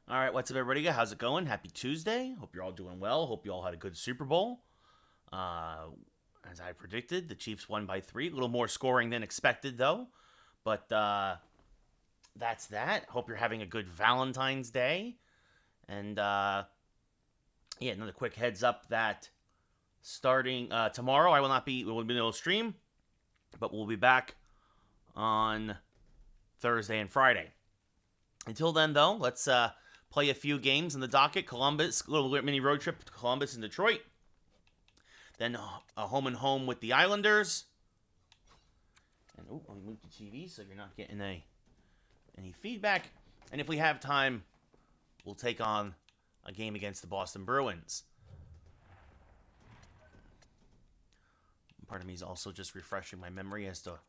All right, what's up, everybody? How's it going? Happy Tuesday. Hope you're all doing well. Hope you all had a good Super Bowl. Uh, as I predicted, the Chiefs won by 3. A little more scoring than expected, though. But that's that. Hope you're having a good Valentine's Day. And yeah, another quick heads up that starting tomorrow, I will not be. We will be no stream, but we'll be back on Thursday and Friday. Until then, though, let's play a few games in the docket. Columbus, a little mini road trip to Columbus and Detroit. Then a home and home with the Islanders. And let me move the TV so you're not getting any feedback. And if we have time, we'll take on a game against the Boston Bruins. Part of me is also just refreshing my memory as to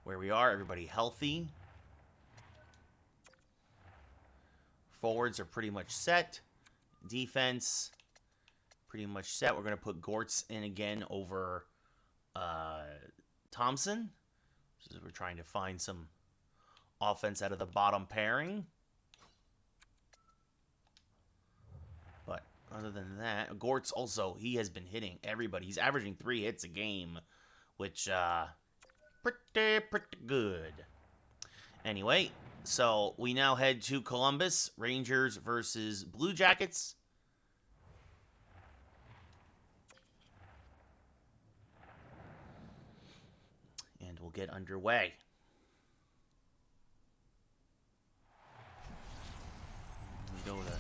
where we are. Everybody healthy. Forwards are pretty much set. Defense, pretty much set. We're going to put Gortz in again over Thompson. So we're trying to find some offense out of the bottom pairing. But other than that, Gortz also, he has been hitting everybody. He's averaging 3 hits a game, which pretty good. Anyway, so we now head to Columbus. Rangers versus Blue Jackets. And we'll get underway. We go to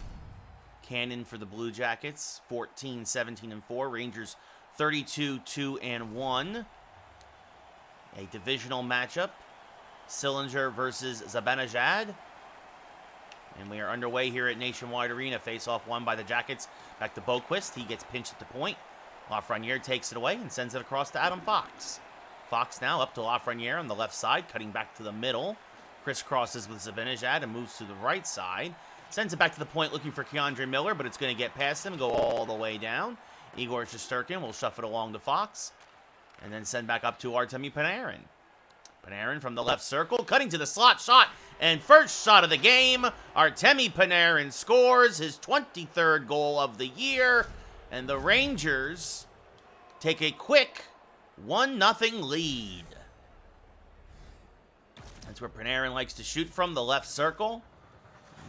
Cannon for the Blue Jackets. 14, 17, and 4. Rangers 32, 2, and 1. A divisional matchup. Sillinger versus Zibanejad. And we are underway here at Nationwide Arena. Face-off won by the Jackets. Back to Boquist. He gets pinched at the point. Lafreniere takes it away and sends it across to Adam Fox. Fox now up to Lafreniere on the left side, cutting back to the middle. Crisscrosses with Zibanejad and moves to the right side. Sends it back to the point looking for Keandre Miller, but it's going to get past him and go all the way down. Igor Shesterkin will shuffle it along to Fox. And then send back up to Artemi Panarin. Panarin from the left circle, cutting to the slot shot, and first shot of the game. Artemi Panarin scores his 23rd goal of the year, and the Rangers take a quick 1-0 lead. That's where Panarin likes to shoot from, the left circle.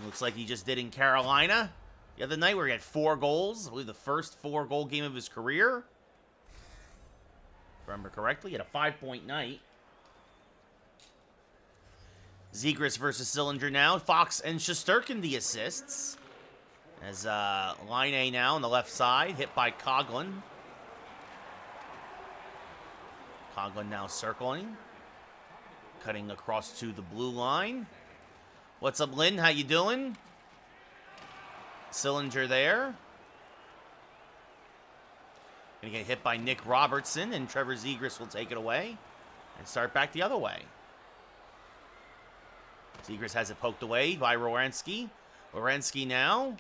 Looks like he just did in Carolina the other night where he had 4 goals. I believe the first 4-goal game of his career. If I remember correctly, he had a 5-point night. Zegras versus Sillinger now. Fox and Shesterkin the assists. As Line A now on the left side, hit by Coghlan. Coghlan now circling. Cutting across to the blue line. What's up, Lynn? How you doing? Sillinger there. Gonna get hit by Nick Robertson, and Trevor Zegras will take it away and start back the other way. Zegras has it poked away by Werenski. Werenski now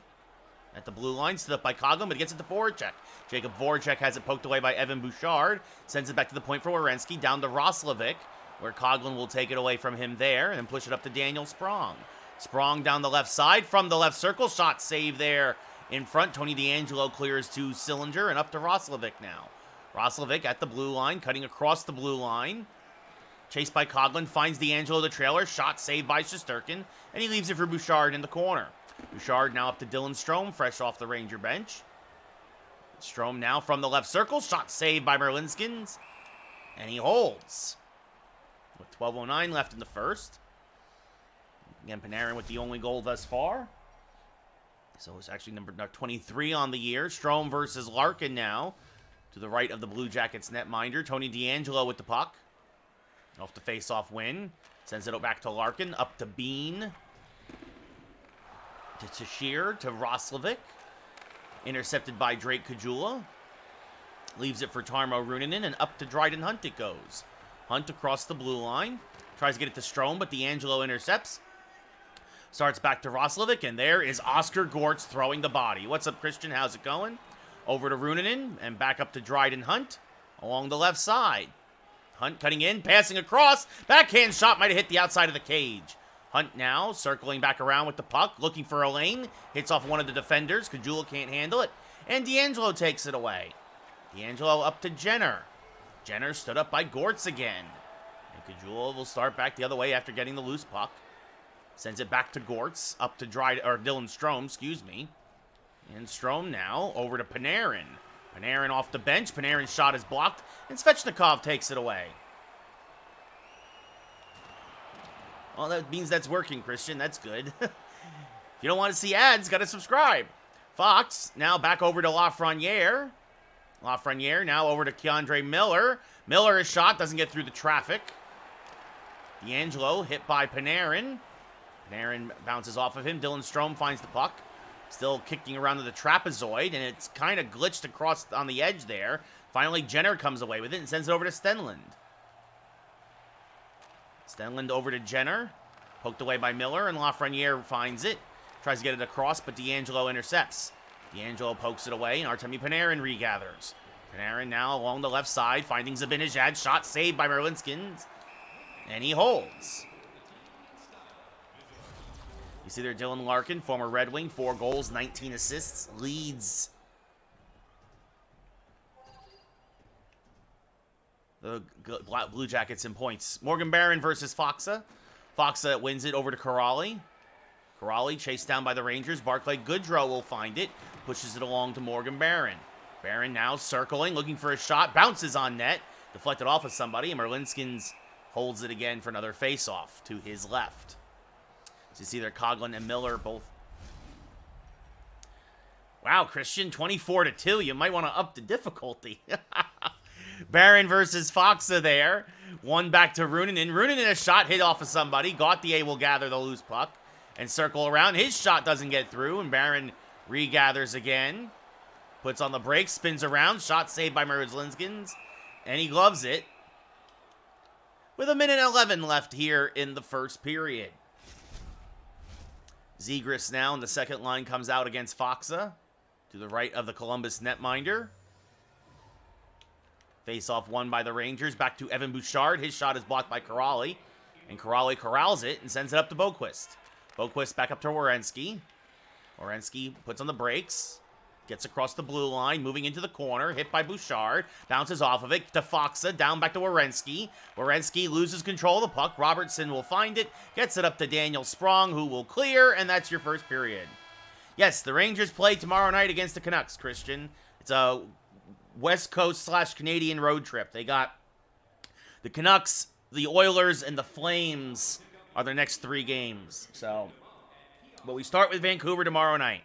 at the blue line, stood up by Coghlan, but he gets it to Voracek. Jacob Voracek has it poked away by Evan Bouchard. Sends it back to the point for Werenski, down to Roslovic, where Coghlan will take it away from him there and push it up to Daniel Sprong. Sprong down the left side from the left circle. Shot save there in front. Tony DeAngelo clears to Sillinger and up to Roslovic now. Roslovic at the blue line, cutting across the blue line. Chased by Coghlan, finds DeAngelo the trailer. Shot saved by Shesterkin, and he leaves it for Bouchard in the corner. Bouchard now up to Dylan Strome, fresh off the Ranger bench. Strome now from the left circle. Shot saved by Merlinskins, and he holds. With 12:09 left in the first. Again, Panarin with the only goal thus far. So it's actually number 23 on the year. Strome versus Larkin now. To the right of the Blue Jackets netminder. Tony DeAngelo with the puck. Off the face-off win. Sends it back to Larkin. Up to Bean. To Tashir. To Roslovic. Intercepted by Drake Kajula. Leaves it for Tarmo Runanen. And up to Dryden Hunt it goes. Hunt across the blue line. Tries to get it to Strome, but DeAngelo intercepts. Starts back to Roslovic, and there is Oscar Gortz throwing the body. What's up, Christian? How's it going? Over to Runanen, and back up to Dryden Hunt along the left side. Hunt cutting in, passing across. Backhand shot might have hit the outside of the cage. Hunt now, circling back around with the puck, looking for a lane. Hits off one of the defenders. Kajula can't handle it. And D'Angelo takes it away. D'Angelo up to Jenner. Jenner stood up by Gortz again. And Kajula will start back the other way after getting the loose puck. Sends it back to Gortz, up to Dylan Strome, excuse me. And Strome now over to Panarin. Panarin off the bench. Panarin's shot is blocked, and Svechnikov takes it away. Well, that means that's working, Christian. That's good. If you don't want to see ads, got to subscribe. Fox now back over to Lafreniere. Lafreniere now over to Keandre Miller. Miller's shot doesn't get through the traffic. D'Angelo hit by Panarin. Panarin bounces off of him. Dylan Strome finds the puck. Still kicking around to the trapezoid, and it's kind of glitched across on the edge there. Finally, Jenner comes away with it and sends it over to Stenlund. Stenlund over to Jenner. Poked away by Miller, and Lafreniere finds it. Tries to get it across, but D'Angelo intercepts. D'Angelo pokes it away, and Artemi Panarin regathers. Panarin now along the left side, finding Zibanejad. Shot saved by Merlinskins, and he holds. You see there Dylan Larkin, former Red Wing, 4 goals, 19 assists, leads the Blue Jackets in points. Morgan Barron versus Foxa. Foxa wins it over to Corrali. Corrali chased down by the Rangers. Barclay Goodrow will find it, pushes it along to Morgan Barron. Barron now circling, looking for a shot, bounces on net, deflected off of somebody, and Merlinskins holds it again for another face-off to his left. So you see there, Coghlan and Miller both. Wow, Christian, 24-2. You might want to up the difficulty. Barron versus Foxa there. One back to Runanen. Runanen, a shot hit off of somebody. Gauthier will gather the loose puck and circle around. His shot doesn't get through, and Barron regathers again. Puts on the brakes, spins around. Shot saved by Merlinskins, and he gloves it. With 1:11 left here in the first period. Zegras now in the second line comes out against Foxa to the right of the Columbus netminder. Face-off won by the Rangers. Back to Evan Bouchard. His shot is blocked by Corrali. And Corrali corrals it and sends it up to Boquist. Boquist back up to Werenski. Werenski puts on the brakes. Gets across the blue line, moving into the corner. Hit by Bouchard. Bounces off of it to Foxa. Down back to Werenski. Werenski loses control of the puck. Robertson will find it. Gets it up to Daniel Sprong, who will clear. And that's your first period. Yes, the Rangers play tomorrow night against the Canucks, Christian. It's a West Coast / Canadian road trip. They got the Canucks, the Oilers, and the Flames are their next 3 games. But we start with Vancouver tomorrow night.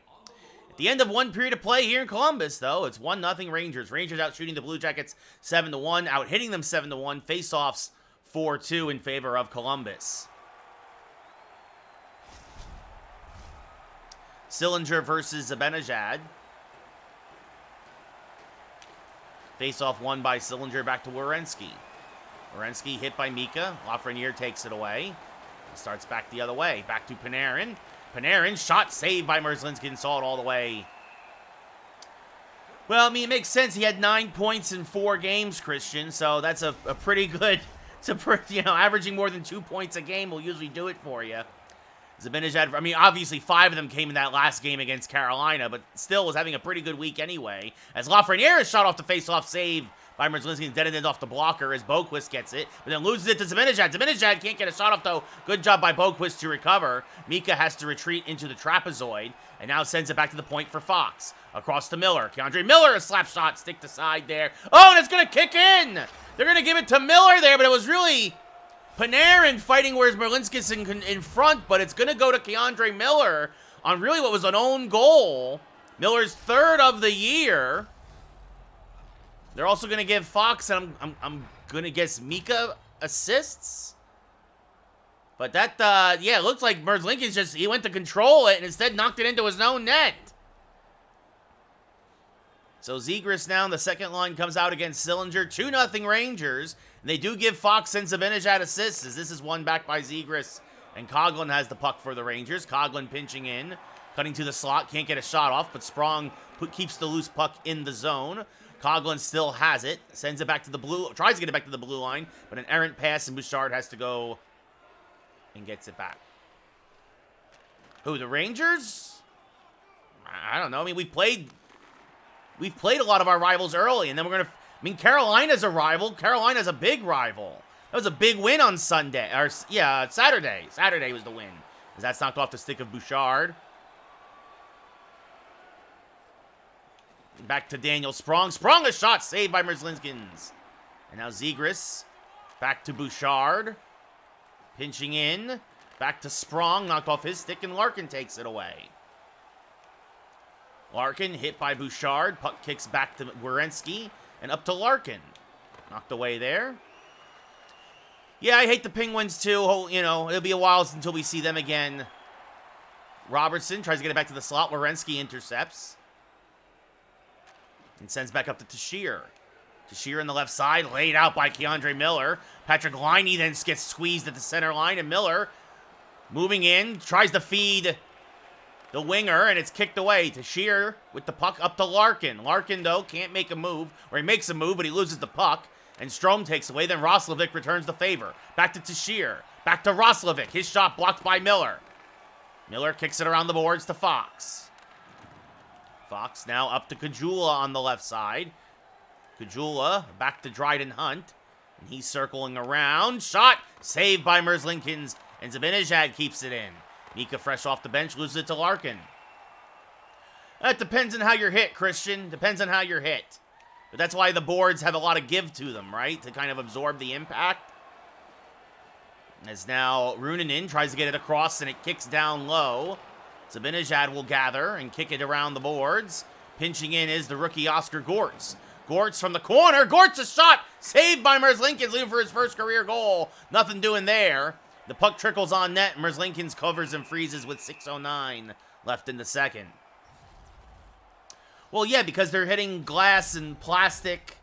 At the end of one period of play here in Columbus, though, it's 1-0 Rangers. Rangers out shooting the Blue Jackets 7-1, out hitting them 7-1. Face-offs 4-2 in favor of Columbus. Sillinger versus Zibanejad. Face-off won by Sillinger back to Werenski. Werenski hit by Mika. Lafreniere takes it away. He starts back the other way. Back to Panarin. Panarin, shot saved by Merlinskins, saw it all the way. Well, I mean, it makes sense. He had 9 points in 4 games, Christian, so that's a pretty good, averaging more than 2 points a game will usually do it for you. Zibanejad, I mean, obviously 5 of them came in that last game against Carolina, but still was having a pretty good week anyway. As Lafreniere is shot off the face-off save by Merlinskins, dead off the blocker as Boquist gets it, but then loses it to Zibanejad. Zibanejad can't get a shot off, though. Good job by Boquist to recover. Mika has to retreat into the trapezoid, and now sends it back to the point for Fox. Across to Miller. Keandre Miller, a slap shot, stick to side there. Oh, and it's going to kick in! They're going to give it to Miller there, but it was really Panarin fighting whereas Merlinskis in front, but it's going to go to Keandre Miller on really what was an own goal. Miller's 3rd of the year. They're also going to give Fox, and I'm going to guess Mika assists. But that, it looks like Merlinskins he went to control it and instead knocked it into his own net. So Zegras now in the second line comes out against Sillinger. 2-0 Rangers. And they do give Fox and Zibanejad assists as this is won back by Zegras. And Coghlan has the puck for the Rangers. Coghlan pinching in. Cutting to the slot. Can't get a shot off, but Sprong keeps the loose puck in the zone. Coghlan still has it. Sends it back to the blue. Tries to get it back to the blue line. But an errant pass and Bouchard has to go and gets it back. Who, the Rangers? I don't know. I mean, we've played a lot of our rivals early, and then we're going to... I mean, Carolina's a rival. Carolina's a big rival. That was a big win on Sunday. Or, yeah, Saturday. Saturday was the win. As that's knocked off the stick of Bouchard. Back to Daniel Sprong. Sprong, a shot saved by Merzlikins. And now Zegras. Back to Bouchard. Pinching in. Back to Sprong. Knocked off his stick, and Larkin takes it away. Larkin hit by Bouchard. Puck kicks back to Werenski. And up to Larkin. Knocked away there. Yeah, I hate the Penguins too. You know, it'll be a while until we see them again. Robertson tries to get it back to the slot. Werenski intercepts. And sends back up to Tashir. Tashir on the left side, laid out by Keandre Miller. Patrick Laine then gets squeezed at the center line, and Miller moving in, tries to feed the winger, and it's kicked away. Tashir with the puck up to Larkin. Larkin, though, can't make a move, or he makes a move, but he loses the puck, and Strome takes away. Then Roslovic returns the favor. Back to Tashir. Back to Roslovic. His shot blocked by Miller. Miller kicks it around the boards to Fox. Fox now up to Kajula on the left side. Kajula back to Dryden Hunt. And he's circling around. Shot saved by Merzlikins. And Zibanejad keeps it in. Mika fresh off the bench loses it to Larkin. That depends on how you're hit, Christian. Depends on how you're hit. But that's why the boards have a lot of give to them, right? To kind of absorb the impact. As now Runanen tries to get it across and it kicks down low. Zibanejad will gather and kick it around the boards. Pinching in is the rookie Oscar Gortz. Gortz from the corner. Gortz a shot. Saved by Merzlikins, looking for his first career goal. Nothing doing there. The puck trickles on net. Merzlikins covers and freezes with 6:09 left in the second. Well, yeah, because they're hitting glass and plastic.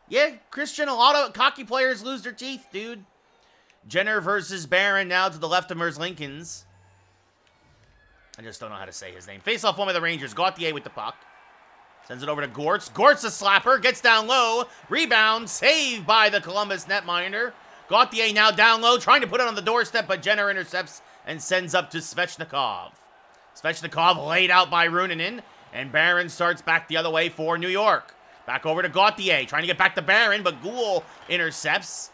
Yeah, Christian, a lot of hockey players lose their teeth, dude. Jenner versus Barron now to the left of Merzlikins. I just don't know how to say his name. Face off one by the Rangers. Gauthier with the puck. Sends it over to Gortz. Gortz a slapper. Gets down low. Rebound. Saved by the Columbus netminder. Gauthier now down low. Trying to put it on the doorstep, but Jenner intercepts and sends up to Svechnikov. Svechnikov laid out by Runanen. And Barron starts back the other way for New York. Back over to Gauthier. Trying to get back to Barron, but Gould intercepts.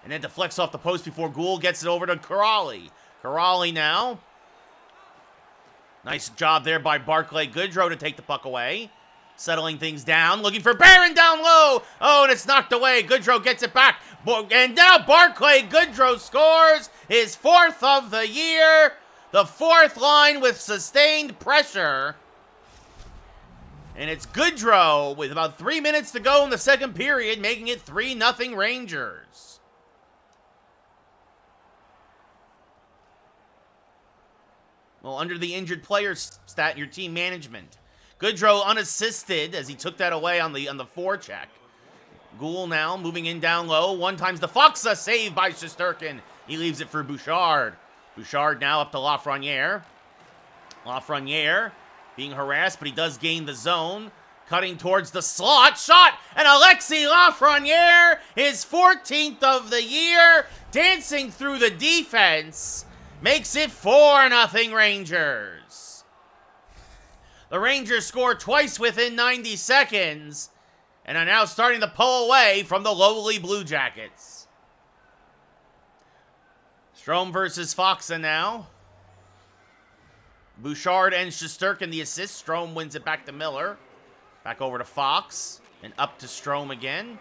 And then deflects off the post before Gould gets it over to Corrali. Corrali now. Nice job there by Barclay Goodrow to take the puck away. Settling things down. Looking for Barron down low. Oh, and it's knocked away. Goodrow gets it back. And now Barclay Goodrow scores his 4th of the year. The 4th line with sustained pressure. And it's Goodrow with about 3 minutes to go in the second period, making it 3-0 Rangers. Well, under the injured player stat, your team management. Goodrow unassisted as he took that away on the forecheck. Gould now moving in down low. One times the Foxa saved by Shesterkin. He leaves it for Bouchard. Bouchard now up to Lafreniere. Lafreniere being harassed, but he does gain the zone. Cutting towards the slot. Shot! And Alexis Lafreniere, his 14th of the year, dancing through the defense. Makes it 4-0 Rangers. The Rangers score twice within 90 seconds and are now starting to pull away from the lowly Blue Jackets. Strome versus Foxa now. Bouchard and Shesterkin the assist. Strome wins it back to Miller. Back over to Fox and up to Strome again.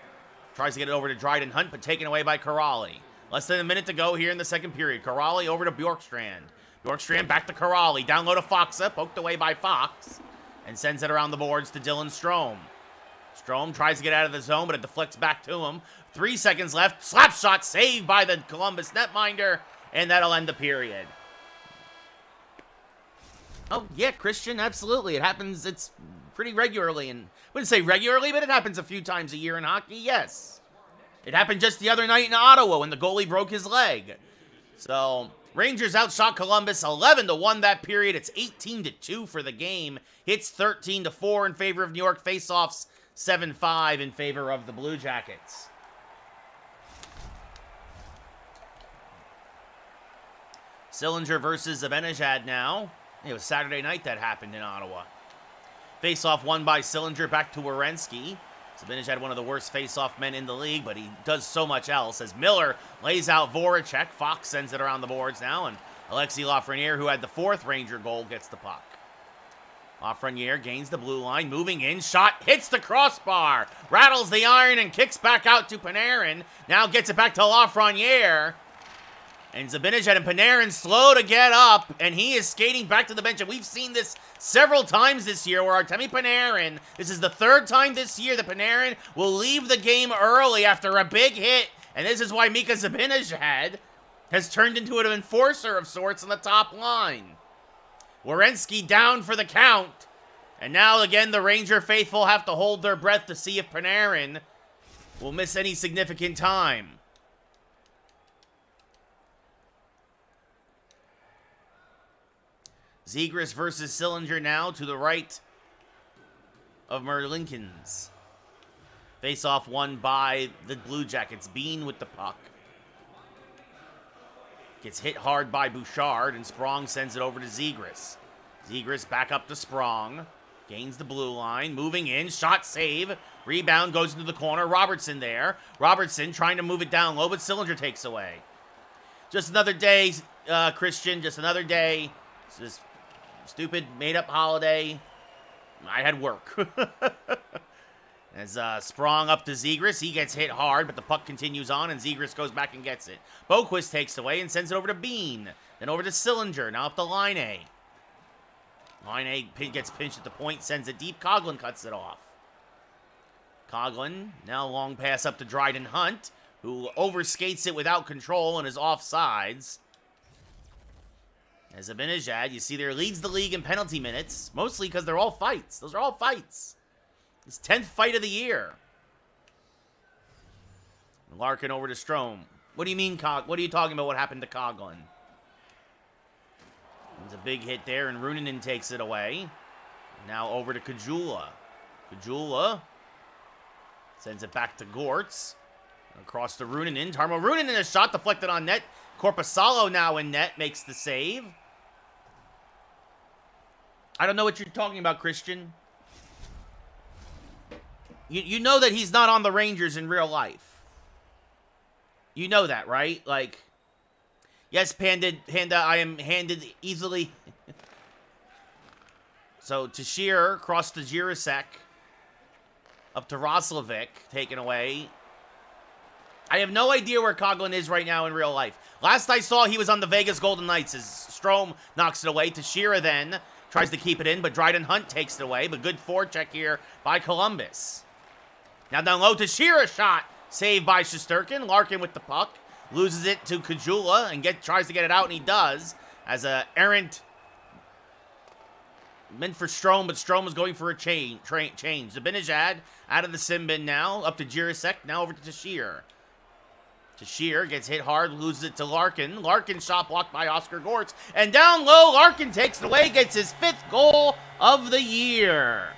Tries to get it over to Dryden Hunt, but taken away by Corrali. Less than a minute to go here in the second period. Corrali over to Bjorkstrand. Bjorkstrand back to Corrali. Down low to Foxa. Poked away by Fox. And sends it around the boards to Dylan Strome. Strome tries to get out of the zone, but it deflects back to him. 3 seconds left. Slap shot saved by the Columbus netminder. And that'll end the period. Oh, yeah, Christian, absolutely. It happens, it's pretty regularly. And I wouldn't say regularly, but it happens a few times a year in hockey, yes. It happened just the other night in Ottawa when the goalie broke his leg. So, Rangers outshot Columbus 11-1 that period. It's 18-2 for the game. Hits 13-4 in favor of New York. Faceoffs 7-5 in favor of the Blue Jackets. Sillinger versus Zibanejad now. It was Saturday night that happened in Ottawa. Face-off won by Sillinger, back to Werenski. Zibanejad had one of the worst face-off men in the league, but he does so much else. As Miller lays out Voracek, Fox sends it around the boards now, and Alexis Lafreniere, who had the 4th Ranger goal, gets the puck. Lafreniere gains the blue line, moving in, shot, hits the crossbar, rattles the iron, and kicks back out to Panarin. Now gets it back to Lafreniere. And Zibanejad and Panarin slow to get up, and he is skating back to the bench. And we've seen this several times this year where Artemi Panarin, this is the 3rd time this year that Panarin will leave the game early after a big hit. And this is why Mika Zibanejad has turned into an enforcer of sorts on the top line. Werenski down for the count. And now again the Ranger faithful have to hold their breath to see if Panarin will miss any significant time. Zegras versus Sillinger now to the right of Merlinkins. Face-off won by the Blue Jackets. Bean with the puck. Gets hit hard by Bouchard, and Sprong sends it over to Zegras. Zegras back up to Sprong. Gains the blue line. Moving in. Shot save. Rebound goes into the corner. Robertson there. Robertson trying to move it down low, but Sillinger takes away. Just another day, Christian. Just another day. It's just stupid, made-up holiday. I had work. As Sprong up to Zegras. He gets hit hard, but the puck continues on, and Zegras goes back and gets it. Boquist takes away and sends it over to Bean. Then over to Sillinger. Now up to Line A. Line A gets pinched at the point, sends it deep. Coughlin cuts it off. Coughlin, now long pass up to Dryden Hunt, who overskates it without control and is offsides. As Zibanejad, you see there, leads the league in penalty minutes, mostly because they're all fights. Those are all fights. His 10th fight of the year. Larkin over to Strome. What do you mean, what are you talking about? What happened to Coughlin? There's a big hit there, and Runanen takes it away. Now over to Kajula. Kajula sends it back to Gortz. Across to Runanen. Tarmo Runanen, a shot deflected on net. Korpisalo now in net, makes the save. I don't know what you're talking about, Christian. You know that he's not on the Rangers in real life. You know that, right? Like, yes, Panda, I am handed easily. So, Tashir across to Jirasek. Up to Roslovic, taken away. I have no idea where Coughlin is right now in real life. Last I saw, he was on the Vegas Golden Knights as Strome knocks it away. Tashira then tries to keep it in, but Dryden Hunt takes it away. But good forecheck here by Columbus. Now down low, Tashira shot. Saved by Shesterkin. Larkin with the puck. Loses it to Kajula and tries to get it out, and he does. As a errant meant for Strome, but Strome was going for a change. Zibanejad out of the sim bin now. Up to Jirasek. Now over to Tashir. Tashir gets hit hard, loses it to Larkin. Larkin shot blocked by Oscar Gortz. And down low, Larkin takes it away, gets his 5th goal of the year.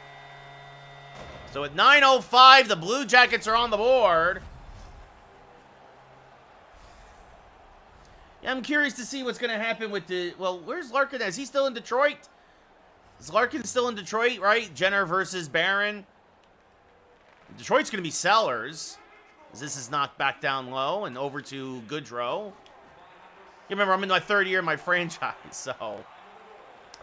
So at 9:05, the Blue Jackets are on the board. Yeah, I'm curious to see what's going to happen with the... Well, where's Larkin? Is he still in Detroit? Is Larkin still in Detroit, right? Jenner versus Barron. Detroit's going to be sellers. This is knocked back down low and over to Goodrow. You remember, I'm in my 3rd year of my franchise, so...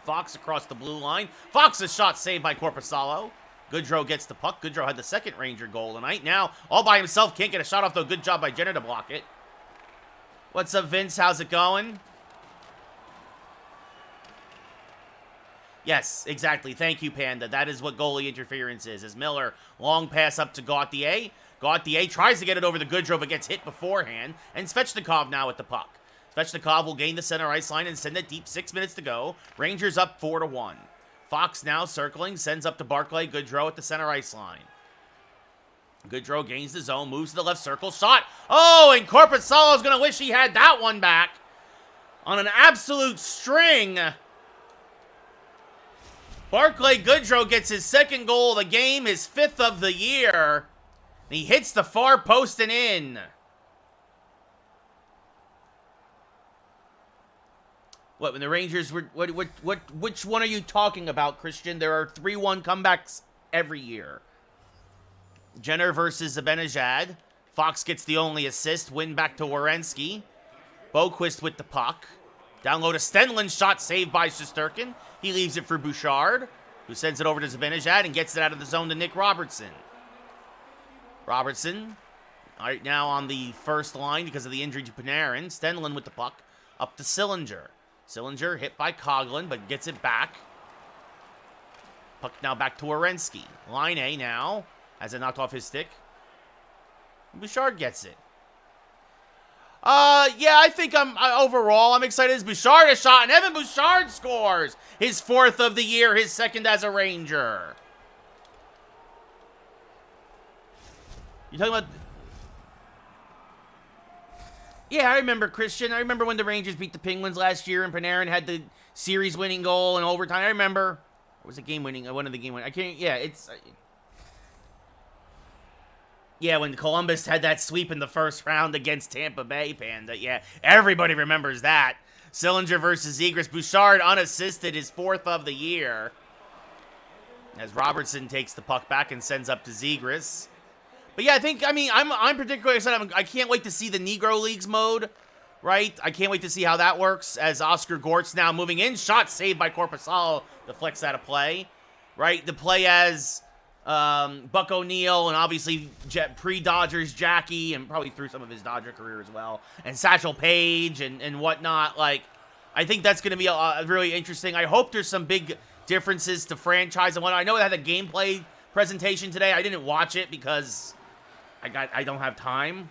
Fox across the blue line. Fox's shot saved by Korpisalo. Goodrow gets the puck. Goodrow had the 2nd Ranger goal tonight. Now, all by himself, can't get a shot off, though. Good job by Jenner to block it. What's up, Vince? How's it going? Yes, exactly. Thank you, Panda. That is what goalie interference is. As Miller, long pass up to Gauthier. Gauthier tries to get it over the Goodrow, but gets hit beforehand. And Svechnikov now with the puck. Svechnikov will gain the center ice line and send it deep. 6 minutes to go. Rangers up 4-1. Fox now circling, sends up to Barclay. Goodrow at the center ice line. Goodrow gains the zone, moves to the left circle. Shot! Oh, and Korpisalo's going to wish he had that one back. On an absolute string. Barclay Goodrow gets his 2nd goal of the game, his 5th of the year. And he hits the far post and in. What, when the Rangers were... Which one are you talking about, Christian? There are 3-1 comebacks every year. Jenner versus Zibanejad. Fox gets the only assist. Win back to Werenski. Boquist with the puck. Down low to Stenlund. Shot saved by Shesterkin. He leaves it for Bouchard, who sends it over to Zibanejad and gets it out of the zone to Nick Robertson. Robertson, right now on the first line because of the injury to Panarin. Stenlund with the puck. Up to Sillinger. Sillinger hit by Coughlin, but gets it back. Puck now back to Werenski. Line A now. Has it knocked off his stick. Bouchard gets it. Yeah, I think overall, I'm excited as Bouchard has shot, and Evan Bouchard scores his 4th of the year, his 2nd as a Ranger. You talking about... Yeah, I remember, Christian. I remember when the Rangers beat the Penguins last year and Panarin had the series-winning goal in overtime. I remember. It was a game-winning, one of the game-winning. I can't, yeah, it's... Yeah, when Columbus had that sweep in the first round against Tampa Bay, Panda. Yeah, everybody remembers that. Sillinger versus Zegras. Bouchard unassisted, his 4th of the year. As Robertson takes the puck back and sends up to Zegras. But yeah, I'm particularly excited. I can't wait to see the Negro Leagues mode, right? I can't wait to see how that works as Oscar Gortz now moving in. Shot saved by Korpisalo. Deflects out of play, right? The play as Buck O'Neill and obviously pre-Dodgers Jackie and probably through some of his Dodger career as well. And Satchel Paige and whatnot. Like, I think that's going to be really interesting. I hope there's some big differences to franchise and whatnot. I know it had a gameplay presentation today. I didn't watch it because... I don't have time.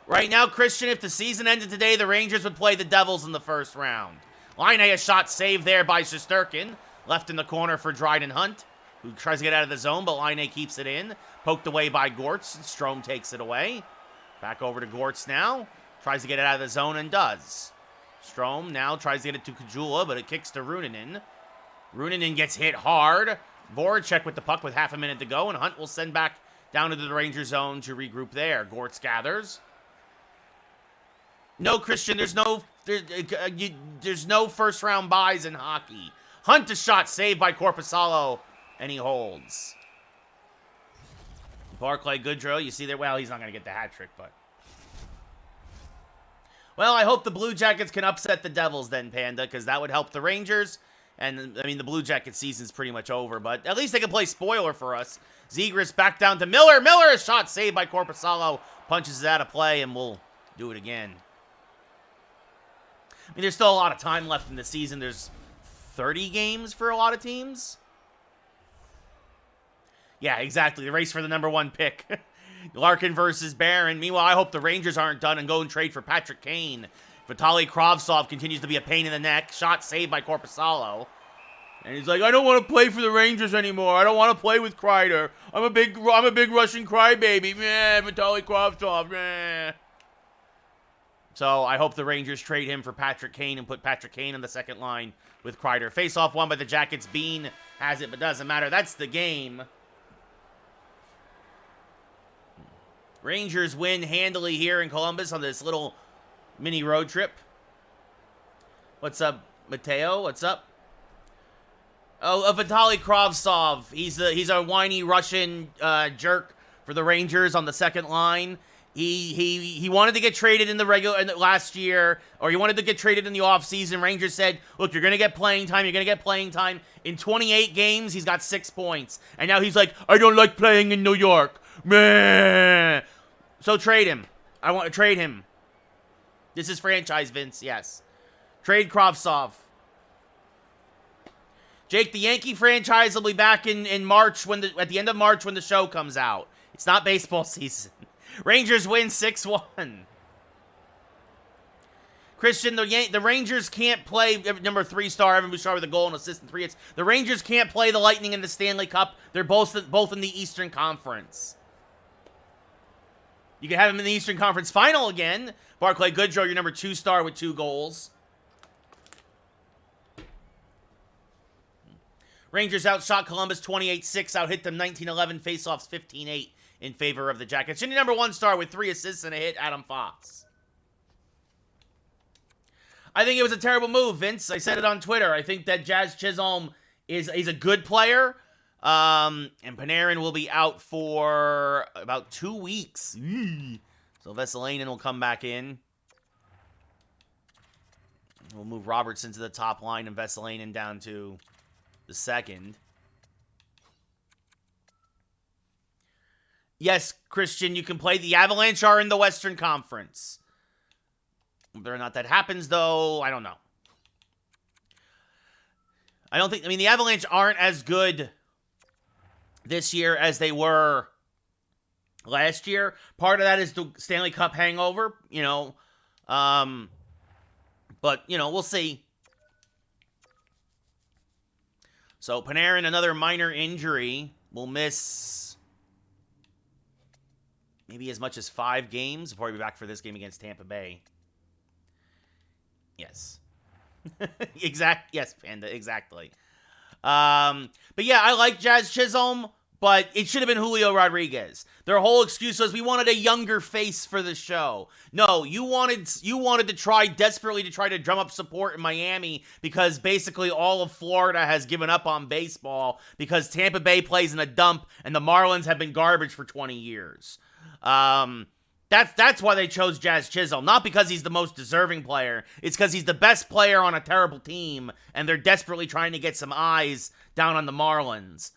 Right now, Christian, if the season ended today, the Rangers would play the Devils in the first round. Line A, a shot saved there by Shesterkin. Left in the corner for Dryden Hunt, who tries to get out of the zone, but Line A keeps it in. Poked away by Gortz. Strome takes it away. Back over to Gortz now. Tries to get it out of the zone and does. Strome now tries to get it to Kajula, but it kicks to Runanen. Runanen gets hit hard. Voracek with the puck with half a minute to go, and Hunt will send back down into the Ranger zone to regroup there. Gortz gathers. No, Christian, there's no first round buys in hockey. Hunt a shot saved by Korpisalo, and he holds. Barclay Goodrow, you see there. Well, he's not going to get the hat trick, but. Well, I hope the Blue Jackets can upset the Devils then, Panda, because that would help the Rangers. And, I mean, the Blue Jacket season's pretty much over, but at least they can play spoiler for us. Zegras back down to Miller. Miller, a shot saved by Korpisalo. Punches it out of play, and we'll do it again. I mean, there's still a lot of time left in the season. There's 30 games for a lot of teams. Yeah, exactly. The race for the #1 pick. Larkin versus Barron. Meanwhile, I hope the Rangers aren't done and go and trade for Patrick Kane. Vitaly Kravtsov continues to be a pain in the neck. Shot saved by Korpisalo. And he's like, I don't want to play for the Rangers anymore. I don't want to play with Kreider. I'm a big Russian crybaby. Meh, Vitaly Kravtsov. Meh. So I hope the Rangers trade him for Patrick Kane and put Patrick Kane on the second line with Kreider. Face-off won by the Jackets. Bean has it, but doesn't matter. That's the game. Rangers win handily here in Columbus on this little mini road trip. What's up, Mateo? What's up? Oh, Vitaly Kravtsov. He's a whiny Russian jerk for the Rangers on the second line. He wanted to get traded in the last year, or he wanted to get traded in the offseason. Rangers said, look, you're going to get playing time. You're going to get playing time. In 28 games, he's got 6 points. And now he's like, I don't like playing in New York. Meh. So trade him. I want to trade him. This is franchise, Vince. Yes. Trade Kravtsov. Jake, the Yankee franchise will be back in March at the end of March when the show comes out. It's not baseball season. Rangers win 6-1. Christian, the Rangers can't play #3 star Evan Bouchard with a goal and assist and 3 hits. The Rangers can't play the Lightning in the Stanley Cup. They're both in the Eastern Conference. You can have him in the Eastern Conference Final again. Barclay Goodrow, your #2 star with 2 goals. Rangers outshot Columbus 28-6, out-hit them 19-11, face-offs 15-8 in favor of the Jackets. And your #1 star with 3 assists and a hit, Adam Fox. I think it was a terrible move, Vince. I said it on Twitter. I think that Jazz Chisholm is a good player. And Panarin will be out for about 2 weeks. So Vesalainen will come back in. We'll move Robertson to the top line and Vesalainen down to the second. Yes, Christian, you can play. The Avalanche are in the Western Conference. Whether or not that happens, though, I don't know. The Avalanche aren't as good this year as they were last year. Part of that is the Stanley Cup hangover, but, we'll see. So, Panarin, another minor injury, will miss maybe as much as 5 games before he'll be back for this game against Tampa Bay. Yes. Yes, Panda, exactly. But yeah, I like Jazz Chisholm, but it should have been Julio Rodriguez. Their whole excuse was we wanted a younger face for the show. No, you wanted to desperately try to drum up support in Miami because basically all of Florida has given up on baseball because Tampa Bay plays in a dump and the Marlins have been garbage for 20 years. That's why they chose Jazz Chisholm. Not because he's the most deserving player. It's because he's the best player on a terrible team, and they're desperately trying to get some eyes down on the Marlins.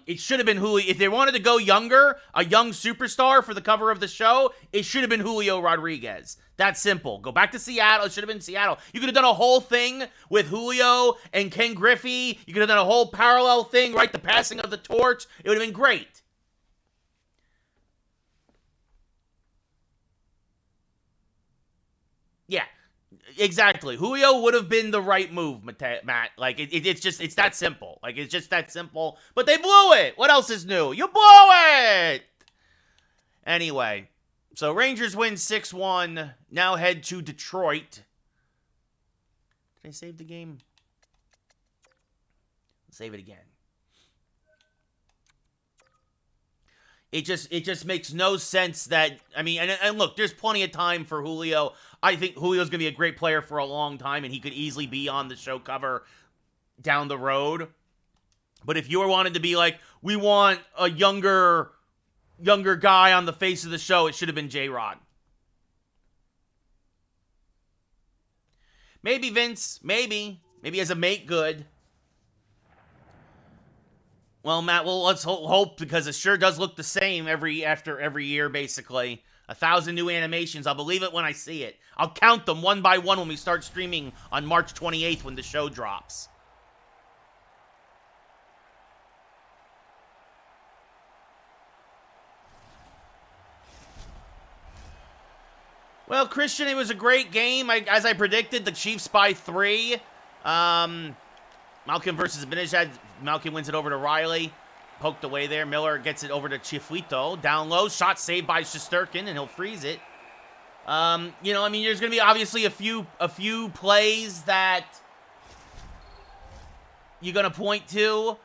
It should have been Julio. If they wanted to go younger, a young superstar for the cover of the show, it should have been Julio Rodriguez. That's simple. Go back to Seattle. It should have been Seattle. You could have done a whole thing with Julio and Ken Griffey. You could have done a whole parallel thing, right? The passing of the torch. It would have been great. Yeah, exactly. Julio would have been the right move, Matt. Like, it's that simple. Like, it's just that simple. But they blew it. What else is new? You blew it! Anyway, so Rangers win 6-1. Now head to Detroit. Did I save the game? Save it again. It just makes no sense that, and look, there's plenty of time for Julio. I think Julio's going to be a great player for a long time, and he could easily be on the show cover down the road. But if you were wanted to be like, we want a younger guy on the face of the show, it should have been J-Rod. Maybe Vince, maybe as a make good. Well, Matt, let's hope because it sure does look the same after every year, basically. 1,000 new animations. I'll believe it when I see it. I'll count them one by one when we start streaming on March 28th when the show drops. Well, Christian, it was a great game. As I predicted, the Chiefs by 3. Malkin versus Benishad. Malkin wins it over to Riley. Poked away there. Miller gets it over to Chifuito. Down low. Shot saved by Shesterkin, and he'll freeze it. There's going to be obviously a few plays that you're going to point to.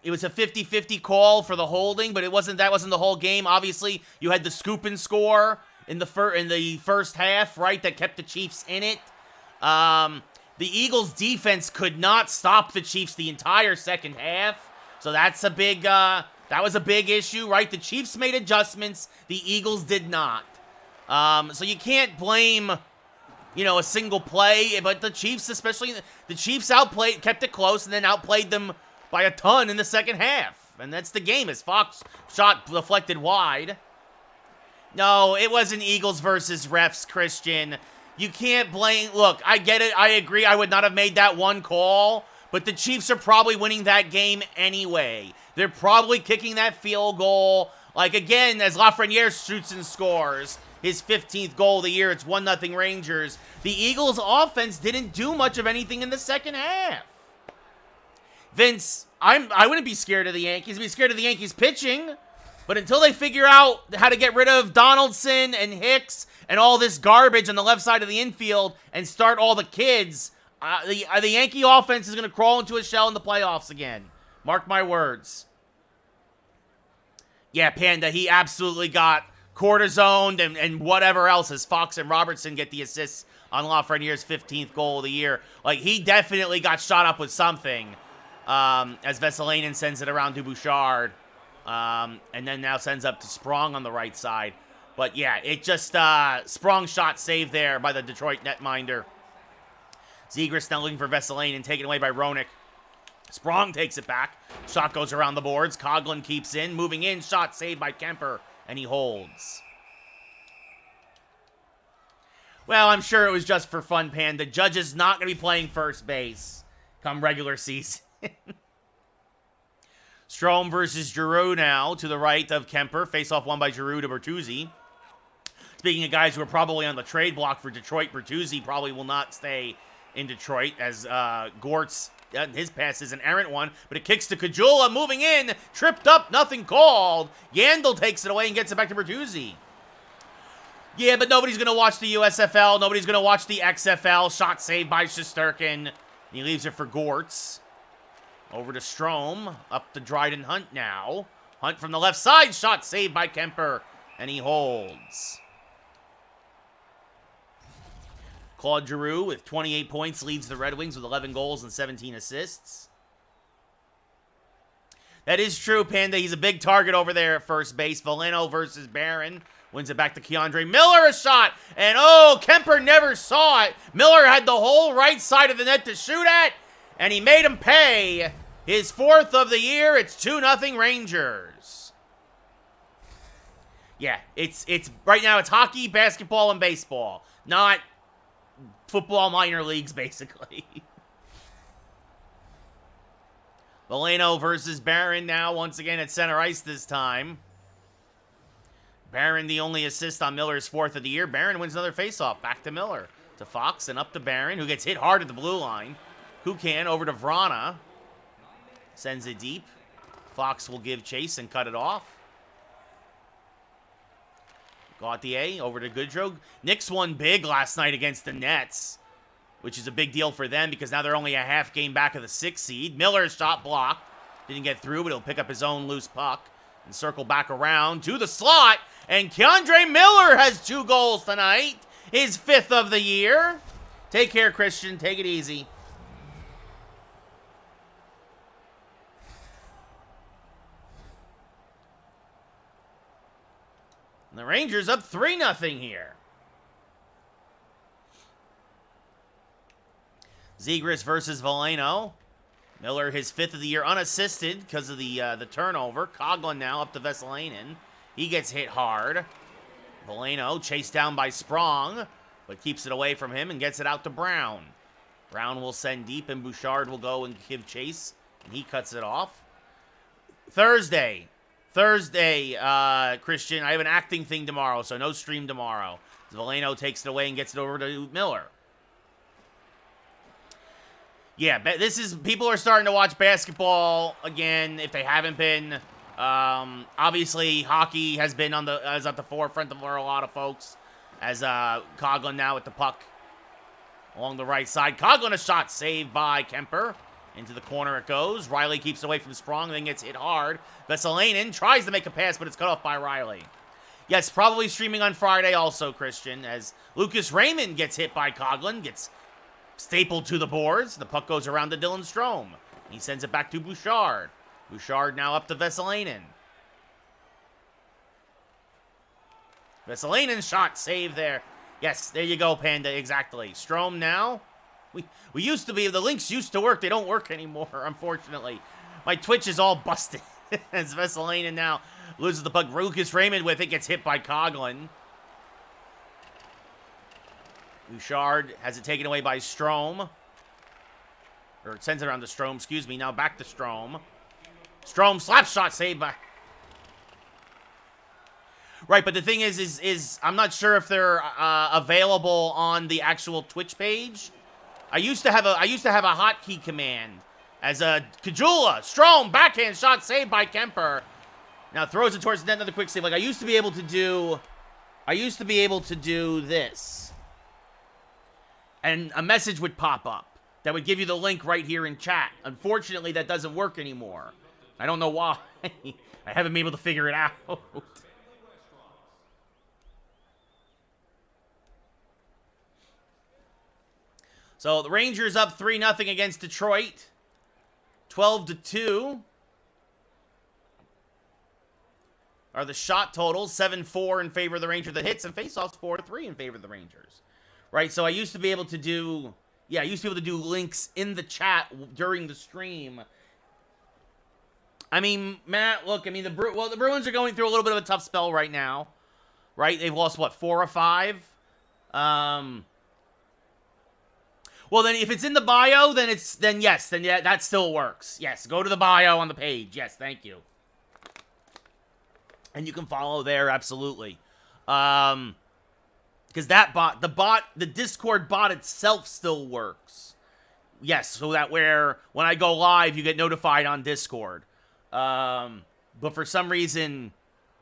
It was a 50-50 call for the holding, but that wasn't the whole game. Obviously, you had the scoop and score in the first half, right, that kept the Chiefs in it. The Eagles' defense could not stop the Chiefs the entire second half, so that was a big issue, right? The Chiefs made adjustments, the Eagles did not. So you can't blame, a single play, but the Chiefs, especially, the Chiefs kept it close, and then outplayed them by a ton in the second half, and that's the game, as Fox shot deflected wide. No, it wasn't Eagles versus refs, Christian. You can't blame... Look, I get it. I agree. I would not have made that one call. But the Chiefs are probably winning that game anyway. They're probably kicking that field goal. Like, again, as Lafreniere shoots and scores his 15th goal of the year, it's 1-0 Rangers. The Eagles' offense didn't do much of anything in the second half. Vince, I wouldn't be scared of the Yankees. I'd be scared of the Yankees pitching. But until they figure out how to get rid of Donaldson and Hicks and all this garbage on the left side of the infield and start all the kids, the Yankee offense is going to crawl into a shell in the playoffs again. Mark my words. Yeah, Panda, he absolutely got cortisone and whatever else as Fox and Robertson get the assists on Lafreniere's 15th goal of the year. Like, he definitely got shot up with something as Vesalainen sends it around to Bouchard. And then now sends up to Sprong on the right side. But yeah, it just, Sprong shot saved there by the Detroit netminder. Zegras now looking for Vesalainen, taken away by Roenick. Sprong takes it back. Shot goes around the boards. Coughlin keeps in. Moving in. Shot saved by Kemper. And he holds. Well, I'm sure it was just for fun, Panda. Judge is not going to be playing first base come regular season. Strome versus Giroux now to the right of Kemper. Face-off won by Giroux to Bertuzzi. Speaking of guys who are probably on the trade block for Detroit, Bertuzzi probably will not stay in Detroit as Gortz, his pass is an errant one, but it kicks to Caggiula, moving in, tripped up, nothing called. Yandel takes it away and gets it back to Bertuzzi. Yeah, but nobody's going to watch the USFL, nobody's going to watch the XFL. Shot saved by Shesterkin. He leaves it for Gortz. Over to Strome, up to Dryden Hunt now. Hunt from the left side, shot saved by Kemper, and he holds. Claude Giroux with 28 points leads the Red Wings with 11 goals and 17 assists. That is true, Panda. He's a big target over there at first base. Valeno versus Barron. Wins it back to Keandre Miller, a shot. And oh, Kemper never saw it. Miller had the whole right side of the net to shoot at. And he made him pay. His 4th of the year. It's 2-0 Rangers. Yeah, it's right now it's hockey, basketball, and baseball. Not football minor leagues, basically. Valeno versus Barron now, once again at center ice this time. Barron, the only assist on Miller's 4th of the year. Barron wins another faceoff. Back to Miller. To Fox and up to Barron, who gets hit hard at the blue line. Kukan over to Vrana. Sends it deep. Fox will give chase and cut it off. Gauthier over to Goodrow. Knicks won big last night against the Nets, which is a big deal for them because now they're only a half game back of the 6th seed. Miller's shot blocked. Didn't get through, but he'll pick up his own loose puck and circle back around to the slot. And Keandre Miller has 2 goals tonight. His 5th of the year. Take care, Christian. Take it easy. The Rangers up 3-0 here. Zegras versus Valeno. Miller, his 5th of the year, unassisted because of the turnover. Coughlin now up to Vesalainen. He gets hit hard. Valeno chased down by Sprong, but keeps it away from him and gets it out to Brown. Brown will send deep, and Bouchard will go and give chase, and he cuts it off. Thursday, Christian, I have an acting thing tomorrow, so no stream tomorrow. Valeno takes it away and gets it over to Miller. Yeah, people are starting to watch basketball again, if they haven't been. Obviously, hockey is at the forefront of a lot of folks, as Coughlin now with the puck along the right side. Coughlin, a shot saved by Kemper. Into the corner it goes. Riley keeps away from Sprong, then gets hit hard. Vesalainen tries to make a pass, but it's cut off by Riley. Yes, probably streaming on Friday also, Christian, as Lucas Raymond gets hit by Coughlin, gets stapled to the boards. The puck goes around to Dylan Strome. He sends it back to Bouchard. Bouchard now up to Vesalainen. Vesalainen shot save there. Yes, there you go, Panda, exactly. Strome now. We used to be, the links used to work. They don't work anymore, unfortunately. My Twitch is all busted. As Vesalainen now loses the puck. Lucas Raymond with it, gets hit by Coughlin. Bouchard has it taken away by Strome. Or sends it around to Strome, excuse me. Now back to Strome. Strome slap shot saved by... Right, but the thing is I'm not sure if they're available on the actual Twitch page. I used to have a hotkey command as a Caggiula, Strome, backhand shot saved by Kemper. Now throws it towards the net, another quick save. Like I used to be able to do this. And a message would pop up that would give you the link right here in chat. Unfortunately, that doesn't work anymore. I don't know why. I haven't been able to figure it out. So the Rangers up 3-0 against Detroit. 12-2 are the shot totals. 7-4 in favor of the Rangers. The hits and faceoffs 4-3 in favor of the Rangers. Right, so I used to be able to do... Yeah, I used to be able to do links in the chat during the stream. I mean, Matt, look, I mean, the Bruins are going through a little bit of a tough spell right now. Right? They've lost, what, 4 or 5? Well, then if it's in the bio, then yes, yeah, that still works. Yes, go to the bio on the page. Yes, thank you. And you can follow there, absolutely. Because that bot, the Discord bot itself still works. Yes, so that when I go live, you get notified on Discord. But for some reason,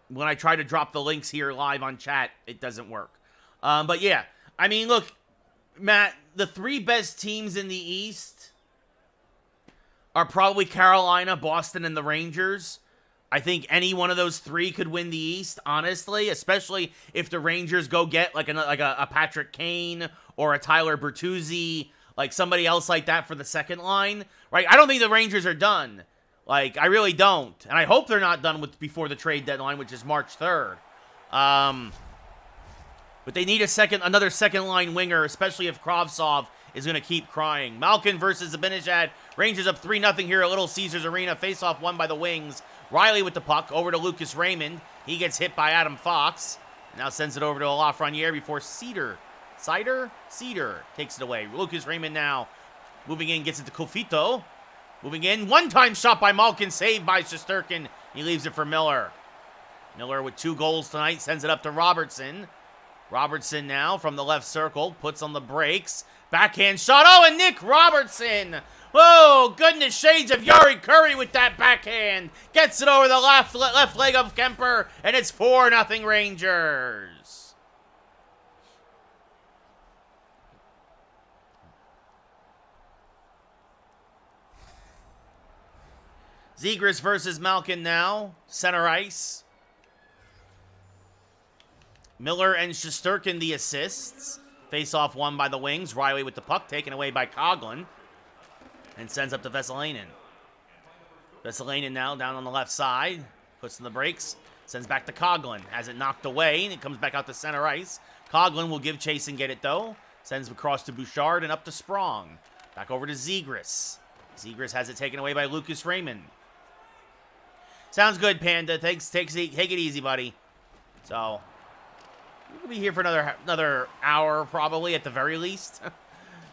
when I try to drop the links here live on chat, it doesn't work. But yeah, I mean, look, Matt, the 3 best teams in the East are probably Carolina, Boston, and the Rangers. I think any one of those 3 could win the East, honestly, especially if the Rangers go get like a Patrick Kane or a Tyler Bertuzzi, like somebody else like that for the second line, right? I don't think the Rangers are done. Like, I really don't. And I hope they're not done before the trade deadline, which is March 3rd. But they need another second-line winger, especially if Kravtsov is going to keep crying. Malkin versus Zibanejad. Rangers up 3-0 here at Little Caesars Arena. Face-off won by the Wings. Riley with the puck over to Lucas Raymond. He gets hit by Adam Fox. Now sends it over to Lafreniere before Cedar takes it away. Lucas Raymond now moving in, gets it to Cofito. Moving in, one-time shot by Malkin, saved by Shesterkin. He leaves it for Miller. Miller with 2 goals tonight, sends it up to Robertson. Robertson now from the left circle, puts on the brakes. Backhand shot, oh, and Nick Robertson! Whoa, goodness shades of Yari Curry with that backhand. Gets it over the left leg of Kemper, and it's 4-0 Rangers. Zegras versus Malkin now, center ice. Miller and Shesterkin the assists. Face-off won by the Wings. Riley with the puck, taken away by Coughlin. And sends up to Vesalainen. Vesalainen now down on the left side. Puts in the brakes. Sends back to Coughlin. Has it knocked away, and it comes back out to center ice. Coughlin will give chase and get it, though. Sends across to Bouchard and up to Sprong. Back over to Zegras. Zegras has it taken away by Lucas Raymond. Sounds good, Panda. Take it easy, buddy. So, we'll be here for another hour, probably, at the very least.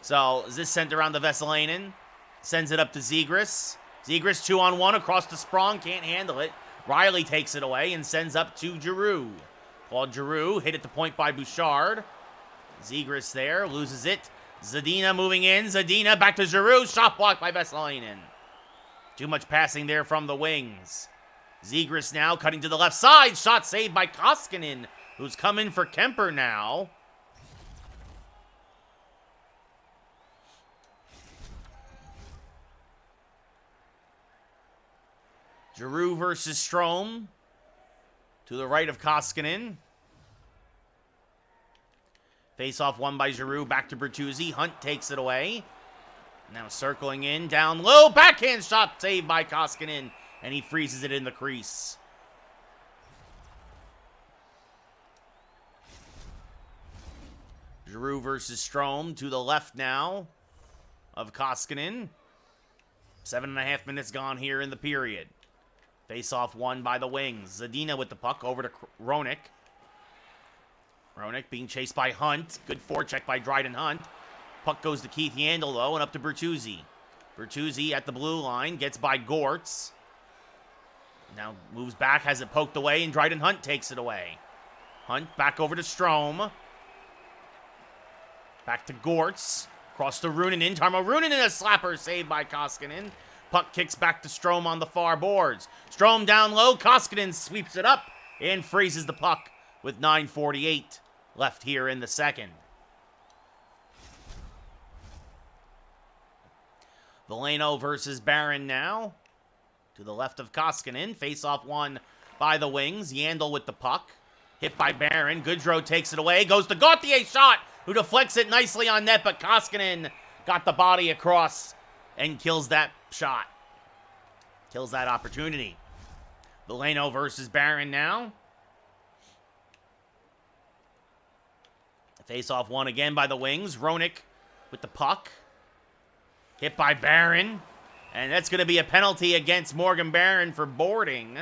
So, is this sent around to Vesalainen? Sends it up to Zegras. Zegras 2-on-1 across the Sprong. Can't handle it. Riley takes it away and sends up to Giroux. Claude Giroux hit at the point by Bouchard. Zegras there. Loses it. Zadina moving in. Zadina back to Giroux. Shot blocked by Vesalainen. Too much passing there from the Wings. Zegras now cutting to the left side. Shot saved by Koskinen, who's coming for Kemper now. Giroux versus Strome. To the right of Koskinen. Face-off won by Giroux. Back to Bertuzzi. Hunt takes it away. Now circling in. Down low. Backhand shot saved by Koskinen. And he freezes it in the crease. Giroux versus Strome to the left now of Koskinen. 7.5 minutes gone here in the period. Face-off won by the Wings. Zadina with the puck over to Roenick. Roenick being chased by Hunt. Good forecheck by Dryden Hunt. Puck goes to Keith Yandel, though, and up to Bertuzzi. Bertuzzi at the blue line. Gets by Gortz. Now moves back, has it poked away, and Dryden Hunt takes it away. Hunt back over to Strome. Back to Gortz. Across to Ruunanen. Tarmo Ruunanen, a slapper saved by Koskinen. Puck kicks back to Strome on the far boards. Strome down low. Koskinen sweeps it up and freezes the puck with 9:48 left here in the second. Veleno versus Barron now. To the left of Koskinen. Face-off won by the Wings. Yandel with the puck. Hit by Barron. Goodrow takes it away. Goes to Gauthier shot, who deflects it nicely on net, but Koskinen got the body across and kills that shot. Kills that opportunity. Veleno versus Barron now. Face-off won again by the wings. Roenick with the puck. Hit by Barron. And that's going to be a penalty against Morgan Barron for boarding.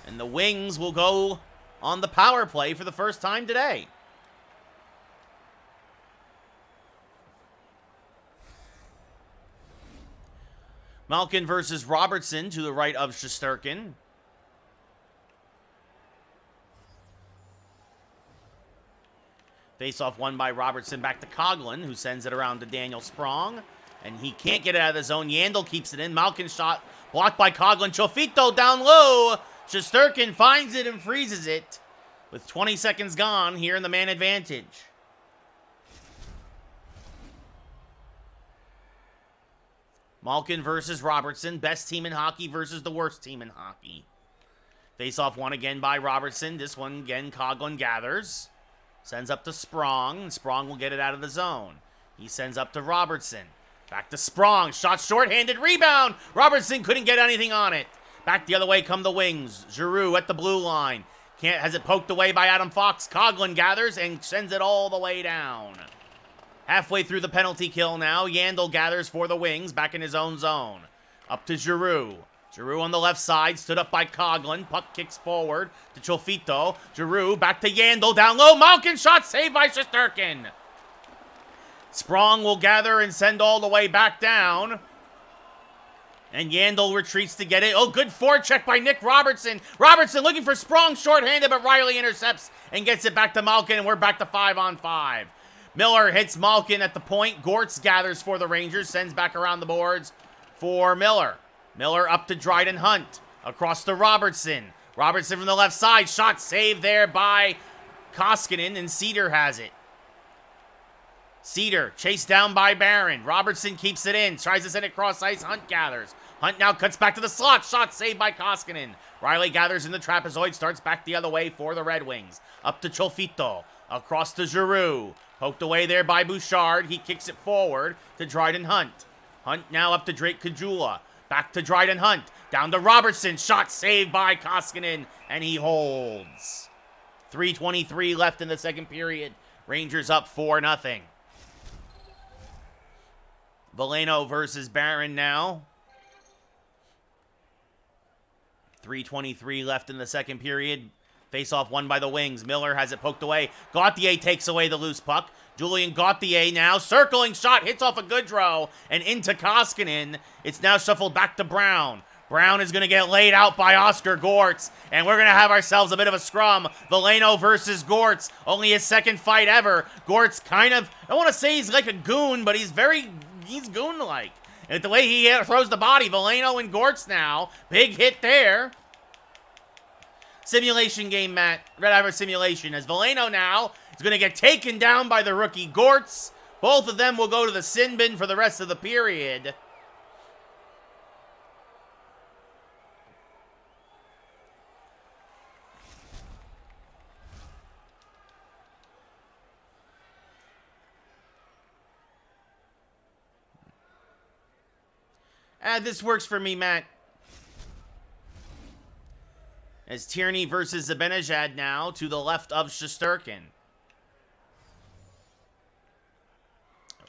And the wings will go on the power play for the first time today. Malkin versus Robertson to the right of Shesterkin. Face-off won by Robertson back to Coughlin, who sends it around to Daniel Sprong. And he can't get it out of the zone. Yandel keeps it in. Malkin's shot blocked by Coughlin. Chofito down low. Shesterkin finds it and freezes it with 20 seconds gone here in the man advantage. Malkin versus Robertson. Best team in hockey versus the worst team in hockey. Face-off won again by Robertson. This one again, Coughlin gathers. Sends up to Sprong. Sprong will get it out of the zone. He sends up to Robertson. Back to Sprong. Shot shorthanded. Rebound. Robertson couldn't get anything on it. Back the other way come the wings. Giroux at the blue line. Has it poked away by Adam Fox. Coughlin gathers and sends it all the way down. Halfway through the penalty kill now. Yandel gathers for the wings. Back in his own zone. Up to Giroux. Giroux on the left side. Stood up by Coughlin. Puck kicks forward to Chofito. Giroux back to Yandel. Down low. Malkin shot saved by Shesterkin. Sprong will gather and send all the way back down. And Yandel retreats to get it. Oh, good forecheck by Nick Robertson. Robertson looking for Sprong shorthanded, but Riley intercepts and gets it back to Malkin, and we're back to 5-on-5. Miller hits Malkin at the point. Gortz gathers for the Rangers, sends back around the boards for Miller. Miller up to Dryden Hunt. Across to Robertson. Robertson from the left side. Shot saved there by Koskinen, and Cedar has it. Cedar chased down by Barron. Robertson keeps it in. Tries to send it cross ice. Hunt gathers. Hunt now cuts back to the slot. Shot saved by Koskinen. Riley gathers in the trapezoid. Starts back the other way for the Red Wings. Up to Chofito. Across to Giroux. Poked away there by Bouchard. He kicks it forward to Dryden Hunt. Hunt now up to Drake Kajula. Back to Dryden Hunt. Down to Robertson. Shot saved by Koskinen. And he holds. 3:23 left in the second period. Rangers up 4-0. Veleno versus Barron now. 3:23 left in the second period. Face-off won by the wings. Miller has it poked away. Gauthier takes away the loose puck. Julian Gauthier now. Circling shot. Hits off a Goodrow. And into Koskinen. It's now shuffled back to Brown. Brown is going to get laid out by Oscar Gortz. And we're going to have ourselves a bit of a scrum. Veleno versus Gortz. Only his second fight ever. Gortz kind of, I don't want to say he's like a goon, but he's goon-like. And the way he throws the body, Veleno and Gortz now. Big hit there. Simulation game, Matt. Red Iver simulation. As Veleno now is going to get taken down by the rookie Gortz. Both of them will go to the sin bin for the rest of the period. This works for me, Matt. As Tierney versus Zibanejad now to the left of Shesterkin.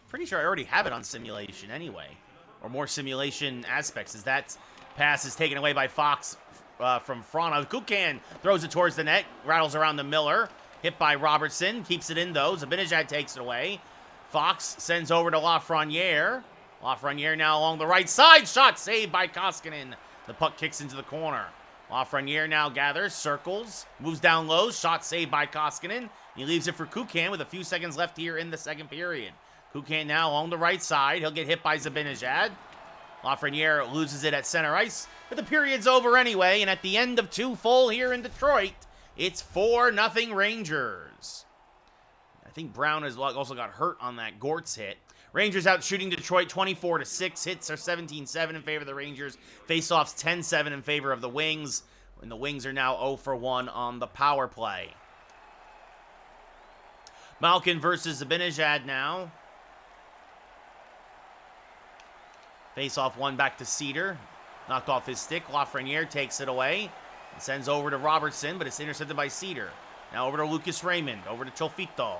Pretty sure I already have it on simulation anyway. Or more simulation aspects, as that pass is taken away by Fox from Frana. Kukan throws it towards the net. Rattles around to Miller. Hit by Robertson. Keeps it in, though. Zibanejad takes it away. Fox sends over to Lafreniere. Lafreniere now along the right side. Shot saved by Koskinen. The puck kicks into the corner. Lafreniere now gathers, circles, moves down low. Shot saved by Koskinen. He leaves it for Kukan with a few seconds left here in the second period. Kukan now along the right side. He'll get hit by Zibanejad. Lafreniere loses it at center ice. But the period's over anyway. And at the end of 2 full here in Detroit, it's 4-0 Rangers. I think Brown has also got hurt on that Gortz hit. Rangers out shooting Detroit 24-6. Hits are 17-7 in favor of the Rangers. Faceoffs 10-7 in favor of the Wings. And the Wings are now 0-for-1 on the power play. Malkin versus Zibanejad now. Face-off one back to Cedar. Knocked off his stick. Lafreniere takes it away and sends over to Robertson, but it's intercepted by Cedar. Now over to Lucas Raymond. Over to Cholfito.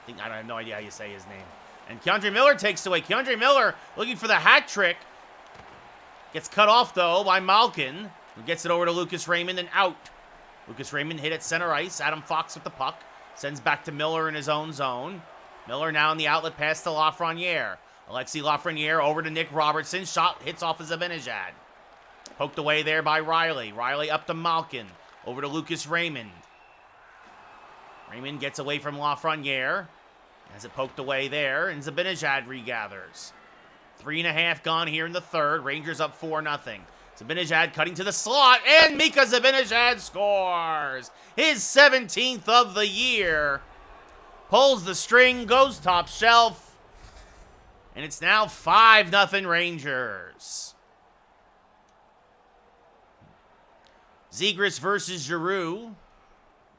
I have no idea how you say his name. And Keandre Miller takes it away. Keandre Miller looking for the hat trick. Gets cut off, though, by Malkin. Who gets it over to Lucas Raymond and out. Lucas Raymond hit at center ice. Adam Fox with the puck. Sends back to Miller in his own zone. Miller now in the outlet pass to Lafreniere. Alexis Lafreniere over to Nick Robertson. Shot hits off of Zibanejad. Poked away there by Riley. Riley up to Malkin. Over to Lucas Raymond. Raymond gets away from Lafreniere. Has it poked away there, and Zibanejad regathers. 3.5 gone here in the third. Rangers up 4-0. Zibanejad cutting to the slot, and Mika Zibanejad scores! His 17th of the year. Pulls the string, goes top shelf, and it's now 5-0 Rangers. Zegras versus Giroux.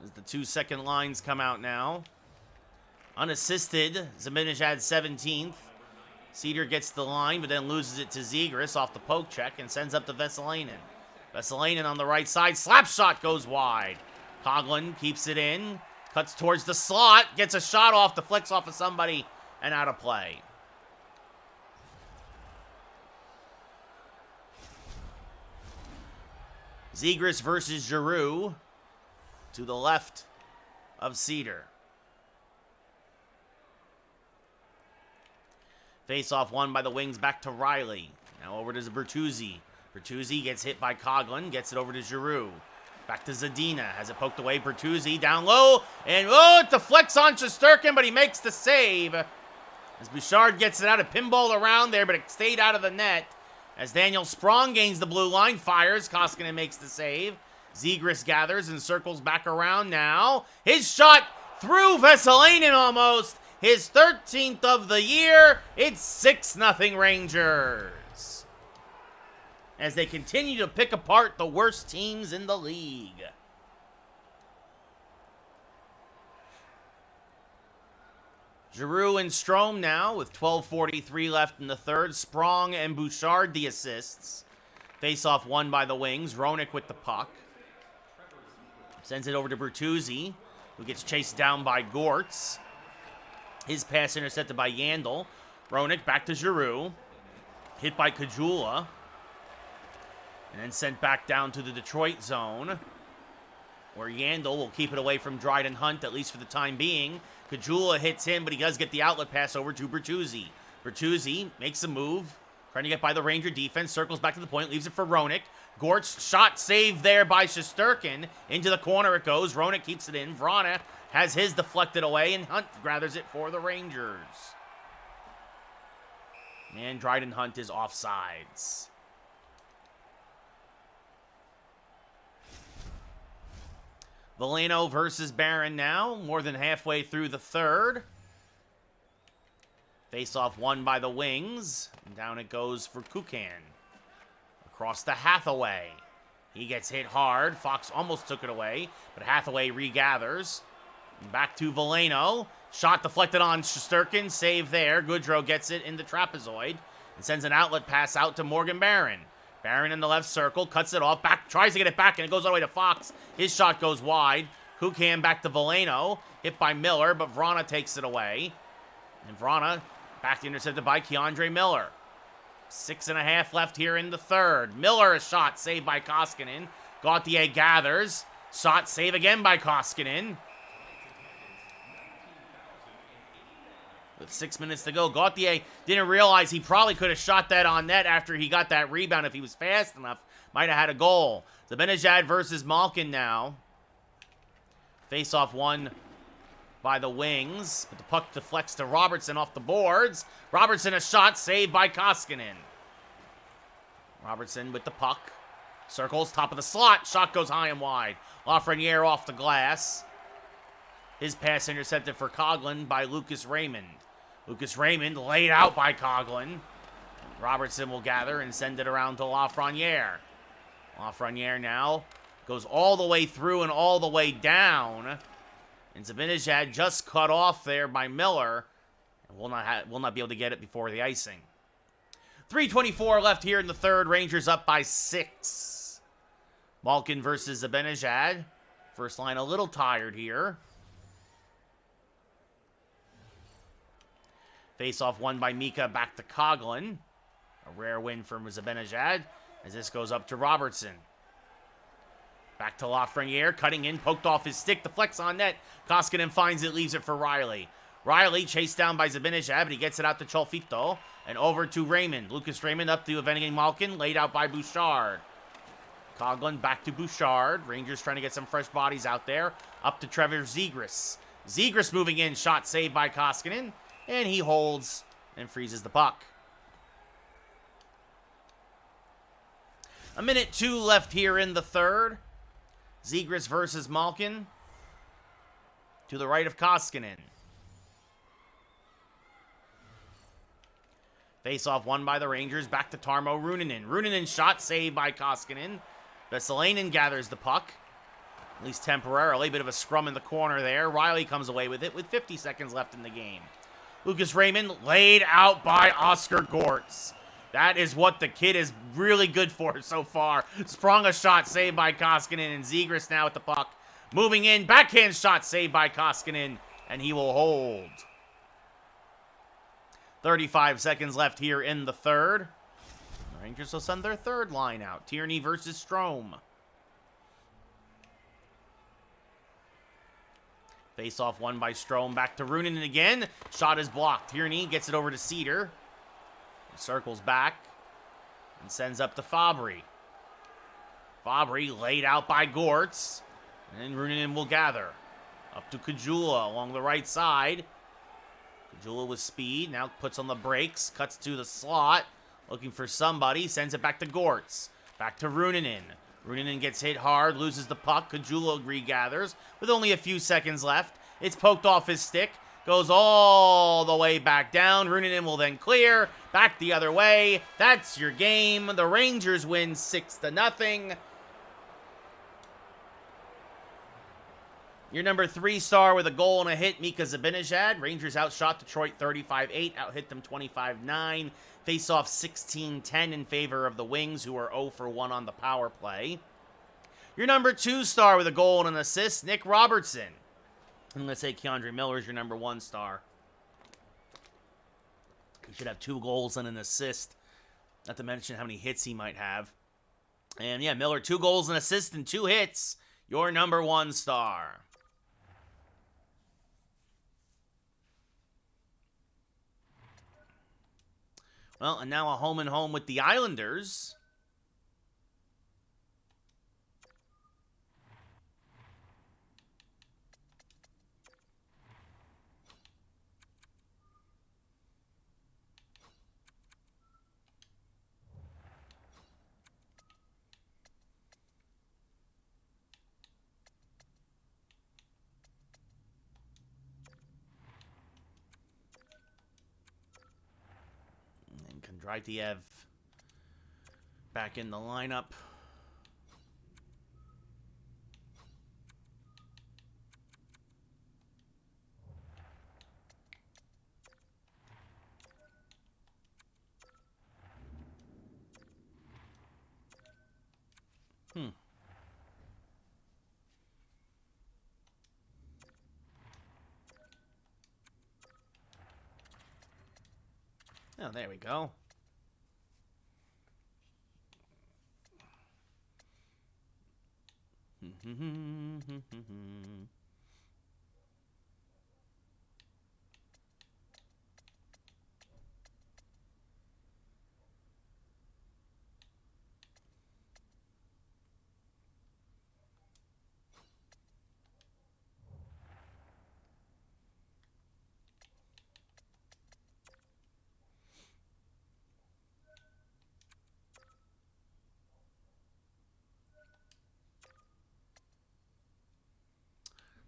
As the 2 second lines come out now. Unassisted, Zibanejad 17th. Cedar gets the line, but then loses it to Zegras off the poke check and sends up to Vesalainen. Vesalainen on the right side. Slap shot goes wide. Coughlin keeps it in. Cuts towards the slot. Gets a shot off. Deflects off of somebody and out of play. Zegras versus Giroux. To the left of Cedar. Face-off won by the wings back to Riley. Now over to Bertuzzi. Bertuzzi gets hit by Coughlin. Gets it over to Giroux. Back to Zadina. Has it poked away. Bertuzzi down low. And it deflects on Shesterkin, but he makes the save. As Bouchard gets it out. A pinball around there, but it stayed out of the net. As Daniel Sprong gains the blue line. Fires. Koskinen makes the save. Zegras gathers and circles back around now. His shot through Vesalainen almost. His 13th of the year. It's 6-0 Rangers. As they continue to pick apart the worst teams in the league. Giroux and Strome now with 12:43 left in the third. Sprong and Bouchard the assists. Face-off won by the wings. Roenick with the puck. Sends it over to Bertuzzi, who gets chased down by Gortz. His pass intercepted by Yandel. Roenick back to Giroux. Hit by Kajula. And then sent back down to the Detroit zone, where Yandel will keep it away from Dryden Hunt, at least for the time being. Kajula hits him, but he does get the outlet pass over to Bertuzzi. Bertuzzi makes a move, trying to get by the Ranger defense, circles back to the point, leaves it for Roenick. Gortz shot saved there by Shesterkin. Into the corner it goes. Roenick keeps it in. Vrana has his deflected away, and Hunt gathers it for the Rangers. And Dryden Hunt is offsides. Veleno versus Barron now, more than halfway through the third. Face-off won by the wings. And down it goes for Kukan. Across to Hathaway. He gets hit hard. Fox almost took it away, but Hathaway regathers. Back to Veleno. Shot deflected on Shesterkin. Save there. Goodrow gets it in the trapezoid and sends an outlet pass out to Morgan Barron. Barron in the left circle. Cuts it off. Back. Tries to get it back, and it goes all the way to Fox. His shot goes wide. Kukan back to Veleno. Hit by Miller, but Vrana takes it away. And Vrana back intercepted by Keandre Miller. 6.5 left here in the third. Miller a shot saved by Koskinen. Gauthier gathers. Shot save again by Koskinen. With 6 minutes to go, Gauthier didn't realize he probably could have shot that on net after he got that rebound. If he was fast enough, might have had a goal. Zibanejad versus Malkin now. Face-off won by the wings, but the puck deflects to Robertson off the boards. Robertson a shot saved by Koskinen. Robertson with the puck. Circles, top of the slot. Shot goes high and wide. Lafreniere off the glass. His pass intercepted for Coughlin by Lucas Raymond. Lucas Raymond laid out by Coughlin. Robertson will gather and send it around to Lafreniere. Lafreniere now goes all the way through and all the way down. And Zibanejad just cut off there by Miller. And will not be able to get it before the icing. 3:24 left here in the third. Rangers up by 6. Malkin versus Zibanejad. First line a little tired here. Face-off won by Mika, back to Coughlin. A rare win from Zibanejad as this goes up to Robertson. Back to Lafreniere, cutting in, poked off his stick. The flex on net. Koskinen finds it, leaves it for Riley. Riley chased down by Zibanejad, but he gets it out to Cholfito. And over to Raymond. Lucas Raymond up to Evgeny Malkin, laid out by Bouchard. Coughlin back to Bouchard. Rangers trying to get some fresh bodies out there. Up to Trevor Zegras. Zegras moving in, shot saved by Koskinen. And he holds and freezes the puck. 1:02 left here in the third. Zegras versus Malkin. To the right of Koskinen. Face-off won by the Rangers. Back to Tarmo Ruunanen. Ruunanen shot saved by Koskinen. Vesalainen gathers the puck. At least temporarily. Bit of a scrum in the corner there. Riley comes away with it with 50 seconds left in the game. Lucas Raymond laid out by Oscar Gortz. That is what the kid is really good for so far. Sprung a shot saved by Koskinen, and Zegras now with the puck. Moving in, backhand shot saved by Koskinen, and he will hold. 35 seconds left here in the third. The Rangers will send their third line out. Tierney versus Strome. Face-off won by Strome. Back to Ruunanen again. Shot is blocked. Tierney gets it over to Cedar. Circles back and sends up to Fabry. Fabry laid out by Gortz. And Ruunanen will gather. Up to Kajula along the right side. Kajula with speed. Now puts on the brakes. Cuts to the slot. Looking for somebody. Sends it back to Gortz. Back to Ruunanen. Ruunanen gets hit hard. Loses the puck. Kajula regathers. With only a few seconds left. It's poked off his stick. Goes all the way back down. Ruunanen will then clear. Back the other way. That's your game. The Rangers win 6-0. Your number 3 star with a goal and a hit, Mika Zibanejad. Rangers outshot Detroit 35-8. Outhit them 25-9. Face-off 16-10 in favor of the Wings, who are 0 for 1 on the power play. Your number 2 star with a goal and an assist, Nick Robertson. And let's say Keandre Miller is your number 1 star. He should have 2 goals and an assist. Not to mention how many hits he might have. And yeah, Miller, 2 goals and assists and 2 hits. Your number 1 star. Well, and now a home and home with the Islanders. Kondratiev back in the lineup. Oh, there we go.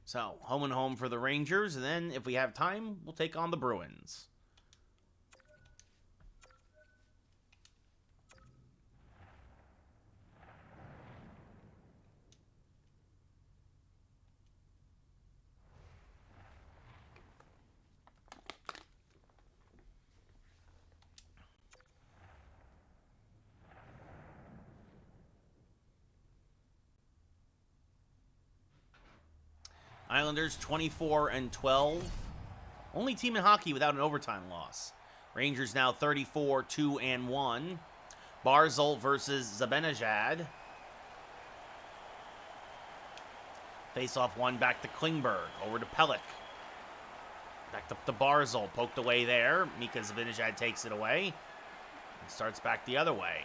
So, home and home for the Rangers, and then, if we have time, we'll take on the Bruins. Islanders 24-12. Only team in hockey without an overtime loss. Rangers now 34-2-1. Barzal versus Zibanejad. Face-off one back to Klingberg. Over to Pelech. Back to Barzal. Poked away there. Mika Zibanejad takes it away. And starts back the other way.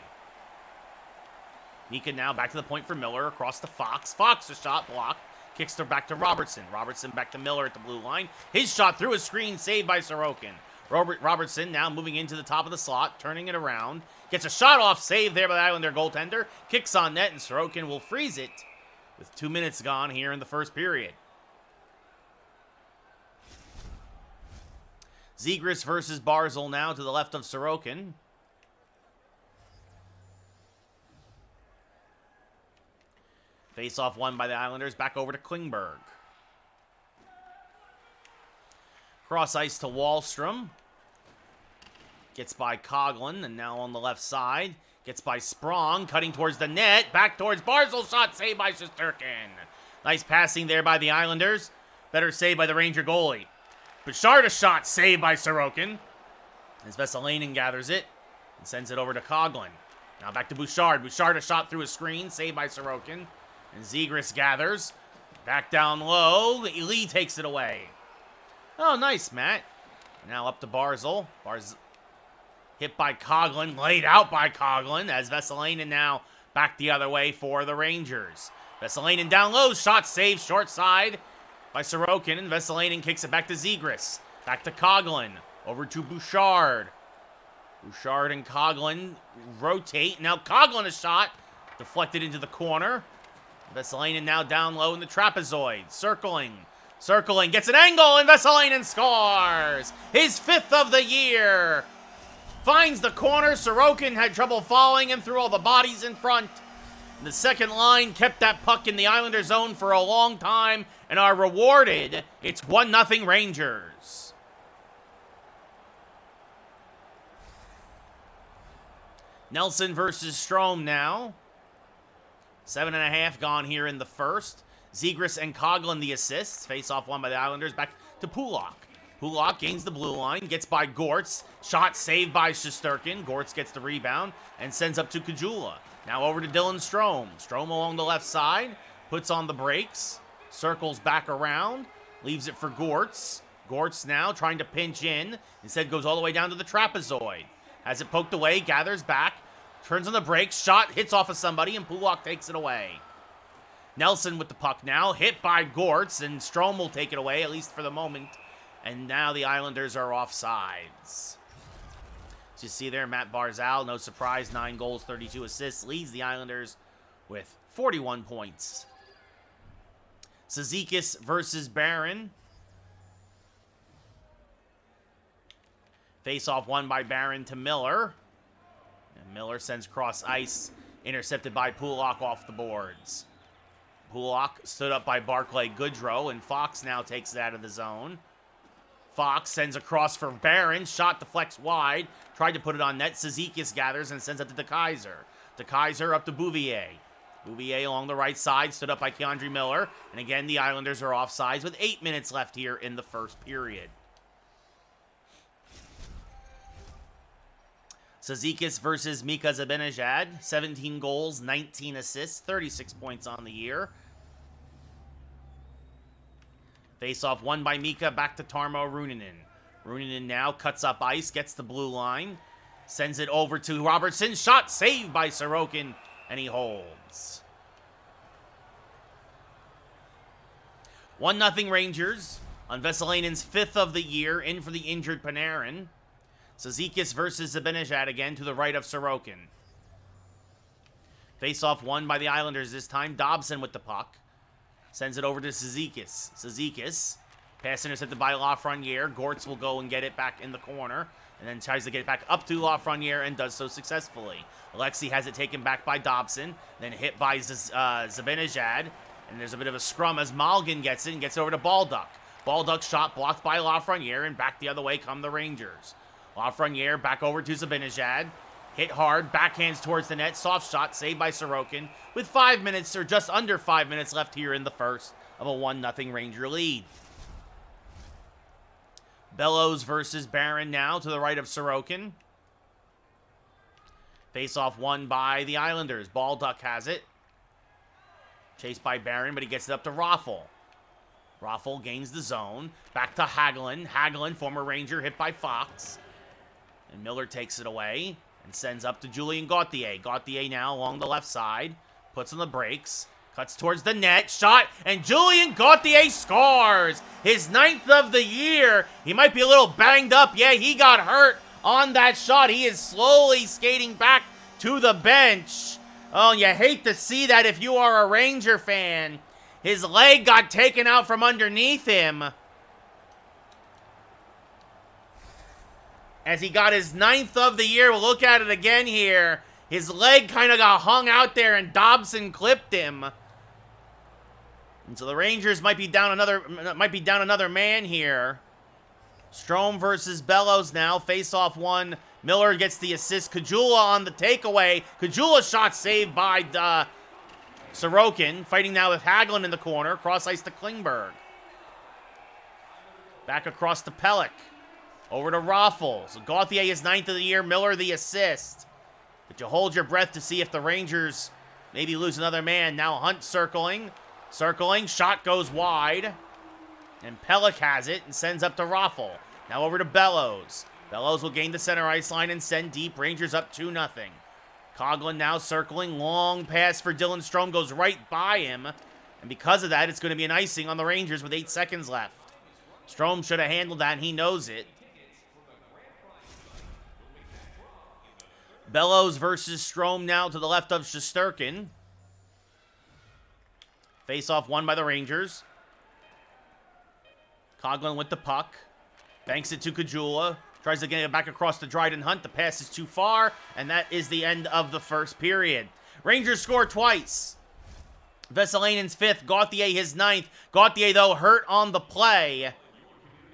Mika now back to the point for Miller. Across to Fox. Fox, a shot blocked. Kicks her back to Robertson. Robertson back to Miller at the blue line. His shot through a screen, saved by Sorokin. Robertson now moving into the top of the slot, turning it around. Gets a shot off, saved there by the Islander goaltender. Kicks on net, and Sorokin will freeze it with 2 minutes gone here in the first period. Zegras versus Barzal now to the left of Sorokin. Face-off won by the Islanders. Back over to Klingberg. Cross ice to Wahlstrom. Gets by Coghlan, and now on the left side. Gets by Sprong, cutting towards the net. Back towards Barzal. Shot saved by Shesterkin. Nice passing there by the Islanders. Better save by the Ranger goalie. Bouchard, a shot saved by Sorokin. As Vesalainen gathers it and sends it over to Coghlan. Now back to Bouchard. Bouchard, a shot through a screen, saved by Sorokin. And Zegras gathers. Back down low. Lee takes it away. Oh, nice, Matt. Now up to Barzal. Hit by Coghlan. Laid out by Coghlan. As Vesalainen now back the other way for the Rangers. Vesalainen down low. Shot saved short side by Sorokin. And Vesalainen kicks it back to Zegras. Back to Coghlan. Over to Bouchard. Bouchard and Coghlan rotate. Now Coghlan, a shot. Deflected into the corner. Vesalainen now down low in the trapezoid. Circling. Gets an angle, and Vesalainen scores! His 5th of the year! Finds the corner. Sorokin had trouble following him through all the bodies in front. The second line kept that puck in the Islander zone for a long time and are rewarded. It's 1-0 Rangers. Nelson versus Strome now. 7.5 gone here in the first. Zegras and Coghlan the assists. Face-off won by the Islanders. Back to Pulak. Pulak gains the blue line. Gets by Gortz. Shot saved by Shesterkin. Gortz gets the rebound and sends up to Kajula. Now over to Dylan Strome. Strome along the left side. Puts on the brakes. Circles back around. Leaves it for Gortz. Gortz now trying to pinch in. Instead goes all the way down to the trapezoid. Has it poked away. Gathers back. Turns on the brakes. Shot hits off of somebody, and Pulak takes it away. Nelson with the puck now. Hit by Gortz, and Strome will take it away, at least for the moment. And now the Islanders are offsides. As you see there, Matt Barzal, no surprise, 9 goals, 32 assists, leads the Islanders with 41 points. Cizikas versus Barron. Face-off won by Barron to Miller. And Miller sends cross ice, intercepted by Pulak off the boards. Pulak stood up by Barclay Goodrow, and Fox now takes it out of the zone. Fox sends across for Barron. Shot deflects wide. Tried to put it on net. Cizikas gathers and sends it to DeKaiser. DeKaiser up to Bouvier. Bouvier along the right side. Stood up by Keandre Miller. And again, the Islanders are offsides with 8 minutes left here in the first period. Cizikas versus Mika Zibanejad. 17 goals, 19 assists, 36 points on the year. Face-off won by Mika, back to Tarmo Ruunanen. Ruunanen now cuts up ice, gets the blue line, sends it over to Robertson. Shot saved by Sorokin, and he holds. 1-0 Rangers on Vesalainen's 5th of the year, in for the injured Panarin. Cizikas versus Zibanejad again to the right of Sorokin. Face-off won by the Islanders this time. Dobson with the puck. Sends it over to Cizikas. Cizikas. Pass intercepted by Lafreniere. Gortz will go and get it back in the corner. And then tries to get it back up to Lafreniere and does so successfully. Alexi has it taken back by Dobson. Then hit by Zibanejad. And there's a bit of a scrum as Malgin gets it and gets it over to Balduck. Balduck's shot blocked by Lafreniere, and back the other way come the Rangers. Lafreniere back over to Zibanejad. Hit hard, backhands towards the net. Soft shot saved by Sorokin with 5 minutes, or just under 5 minutes left here in the first. of a 1-0 Ranger lead. Bellows versus Barron now to the right of Sorokin. Face-off won by the Islanders. Baldock has it. Chased by Barron, but he gets it up to Raffle. Raffle gains the zone. Back to Hagelin. Hagelin, former Ranger, hit by Fox. And Miller takes it away and sends up to Julien Gauthier. Gauthier now along the left side. Puts on the brakes. Cuts towards the net. Shot. And Julien Gauthier scores. His 9th of the year. He might be a little banged up. Yeah, he got hurt on that shot. He is slowly skating back to the bench. Oh, you hate to see that if you are a Ranger fan. His leg got taken out from underneath him as he got his 9th of the year. We'll look at it again here. His leg kind of got hung out there and Dobson clipped him. And so the Rangers might be down another man here. Strome versus Bellows now. Face-off one. Miller gets the assist. Kajula on the takeaway. Kajula shot saved by Sorokin. Fighting now with Hagelin in the corner. Cross ice to Klingberg. Back across to Pelech. Over to Raffles. So Gauthier is 9th of the year. Miller the assist. But you hold your breath to see if the Rangers maybe lose another man. Now Hunt circling. Circling. Shot goes wide. And Pelech has it and sends up to Raffle. Now over to Bellows. Bellows will gain the center ice line and send deep. Rangers up 2-0. Coughlin now circling. Long pass for Dylan Strome. Goes right by him. And because of that, it's going to be an icing on the Rangers with 8 seconds left. Strome should have handled that, and he knows it. Bellows versus Strome now to the left of Shesterkin. Face-off won by the Rangers. Coughlin with the puck. Banks it to Kajula. Tries to get it back across to Dryden Hunt. The pass is too far, and that is the end of the first period. Rangers score twice. Vesalainen's 5th, Gauthier his 9th. Gauthier, though, hurt on the play.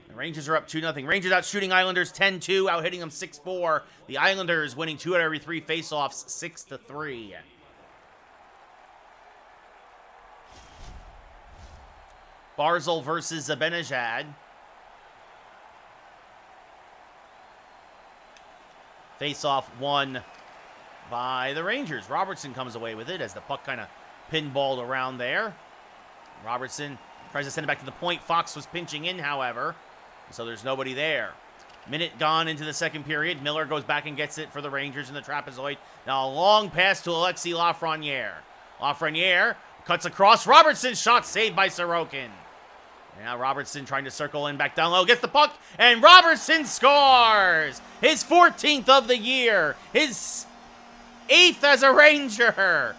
The Rangers are up 2-0. Rangers out shooting Islanders 10-2, out hitting them 6-4. The Islanders winning 2 out of every 3 faceoffs, 6-3. Barzal versus Zibanejad. Face-off won by the Rangers. Robertson comes away with it as the puck kind of pinballed around there. Robertson tries to send it back to the point. Fox was pinching in, however, so there's nobody there. Minute gone into the second period. Miller goes back and gets it for the Rangers in the trapezoid. Now a long pass to Alexis Lafreniere. Lafreniere cuts across. Robertson shot saved by Sorokin. Now Robertson trying to circle in back down low. Gets the puck, and Robertson scores! His 14th of the year. His 8th as a Ranger.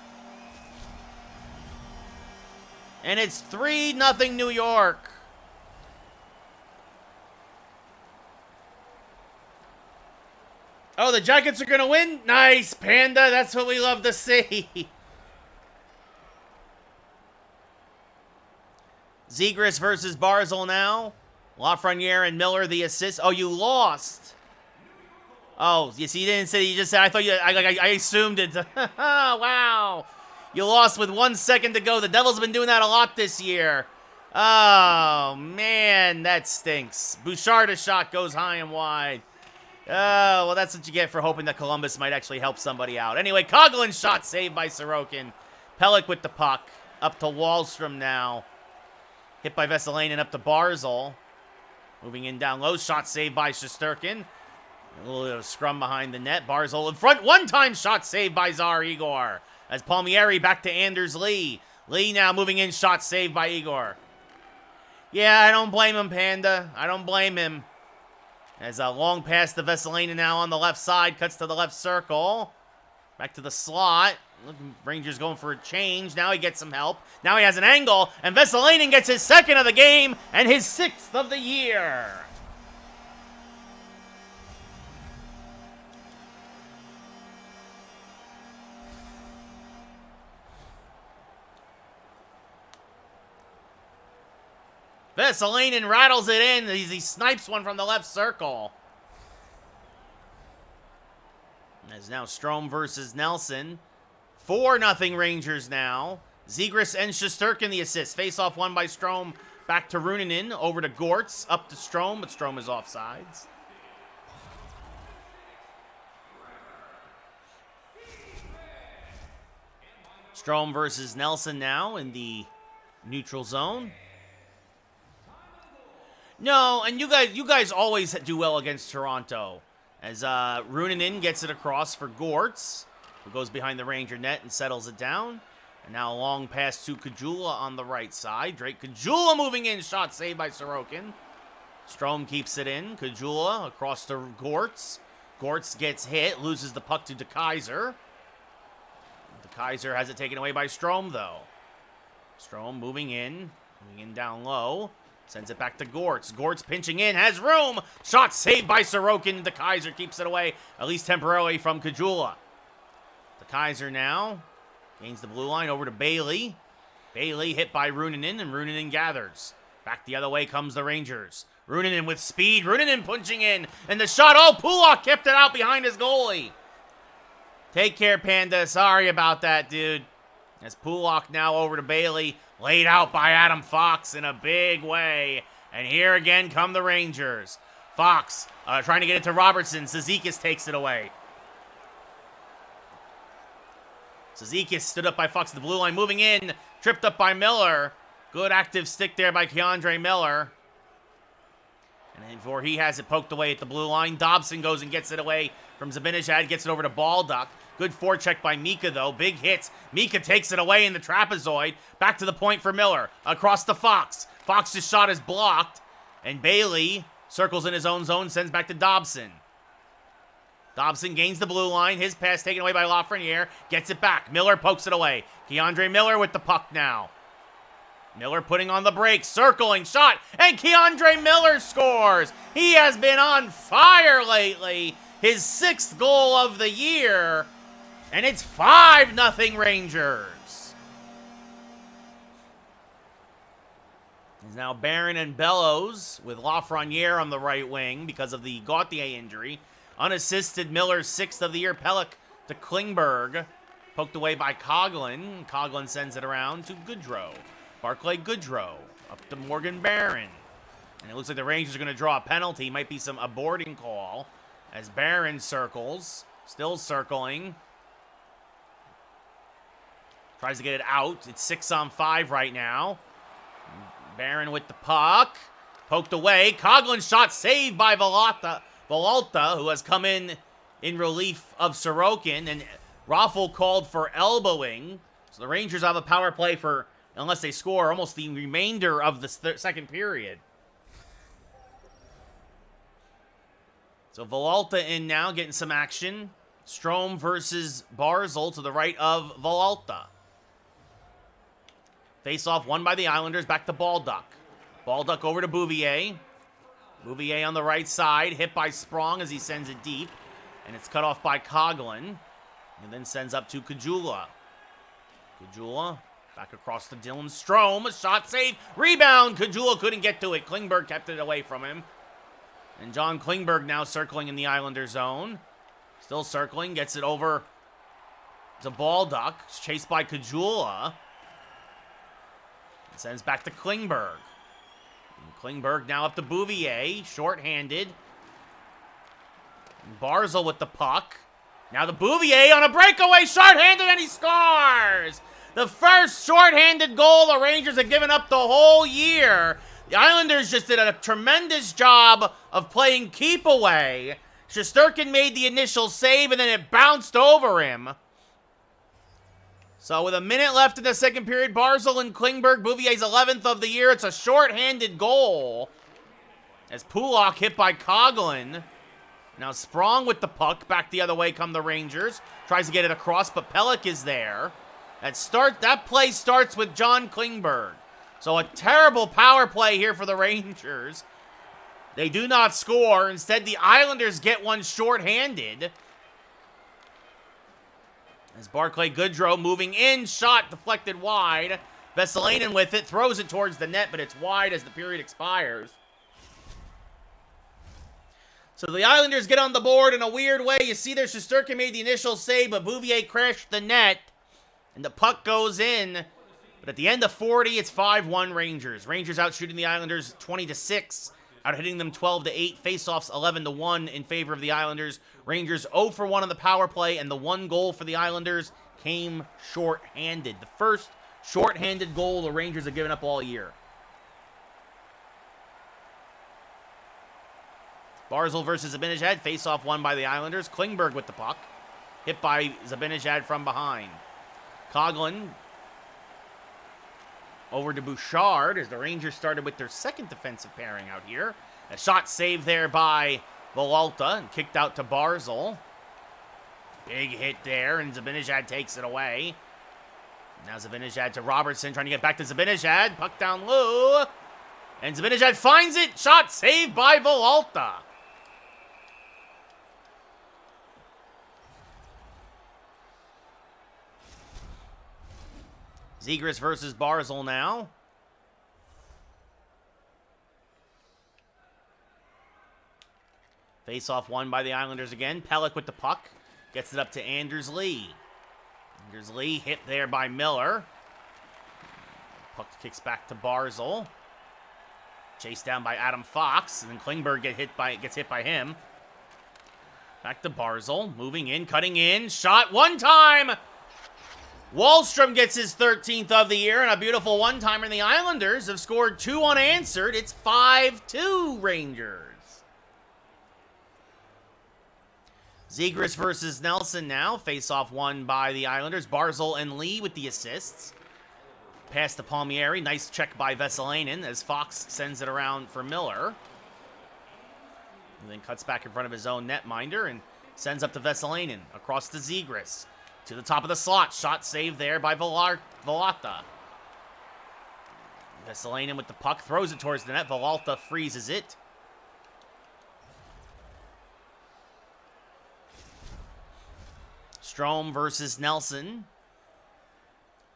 And it's 3-0 New York. Oh, the Jackets are going to win? Nice, Panda. That's what we love to see. Zegras versus Barzal now. Lafreniere and Miller the assist. Oh, you lost. Oh, you see, you didn't say, you just said, I thought you, I assumed it. Wow. You lost with 1 second to go. The Devils have been doing that a lot this year. Oh, man, that stinks. Bouchard's shot goes high and wide. Oh, well, that's what you get for hoping that Columbus might actually help somebody out. Anyway, Coughlin's shot saved by Sorokin. Pelech with the puck. Up to Wahlstrom now. Hit by Vesalainen up to Barzal. Moving in down low. Shot saved by Shesterkin. A little bit of a scrum behind the net. Barzal in front. One-time shot saved by Tsar Igor. As Palmieri back to Anders Lee. Lee now moving in. Shot saved by Igor. Yeah, I don't blame him, Panda. I don't blame him. As a long pass to Vesalainen now on the left side. Cuts to the left circle. Back to the slot. Rangers going for a change. Now he gets some help. Now he has an angle. And Vesalainen gets his 2nd of the game and his 6th of the year. Vesalainen rattles it in as he snipes one from the left circle. As now Strome versus Nelson. 4-0 Rangers now. Zegras and Shesterkin the assist. Face-off won by Strome. Back to Runanen. Over to Gortz. Up to Strome, but Strome is offsides. Strome versus Nelson now in the neutral zone. No, and you guys always do well against Toronto. As Runanen gets it across for Gortz, who goes behind the Ranger net and settles it down. And now a long pass to Kajula on the right side. Drake Kajula moving in. Shot saved by Sorokin. Strome keeps it in. Kajula across to Gortz. Gortz gets hit. Loses the puck to DeKaiser. DeKaiser has it taken away by Strome, though. Strome moving in down low. Sends it back to Gortz. Gortz pinching in. Has room. Shot saved by Sorokin. DeKaiser keeps it away, at least temporarily, from Kajula. DeKaiser now gains the blue line over to Bailey. Bailey hit by Runanen, and Runanen gathers. Back the other way comes the Rangers. Runanen with speed. Runanen punching in. And the shot. Oh, Pulak kept it out behind his goalie. Take care, Panda. Sorry about that, dude. As Pulak now over to Bailey. Laid out by Adam Fox in a big way. And here again come the Rangers. Fox trying to get it to Robertson. Cizikas takes it away. Cizikas stood up by Fox at the blue line. Moving in. Tripped up by Miller. Good active stick there by Keandre Miller. And then before he has it poked away at the blue line, Dobson goes and gets it away from Zibanejad. Gets it over to Baldock. Good forecheck by Mika, though. Big hits. Mika takes it away in the trapezoid. Back to the point for Miller. Across to Fox. Fox's shot is blocked. And Bailey circles in his own zone. Sends back to Dobson. Dobson gains the blue line. His pass taken away by Lafreniere. Gets it back. Miller pokes it away. Keandre Miller with the puck now. Miller putting on the brakes. Circling. Shot. And Keandre Miller scores. He has been on fire lately. His 6th goal of the year. And it's 5-0 Rangers. It's now Barron and Bellows with Lafreniere on the right wing because of the Gauthier injury. Unassisted, Miller's 6th of the year. Pelech to Klingberg. Poked away by Coughlin. Coughlin sends it around to Goodrow. Barclay Goodrow up to Morgan Barron. And it looks like the Rangers are going to draw a penalty. Might be a boarding call as Barron circles. Still circling. Tries to get it out. It's 6-on-5 right now. Barron with the puck. Poked away. Coughlin shot saved by Villalta, who has come in relief of Sorokin. And Raffle called for elbowing. So the Rangers have a power play for, unless they score, almost the remainder of the second period. So Villalta in now, getting some action. Strome versus Barzal to the right of Villalta. Face-off won by the Islanders. Back to Baldock. Baldock over to Bouvier. Bouvier on the right side. Hit by Sprong as he sends it deep. And it's cut off by Coughlin. And then sends up to Kajula. Kajula back across to Dylan Strome. A shot save. Rebound. Kajula couldn't get to it. Klingberg kept it away from him. And John Klingberg now circling in the Islander zone. Still circling. Gets it over to Baldock. Chased by Kajula. And sends back to Klingberg. And Klingberg now up to Bouvier. Short-handed. And Barzal with the puck. Now the Bouvier on a breakaway. Short-handed and he scores! The first short-handed goal the Rangers have given up the whole year. The Islanders just did a tremendous job of playing keep away. Shesterkin made the initial save and then it bounced over him. So with a minute left in the second period, Barzal and Klingberg, Bouvier's 11th of the year. It's a short-handed goal. As Pulak hit by Coughlin. Now Sprong with the puck. Back the other way come the Rangers. Tries to get it across, but Pelech is there. That play starts with John Klingberg. So a terrible power play here for the Rangers. They do not score. Instead, the Islanders get one short-handed. As Barclay Goodrow moving in. Shot deflected wide. Vesalainen with it. Throws it towards the net, but it's wide as the period expires. So the Islanders get on the board in a weird way. You see there, Shesterkin made the initial save, but Bouvier crashed the net. And the puck goes in But at the end of 40, it's 5-1 Rangers. Rangers out shooting the Islanders 20-6, out hitting them 12-8. Faceoffs 11-1 in favor of the Islanders. Rangers 0 for 1 on the power play, and the one goal for the Islanders came short-handed. The first short-handed goal the Rangers have given up all year. Barzal versus Zibanejad. Faceoff won by the Islanders. Klingberg with the puck. Hit by Zibanejad from behind. Coughlin over to Bouchard as the Rangers started with their second defensive pairing out here. A shot saved there by Villalta and kicked out to Barzal. Big hit there, and Zibanejad takes it away. Now Zibanejad to Robertson, trying to get back to Zibanejad. Puck down low. And Zibanejad finds it. Shot saved by Villalta. Zegras versus Barzal now. Face-off won by the Islanders again. Pelech with the puck. Gets it up to Anders Lee. Anders Lee hit there by Miller. Puck kicks back to Barzal. Chased down by Adam Fox. And then Klingberg gets hit by him. Back to Barzal. Moving in, cutting in. Shot one time. Wahlstrom gets his 13th of the year, and a beautiful one-timer. And the Islanders have scored 2 unanswered. It's 5-2 Rangers. Zegras versus Nelson now. Face-off won by the Islanders. Barzal and Lee with the assists. Pass to Palmieri. Nice check by Vesalainen as Fox sends it around for Miller. And then cuts back in front of his own netminder and sends up to Vesalainen. Across to Zegras. To the top of the slot. Shot saved there by Villalta. Vesalainen with the puck. Throws it towards the net. Villalta freezes it. Strome versus Nelson.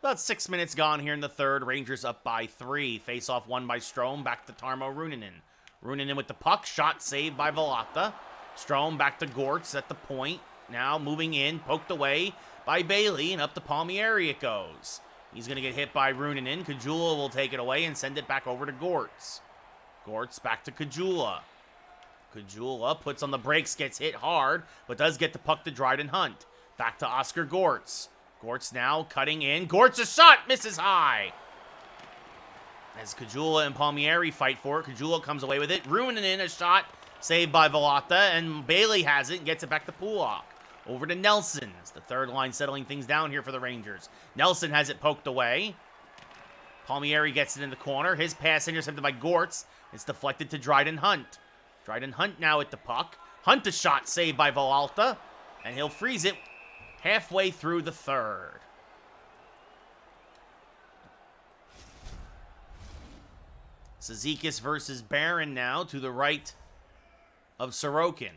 About 6 minutes gone here in the third. Rangers up by 3. Face-off won by Strome. Back to Tarmo Ruunanen. Ruunanen with the puck. Shot saved by Villalta. Strome back to Gortz at the point. Now moving in. Poked away by Bailey, and up to Palmieri it goes. He's going to get hit by Ruunanen. Kajula will take it away and send it back over to Gortz. Gortz back to Kajula. Kajula puts on the brakes, gets hit hard, but does get the puck to Dryden Hunt. Back to Oscar Gortz. Gortz now cutting in. Gortz, a shot, misses high. As Kajula and Palmieri fight for it, Kajula comes away with it. Ruunanen, a shot, saved by Villalta, and Bailey has it and gets it back to Pulock. Over to Nelson. It's the third line settling things down here for the Rangers. Nelson has it poked away. Palmieri gets it in the corner. His pass intercepted by Gortz. It's deflected to Dryden Hunt. Dryden Hunt now at the puck. Hunt a shot saved by Villalta. And he'll freeze it halfway through the third. Cizikas versus Barron now to the right of Sorokin.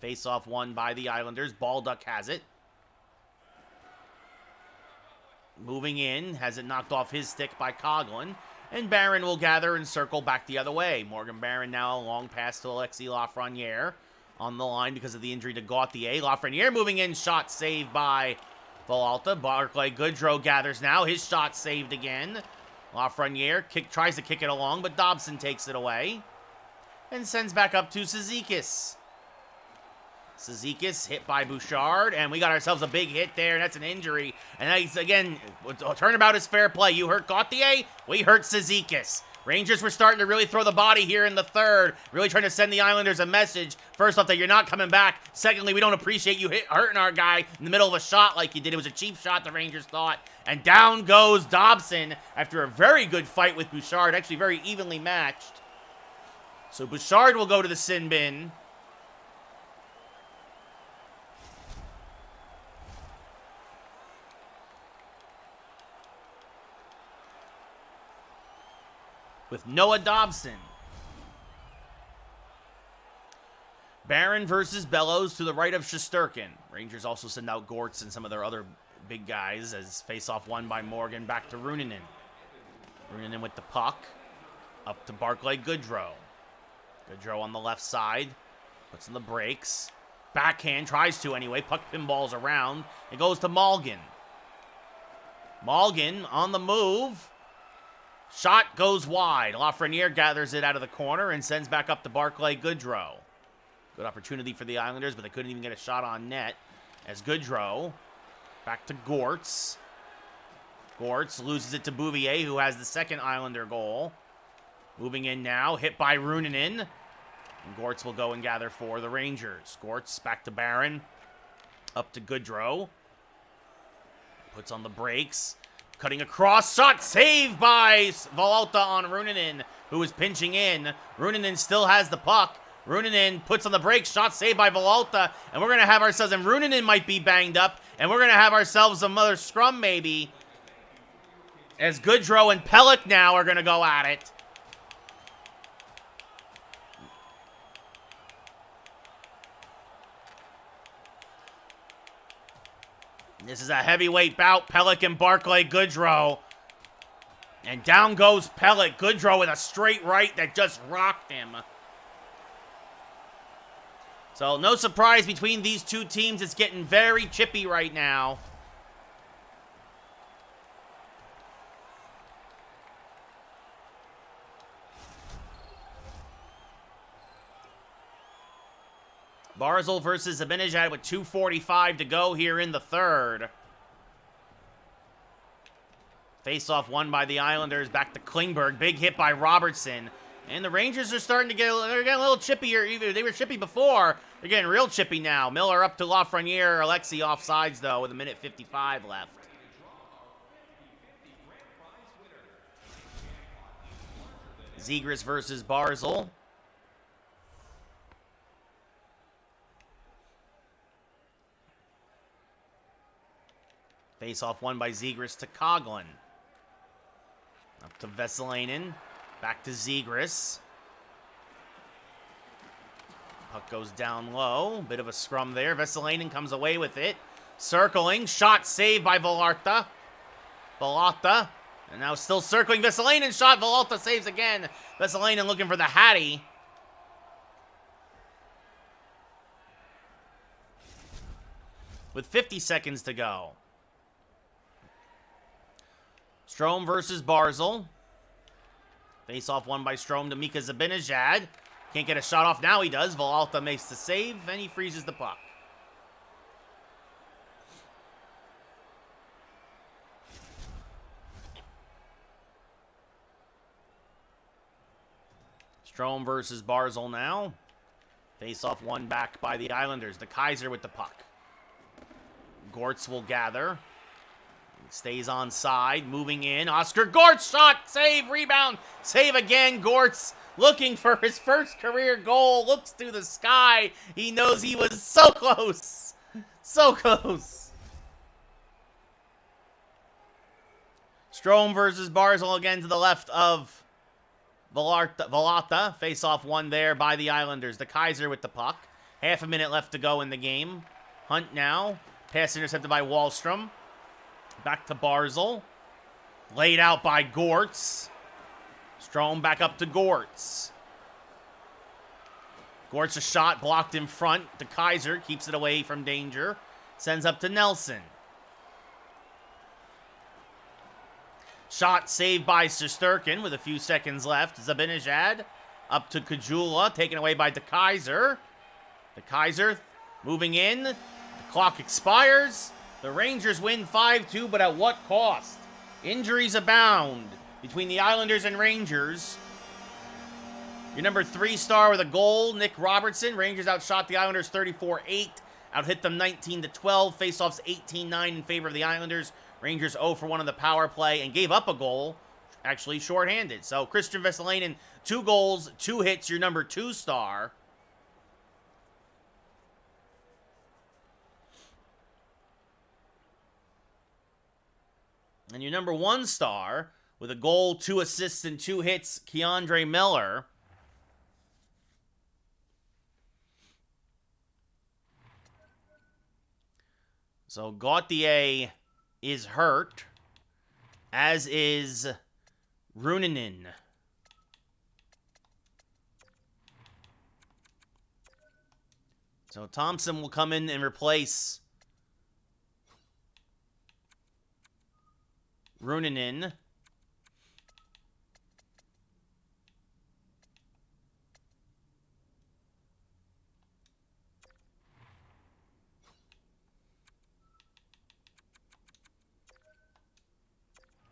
Face-off won by the Islanders. Balduck has it. Moving in. Has it knocked off his stick by Coughlin. And Barron will gather and circle back the other way. Morgan Barron now a long pass to Alexis Lafreniere. On the line because of the injury to Gauthier. Lafreniere moving in. Shot saved by Villalta. Barclay Goodrow gathers now. His shot saved again. Lafreniere tries to kick it along, but Dobson takes it away. And sends back up to Cizikas. Cizikas hit by Bouchard, and we got ourselves a big hit there, and that's an injury. And that's, again, turnabout is fair play. You hurt Gauthier, we hurt Cizikas. Rangers were starting to really throw the body here in the third, really trying to send the Islanders a message. First off, that you're not coming back. Secondly, we don't appreciate you hurting our guy in the middle of a shot like you did. It was a cheap shot, the Rangers thought. And down goes Dobson after a very good fight with Bouchard, actually very evenly matched. So Bouchard will go to the sin bin. With Noah Dobson. Barron versus Bellows to the right of Shesterkin. Rangers also send out Gortz and some of their other big guys as face-off won by Morgan. Back to Ruunanen. Ruunanen with the puck. Up to Barclay Goodrow. Goodrow on the left side. Puts in the brakes. Backhand, tries to anyway. Puck pinballs around. It goes to Malgin. Malgin on the move. Shot goes wide. Lafreniere gathers it out of the corner and sends back up to Barclay Goodrow. Good opportunity for the Islanders, but they couldn't even get a shot on net. As Goodrow, back to Gortz. Gortz loses it to Bouvier, who has the second Islander goal. Moving in now, hit by Runanen. And Gortz will go and gather for the Rangers. Gortz back to Barron. Up to Goodrow. Puts on the brakes. Cutting across. Shot saved by Villalta on Runanen, who is pinching in. Runanen still has the puck. Runanen puts on the brakes. Shot saved by Villalta. And we're going to have ourselves, and Runanen might be banged up. And we're going to have ourselves another scrum maybe. As Goodrow and Pelech now are going to go at it. This is a heavyweight bout. Pelech and Barclay Goodrow. And down goes Pelech. Goodrow with a straight right that just rocked him. So no surprise between these two teams. It's getting very chippy right now. Barzal versus Zibanejad with 2:45 to go here in the third. Face-off won by the Islanders. Back to Klingberg. Big hit by Robertson. And the Rangers are starting to they're getting a little chippier. They were chippy before. They're getting real chippy now. Miller up to Lafreniere. Alexi offsides, though, with 1:55 left. Zegras versus Barzal. Face-off won by Zegras to Coughlin. Up to Vesalainen. Back to Zegras. Puck goes down low. Bit of a scrum there. Vesalainen comes away with it. Circling. Shot saved by Villalta. Villalta. And now still circling. Vesalainen shot. Villalta saves again. Vesalainen looking for the Hattie. With 50 seconds to go. Strome versus Barzal. Face-off won by Strome to Mika Zibanejad. Can't get a shot off. Now he does. Villalta makes the save, and he freezes the puck. Strome versus Barzal now. Face-off won back by the Islanders. The Kaiser with the puck. Gortz will gather. Stays on side, moving in. Oscar Gortz, shot, save, rebound, save again. Gortz looking for his first career goal. Looks to the sky. He knows he was so close. So close. Strome versus Barzal again to the left of Villalta. Face-off won there by the Islanders. The Kaiser with the puck. Half a minute left to go in the game. Hunt now. Pass intercepted by Wahlstrom. Back to Barzal. Laid out by Gortz. Strome back up to Gortz. Gortz a shot blocked in front. The Kaiser keeps it away from danger. Sends up to Nelson. Shot saved by Shesterkin with a few seconds left. Zibanejad up to Kajula. Taken away by the Kaiser. The Kaiser moving in. The clock expires. The Rangers win 5-2, but at what cost? Injuries abound between the Islanders and Rangers. Your number 3 star with a goal, Nick Robertson. Rangers outshot the Islanders 34-8. Outhit them 19-12. Faceoffs 18-9 in favor of the Islanders. Rangers 0 for 1 on the power play and gave up a goal, actually shorthanded. So Christian Vesalainen, 2 goals, 2 hits, your number 2 star. And your number 1 star, with a goal, 2 assists, and 2 hits, Keandre Miller. So Gauthier is hurt, as is Runanen. So Thompson will come in and replace Runinen.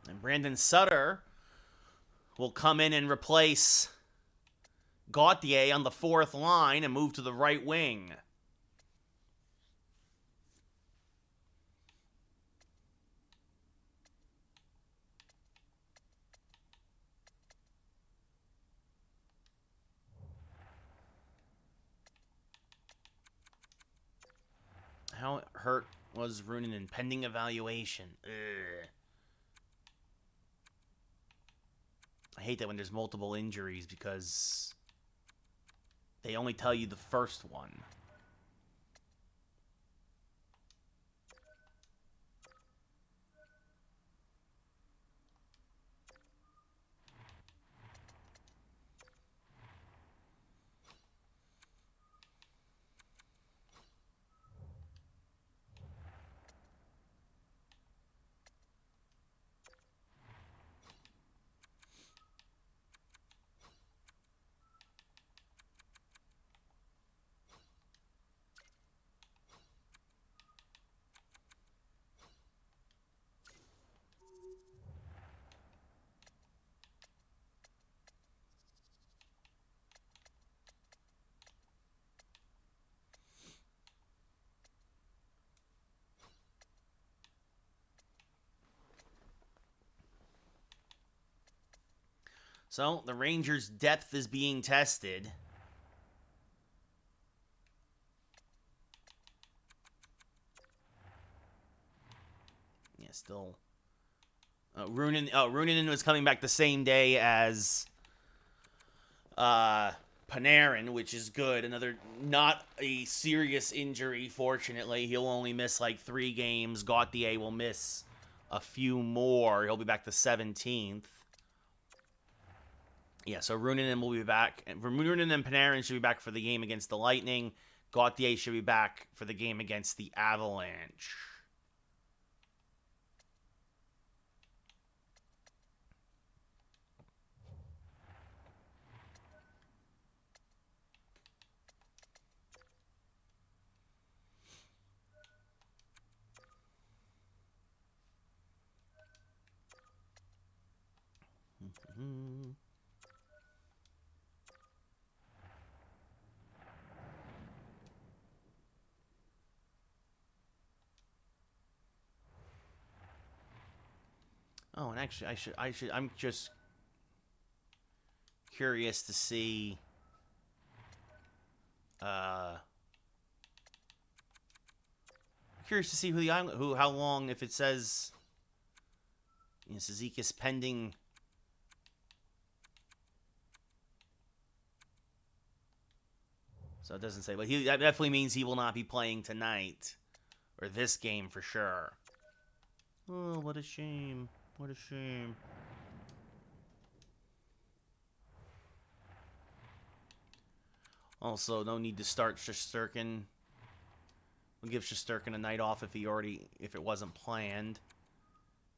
And Brandon Sutter will come in and replace Gauthier on the fourth line and move to the right wing. How hurt was Runinen? Pending evaluation. Ugh. I hate that when there's multiple injuries because they only tell you the first one. So, the Rangers' depth is being tested. Yeah, still. Runinen was coming back the same day as Panarin, which is good. Another, not a serious injury, fortunately. He'll only miss like 3 games. Gauthier will miss a few more. He'll be back the 17th. Yeah, so Runinen will be back. Runinen and Panarin should be back for the game against the Lightning. Gauthier should be back for the game against the Avalanche. Mm-hmm. Oh, and actually, I'm just curious to see, how long, if it says, Suzuki's pending. So it doesn't say, but that definitely means he will not be playing tonight, or this game for sure. Oh, what a shame. What a shame. Also, no need to start Shesterkin. We'll give Shesterkin a night off if it wasn't planned.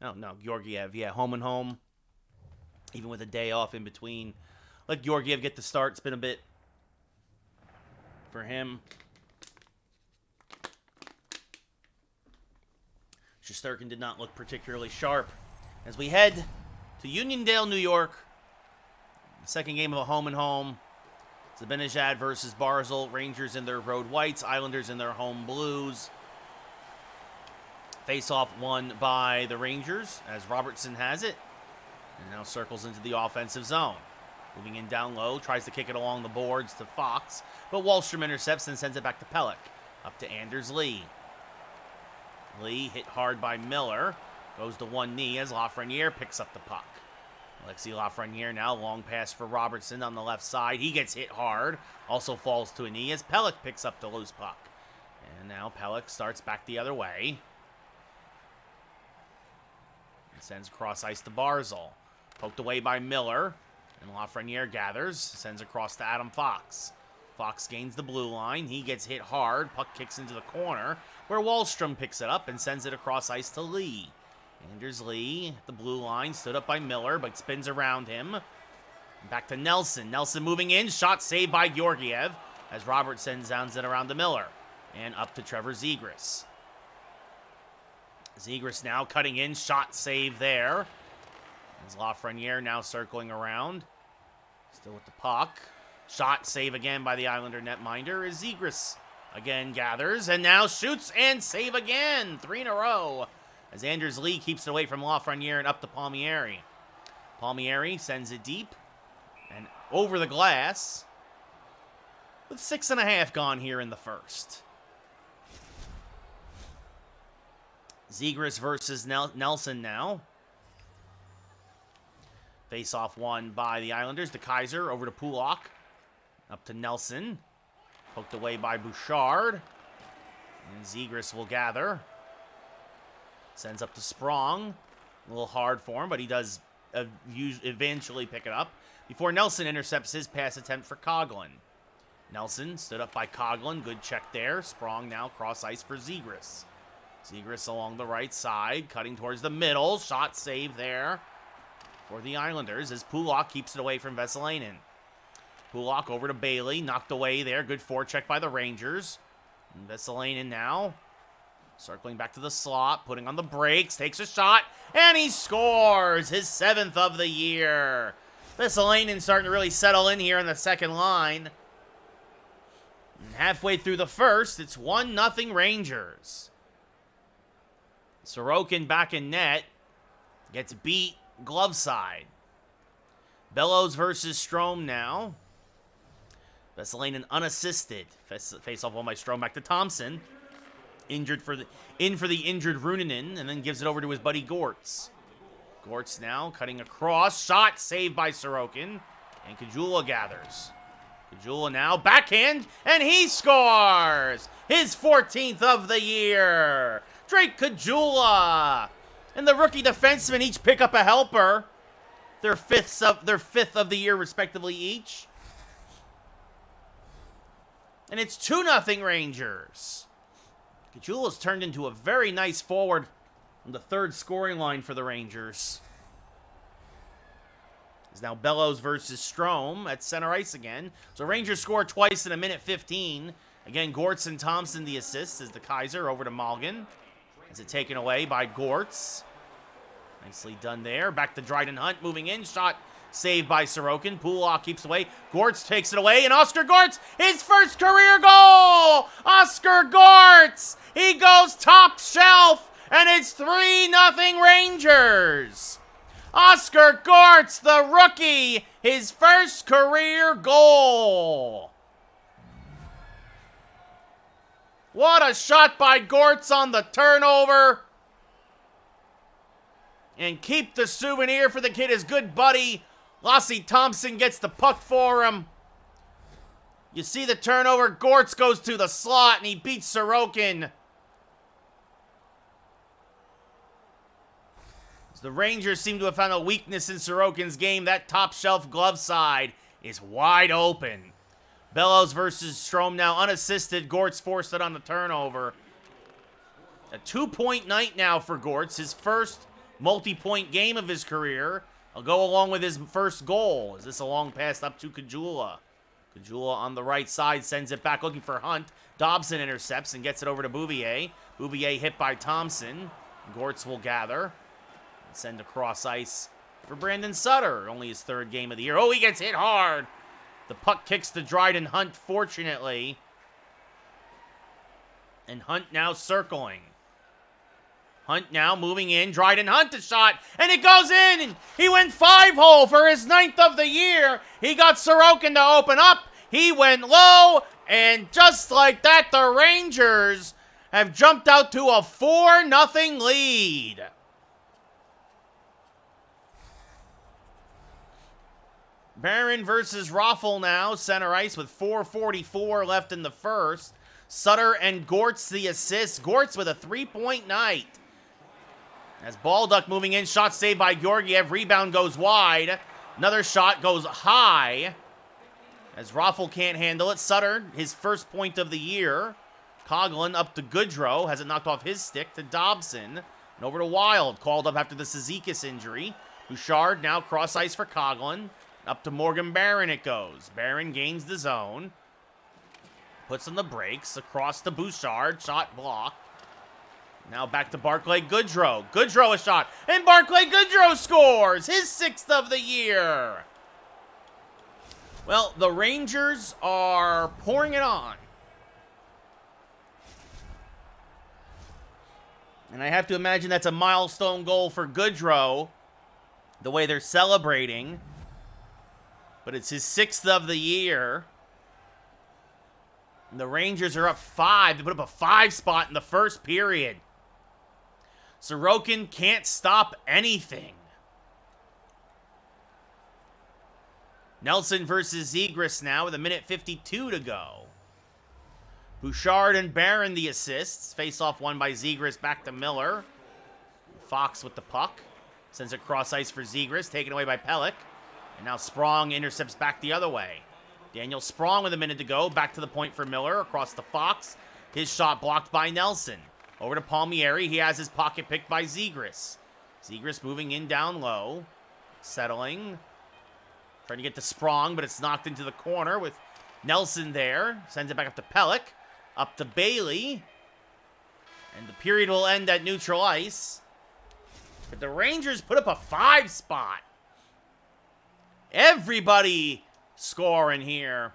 No, Georgiev, yeah, home and home. Even with a day off in between. Let Georgiev get the start. It's been a bit for him. Shesterkin did not look particularly sharp. As we head to Uniondale, New York, the second game of a home and home. Zibanejad versus Barzal. Rangers in their road whites. Islanders in their home blues. Face-off won by the Rangers as Robertson has it. And now circles into the offensive zone. Moving in down low. Tries to kick it along the boards to Fox. But Wallstrom intercepts and sends it back to Pelech. Up to Anders Lee. Lee hit hard by Miller. Goes to one knee as Lafreniere picks up the puck. Alexis Lafreniere now, long pass for Robertson on the left side. He gets hit hard. Also falls to a knee as Pelech picks up the loose puck. And now Pelech starts back the other way. And sends across ice to Barzal. Poked away by Miller. And Lafreniere gathers. Sends across to Adam Fox. Fox gains the blue line. He gets hit hard. Puck kicks into the corner, where Wallstrom picks it up and sends it across ice to Lee. Anders Lee at the blue line, stood up by Miller, but spins around him. Back to Nelson. Nelson moving in. Shot saved by Georgiev as Robert sends it around to Miller. And up to Trevor Zegras. Zegras now cutting in. Shot save there. As Lafreniere now circling around. Still with the puck. Shot save again by the Islander netminder as Zegras again gathers. And now shoots and save again. 3 in a row. As Anders Lee keeps it away from Lafreniere and up to Palmieri. Palmieri sends it deep. And over the glass. With 6.5 gone here in the first. Zegras versus Nelson now. Face-off won by the Islanders. De Kaiser over to Pulak. Up to Nelson. Poked away by Bouchard. And Zegras will gather. Sends up to Sprong. A little hard for him, but he does eventually pick it up. Before Nelson intercepts his pass attempt for Coghlan. Nelson stood up by Coghlan. Good check there. Sprong now cross ice for Zegras. Zegras along the right side, cutting towards the middle. Shot save there for the Islanders as Pulak keeps it away from Vesalainen. Pulak over to Bailey, knocked away there. Good forecheck by the Rangers. And Vesalainen now circling back to the slot, putting on the brakes, takes a shot, and he scores his 7th of the year. Vesalainen starting to really settle in here in the second line. And halfway through the first, it's 1-0 Rangers. Sorokin back in net. Gets beat glove side. Bellows versus Strome now. Vesalainen unassisted. Face-off won by Strome back to Thompson. In for the injured Runanen, and then gives it over to his buddy Gortz. Gortz now cutting across. Shot saved by Sorokin. And Kajula gathers. Kajula now backhand, and he scores! His 14th of the year! Drake Kajula and the rookie defenseman each pick up a helper. Their fifth of the year, respectively, each. And it's 2-0 Rangers. Kajula's turned into a very nice forward on the third scoring line for the Rangers. It's now Bellows versus Strome at center ice again. So Rangers score twice in 1:15. Again, Gortz and Thompson the assists as the Kaiser over to Malgin. Is it taken away by Gortz? Nicely done there. Back to Dryden Hunt moving in. Shot saved by Sorokin. Pulak keeps it away. Gortz takes it away. And Oscar Gortz, his first career goal! Oscar Gortz! He goes top shelf. And it's 3-0 Rangers. Oscar Gortz, the rookie, his first career goal. What a shot by Gortz on the turnover. And keep the souvenir for the kid, his good buddy. Lassie Thompson gets the puck for him. You see the turnover. Gortz goes to the slot and he beats Sorokin. As the Rangers seem to have found a weakness in Sorokin's game. That top shelf glove side is wide open. Bellows versus Strome now unassisted. Gortz forced it on the turnover. A 2-point night now for Gortz. His first multi-point game of his career. I'll go along with his first goal. Is this a long pass up to Kajula? Kajula on the right side sends it back looking for Hunt. Dobson intercepts and gets it over to Bouvier. Bouvier hit by Thompson. Gortz will gather and send across ice for Brandon Sutter. Only his third game of the year. Oh, he gets hit hard. The puck kicks to Dryden Hunt, fortunately. And Hunt now circling. Hunt now moving in. Dryden Hunt a shot, and it goes in. He went 5-hole for his 9th of the year. He got Sorokin to open up. He went low, and just like that, the Rangers have jumped out to a 4-0 lead. Barron versus Raffle now, center ice with 4:44 left in the first. Sutter and Gortz the assist. Gortz with a 3-point night. As Balduck moving in, shot saved by Georgiev. Rebound goes wide. Another shot goes high. As Raffle can't handle it, Sutter, his first point of the year. Coughlin up to Goodrow, has it knocked off his stick to Dobson. And over to Wild, called up after the Cizikas injury. Bouchard now cross ice for Coughlin. Up to Morgan Barron it goes. Barron gains the zone. Puts on the brakes. Across to Bouchard. Shot blocked. Now back to Barclay Goodrow. Goodrow a shot. And Barclay Goodrow scores! His 6th of the year! Well, the Rangers are pouring it on. And I have to imagine that's a milestone goal for Goodrow, the way they're celebrating. But it's his 6th of the year. And the Rangers are up 5. They put up a 5 spot in the first period. Sorokin can't stop anything. Nelson versus Zegras now with 1:52 to go. Bouchard and Barron the assists. Face-off won by Zegras, back to Miller. Fox with the puck. Sends it cross ice for Zegras, taken away by Pelech. And now Sprong intercepts back the other way. Daniel Sprong with 1 minute to go. Back to the point for Miller, across to Fox. His shot blocked by Nelson. Over to Palmieri. He has his pocket picked by Zegras. Zegras moving in down low. Settling. Trying to get to Sprong, but it's knocked into the corner with Nelson there. Sends it back up to Pelech. Up to Bailey. And the period will end at neutral ice. But the Rangers put up a 5 spot. Everybody scoring here.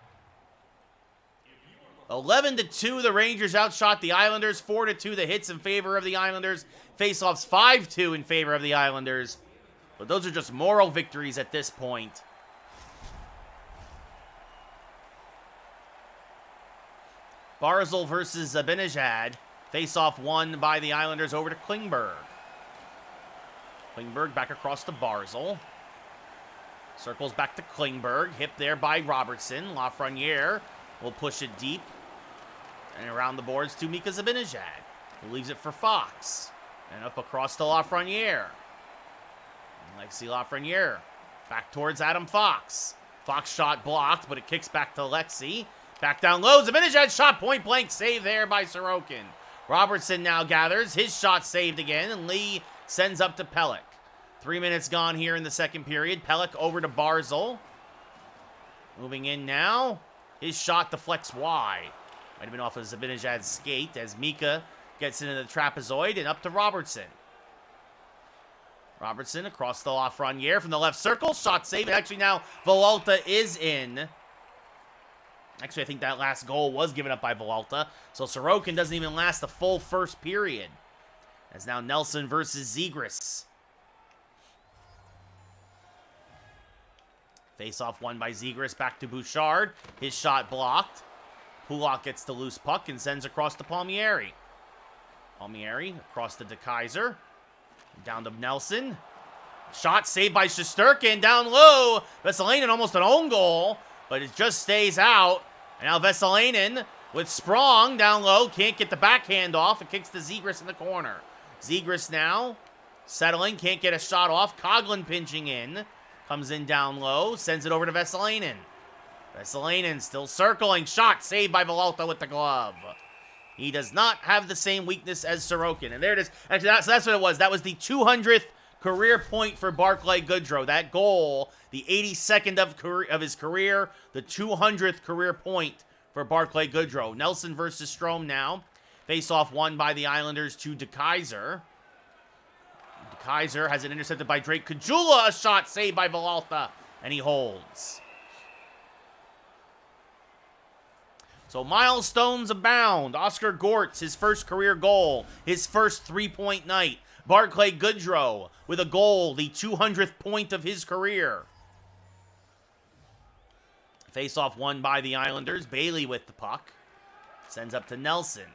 11-2, the Rangers outshot the Islanders. 4-2, the hits in favor of the Islanders. Faceoffs 5-2 in favor of the Islanders. But those are just moral victories at this point. Barzal versus Zibanejad. Face-off won by the Islanders over to Klingberg. Klingberg back across to Barzal. Circles back to Klingberg. Hit there by Robertson. Lafreniere will push it deep. And around the boards to Mika Zibanejad, who leaves it for Fox. And up across to Lafreniere. Alexis Lafreniere. Back towards Adam Fox. Fox shot blocked, but it kicks back to Alexi. Back down low. Zibanejad shot point blank. Save there by Sorokin. Robertson now gathers. His shot saved again. And Lee sends up to Pelech. 3 minutes gone here in the second period. Pelech over to Barzal. Moving in now. His shot deflects wide. Might have been off of Zibanejad's skate as Mika gets into the trapezoid and up to Robertson. Robertson across the Lafreniere from the left circle. Shot saved. Actually now Villalta is in. Actually, I think that last goal was given up by Villalta. So Sorokin doesn't even last the full first period. As now Nelson versus Zegras. Face-off won by Zegras, back to Bouchard. His shot blocked. Pulak gets the loose puck and sends across to Palmieri. Palmieri across to DeKaiser. Down to Nelson. Shot saved by Shesterkin down low. Vesalainen almost an own goal, but it just stays out. And now Vesalainen with Sprong down low. Can't get the backhand off. It kicks to Zegras in the corner. Zegras now settling. Can't get a shot off. Coughlin pinching in. Comes in down low. Sends it over to Vesalainen. Vesalainen still circling. Shot saved by Villalta with the glove. He does not have the same weakness as Sorokin. And there it is. Actually, that's what it was. That was the 200th career point for Barclay Goodrow. That goal, the 82nd of his career, the 200th career point for Barclay Goodrow. Nelson versus Strome now. Face-off won by the Islanders to DeKaiser. DeKaiser has it intercepted by Drake Caggiula. A shot saved by Villalta, and he holds. So milestones abound. Oscar Gortz, his first career goal, his first three-point night. Barclay Goodrow with a goal, the 200th point of his career. Face-off won by the Islanders. Bailey with the puck. Sends up to Nelson.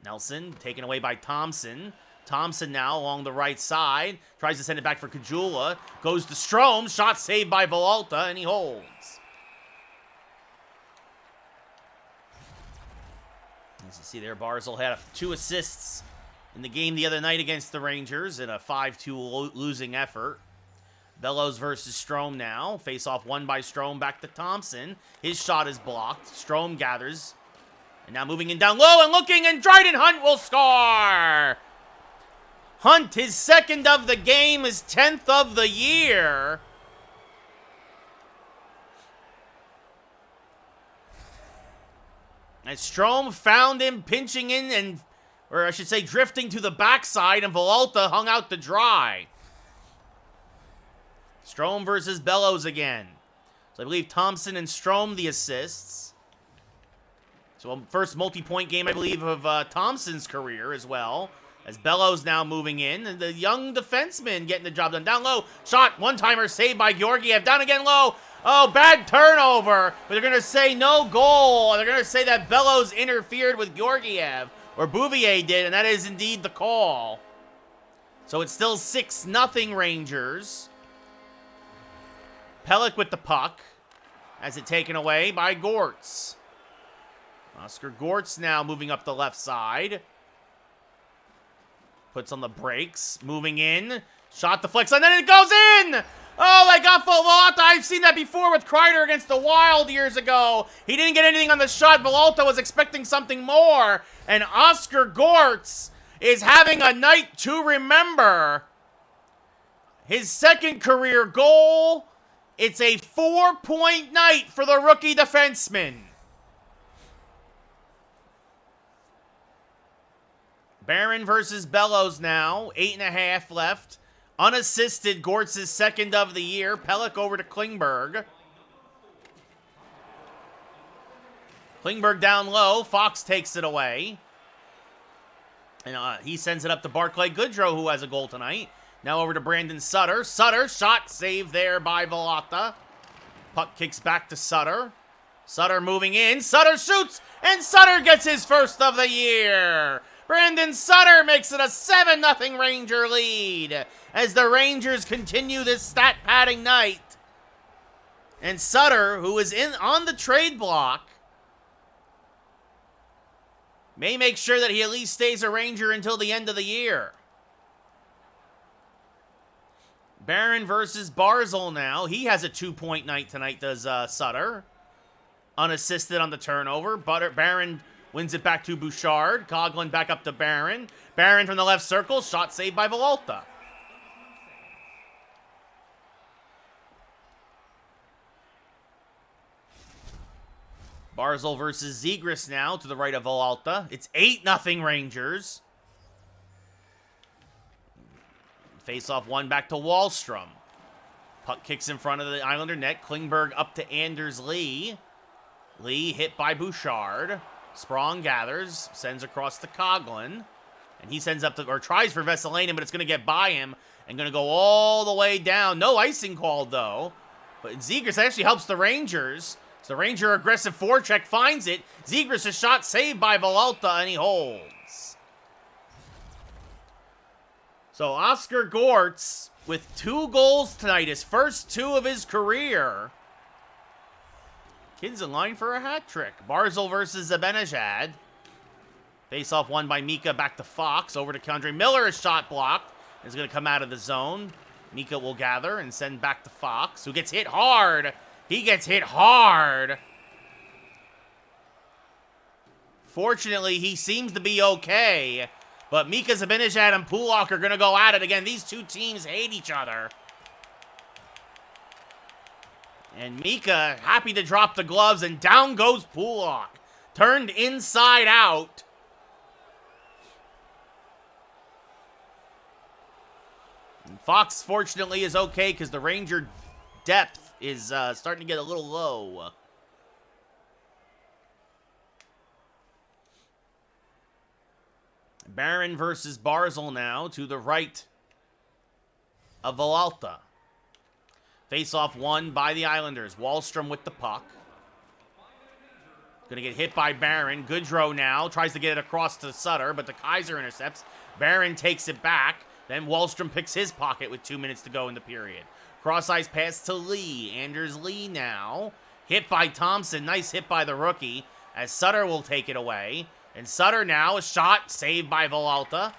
Nelson taken away by Thompson. Thompson now along the right side. Tries to send it back for Caggiula. Goes to Strome. Shot saved by Villalta, and he holds. As you see there, Barzal had 2 assists in the game the other night against the Rangers in a 5-2 losing effort. Bellows versus Strome now. Face-off won by Strome, back to Thompson. His shot is blocked. Strome gathers. And now moving in down low and looking, and Dryden Hunt will score! Hunt, his second of the game, his 10th of the year. And Strome found him pinching in, or I should say drifting to the backside, and Villalta hung out to dry. Strome versus Bellows again. So I believe Thompson and Strome the assists. So first multi-point game, I believe, of Thompson's career as well. As Bellows now moving in, and the young defenseman getting the job done. Down low, shot, one-timer saved by Georgiev. Down again low. Oh, bad turnover. But they're going to say no goal. They're going to say that Bellows interfered with Georgiev, or Bouvier did, and that is indeed the call. So it's still 6-0 Rangers. Pelech with the puck. Has it taken away by Gortz. Oscar Gortz now moving up the left side. Puts on the brakes, moving in. Shot deflects, and then it goes in! Oh, they got Villalta. I've seen that before with Kreider against the Wild years ago. He didn't get anything on the shot. Villalta was expecting something more. And Oscar Gortz is having a night to remember. His second career goal. It's a 4-point night for the rookie defenseman. Barron versus Bellows now. 8.5 left. Unassisted, Gortz's second of the year. Pelech over to Klingberg. Klingberg down low. Fox takes it away. And he sends it up to Barclay Goodrow, who has a goal tonight. Now over to Brandon Sutter. Sutter, shot saved there by Villalta. Puck kicks back to Sutter. Sutter moving in. Sutter shoots, and Sutter gets his first of the year. Brandon Sutter makes it a 7-0 Ranger lead as the Rangers continue this stat-padding night. And Sutter, who is on the trade block, may make sure that he at least stays a Ranger until the end of the year. Barron versus Barzal now. He has a 2-point night tonight, does Sutter. Unassisted on the turnover. Barron wins it back to Bouchard. Coughlin back up to Barron. Barron from the left circle. Shot saved by Villalta. Barzal versus Zegras now to the right of Villalta. It's 8-0 Rangers. Face-off one back to Wahlstrom. Puck kicks in front of the Islander net. Klingberg up to Anders Lee. Lee hit by Bouchard. Sprong gathers, sends across to Coughlin. And he sends up to, or tries for Vesalainen, but it's going to get by him and going to go all the way down. No icing called, though. But Zegras actually helps the Rangers. So the Ranger aggressive forecheck finds it. Zegras' shot saved by Villalta, and he holds. So Oscar Gortz with 2 goals tonight, his first 2 of his career. Kid's in line for a hat trick. Barzal versus Zibanejad. Face-off won by Mika, back to Fox. Over to K'Andre Miller, a shot blocked. Is going to come out of the zone. Mika will gather and send back to Fox, who gets hit hard. He gets hit hard. Fortunately, he seems to be okay. But Mika Zibanejad and Pulock are going to go at it again. These two teams hate each other. And Mika happy to drop the gloves, and down goes Pulock. Turned inside out. And Fox, fortunately, is okay because the Ranger depth is starting to get a little low. Barron versus Barzal now to the right of Villalta. Face-off won by the Islanders. Wahlstrom with the puck. Going to get hit by Barron. Goodrow now tries to get it across to Sutter, but the Kaiser intercepts. Barron takes it back. Then Wahlstrom picks his pocket with 2 minutes to go in the period. Cross-ice pass to Lee. Anders Lee now. Hit by Thompson. Nice hit by the rookie, as Sutter will take it away. And Sutter now, a shot saved by Villalta.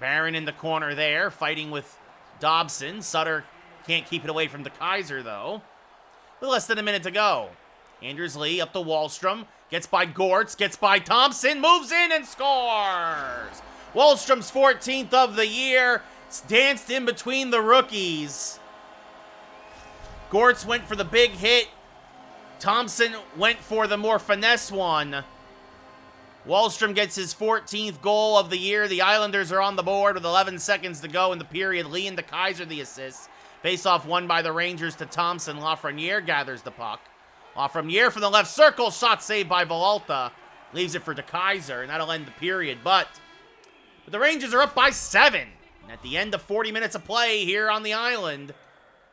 Barron in the corner there, fighting with Dobson. Sutter Can't keep it away from the Kaiser, though. With less than a minute to go. Anders Lee up to Wahlstrom. Gets by Gortz. Gets by Thompson. Moves in and scores. Wahlstrom's 14th of the year. It's danced in between the rookies. Gortz went for the big hit. Thompson went for the more finesse one. Wahlstrom gets his 14th goal of the year. The Islanders are on the board with 11 seconds to go in the period. Lee and the Kaiser the assists. Face-off won by the Rangers to Thompson. Lafreniere gathers the puck. Lafreniere from the left circle. Shot saved by Villalta. Leaves it for de Kaiser, and that'll end the period. But the Rangers are up by 7. And at the end of 40 minutes of play here on the island,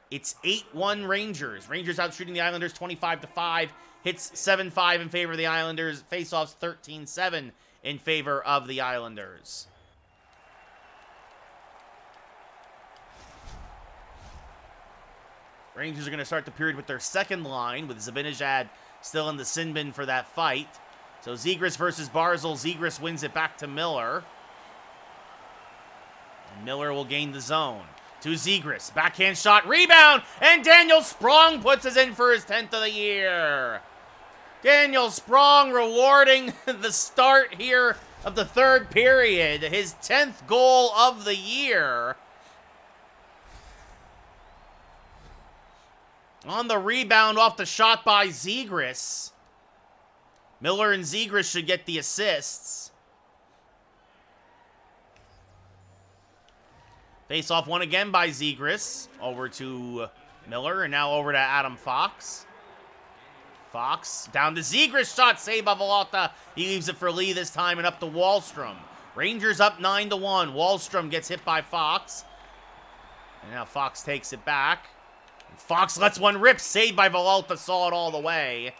it's 8-1 Rangers. Rangers out shooting the Islanders 25-5. Hits 7-5 in favor of the Islanders. Face-offs 13-7 in favor of the Islanders. Rangers are going to start the period with their second line, with Zibanejad still in the sin bin for that fight. So Zegras versus Barzal. Zegras wins it back to Miller. And Miller will gain the zone. To Zegras. Backhand shot. Rebound. And Daniel Sprong puts us in for his 10th of the year. Daniel Sprong rewarding the start here of the third period. His 10th goal of the year. On the rebound off the shot by Zegras. Miller and Zegras should get the assists. Face-off won again by Zegras. Over to Miller, and now over to Adam Fox. Fox down to Zegras. Shot saved by Villalta. He leaves it for Lee this time, and up to Wahlstrom. Rangers up 9-1. Wahlstrom gets hit by Fox. And now Fox takes it back. Fox lets one rip. Saved by Villalta. Saw it all the way.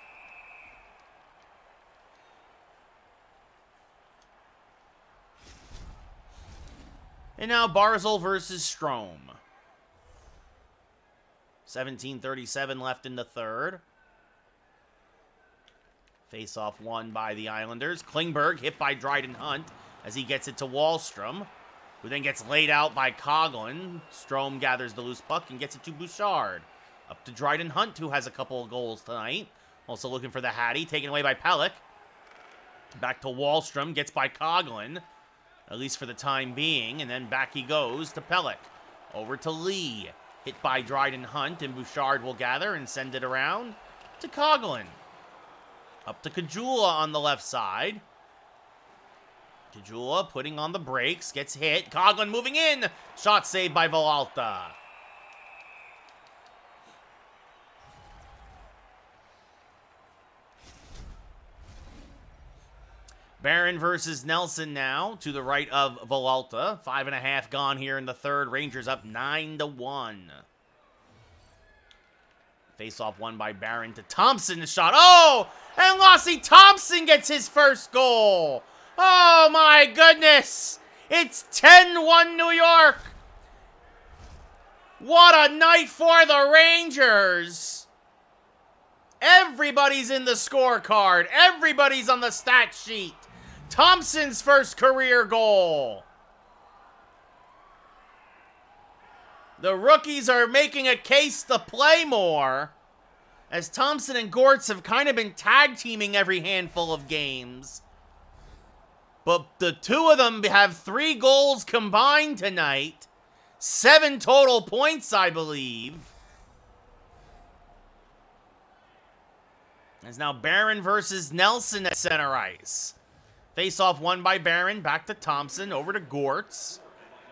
And now Barzal versus Strome. 17:37 left in the third. Face-off won by the Islanders. Klingberg hit by Dryden Hunt as he gets it to Wahlstrom, who then gets laid out by Coughlin. Strome gathers the loose puck and gets it to Bouchard. Up to Dryden Hunt, who has a couple of goals tonight. Also looking for the Hattie, taken away by Pelech. Back to Wahlstrom, gets by Coughlin, at least for the time being, and then back he goes to Pelech. Over to Lee, hit by Dryden Hunt, and Bouchard will gather and send it around to Coughlin. Up to Kajula on the left side. Kajula putting on the brakes, gets hit. Coughlin moving in. Shot saved by Villalta. Barron versus Nelson now to the right of Villalta. 5.5 gone here in the third. Rangers up 9-1. Face-off won by Barron to Thompson. The shot. Oh! And Lassie Thompson gets his first goal. Oh my goodness. It's 10-1 New York. What a night for the Rangers. Everybody's in the scorecard. Everybody's on the stat sheet. Thompson's first career goal. The rookies are making a case to play more, as Thompson and Gortz have kind of been tag teaming every handful of games. But the two of them have 3 goals combined tonight. 7 total points, I believe. It's now Barron versus Nelson at center ice. Face-off won by Barron. Back to Thompson. Over to Gortz.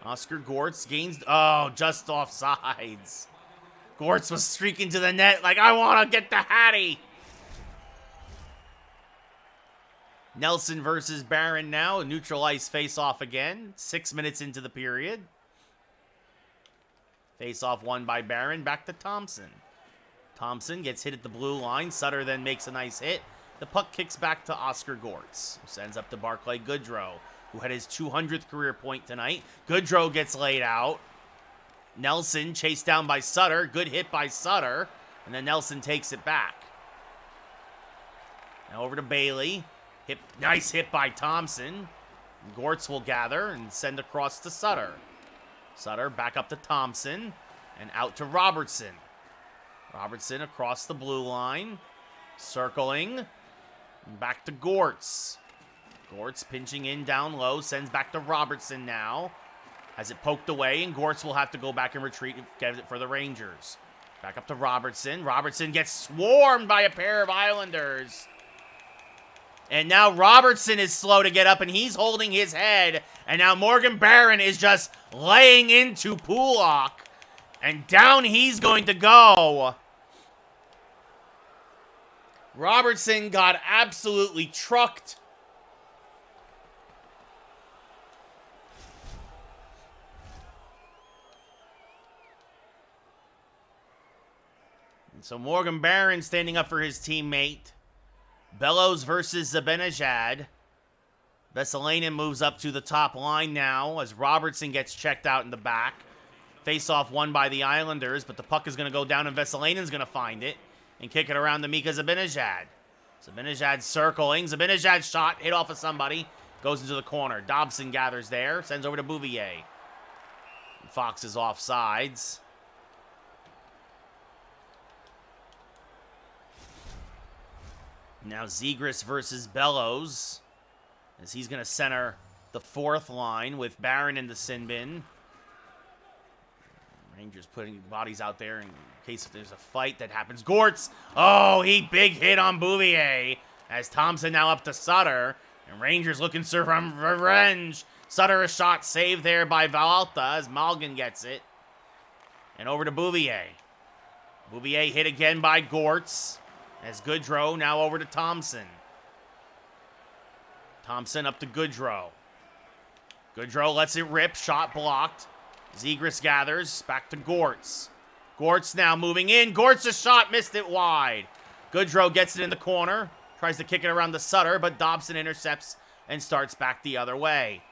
Oscar Gortz gains... Oh, just off sides. Gortz was streaking to the net like, I want to get the Hattie. Nelson versus Barron now. Neutral ice face-off again. 6 minutes into the period. Face-off won by Barron. Back to Thompson. Thompson gets hit at the blue line. Sutter then makes a nice hit. The puck kicks back to Oscar Gortz, who sends up to Barclay Goodrow, who had his 200th career point tonight. Goodrow gets laid out. Nelson chased down by Sutter. Good hit by Sutter. And then Nelson takes it back. Now over to Bailey. Nice hit by Thompson. Gortz will gather and send across to Sutter. Sutter back up to Thompson. And out to Robertson. Robertson across the blue line. Circling. Back to Gortz. Gortz pinching in down low. Sends back to Robertson now. Has it poked away, and Gortz will have to go back and retreat and get it for the Rangers. Back up to Robertson. Robertson gets swarmed by a pair of Islanders. And now Robertson is slow to get up, and he's holding his head. And now Morgan Barron is just laying into Pulock. And down he's going to go. Robertson got absolutely trucked. And so Morgan Barron standing up for his teammate. Bellows versus Zibanejad. Vesalainen moves up to the top line now as Robertson gets checked out in the back. Face-off won by the Islanders, but the puck is going to go down and Vesalainen's going to find it and kick it around to Mika Zibanejad. Zibanejad circling. Zibanejad's shot hit off of somebody. Goes into the corner. Dobson gathers there. Sends over to Bouvier. Fox is off sides. Now Zegras versus Bellows, as he's going to center the fourth line with Barron in the sin bin. Rangers putting bodies out there in case if there's a fight that happens. Gortz, oh, he big hit on Bouvier, as Thompson now up to Sutter, and Rangers looking for revenge. Sutter a shot saved there by Valta as Malgin gets it. And over to Bouvier. Bouvier hit again by Gortz. As Goodrow now over to Thompson. Thompson up to Goodrow. Goodrow lets it rip. Shot blocked. Zegras gathers. Back to Gortz. Gortz now moving in. Gortz a shot. Missed it wide. Goodrow gets it in the corner. Tries to kick it around to Sutter, but Dobson intercepts and starts back the other way.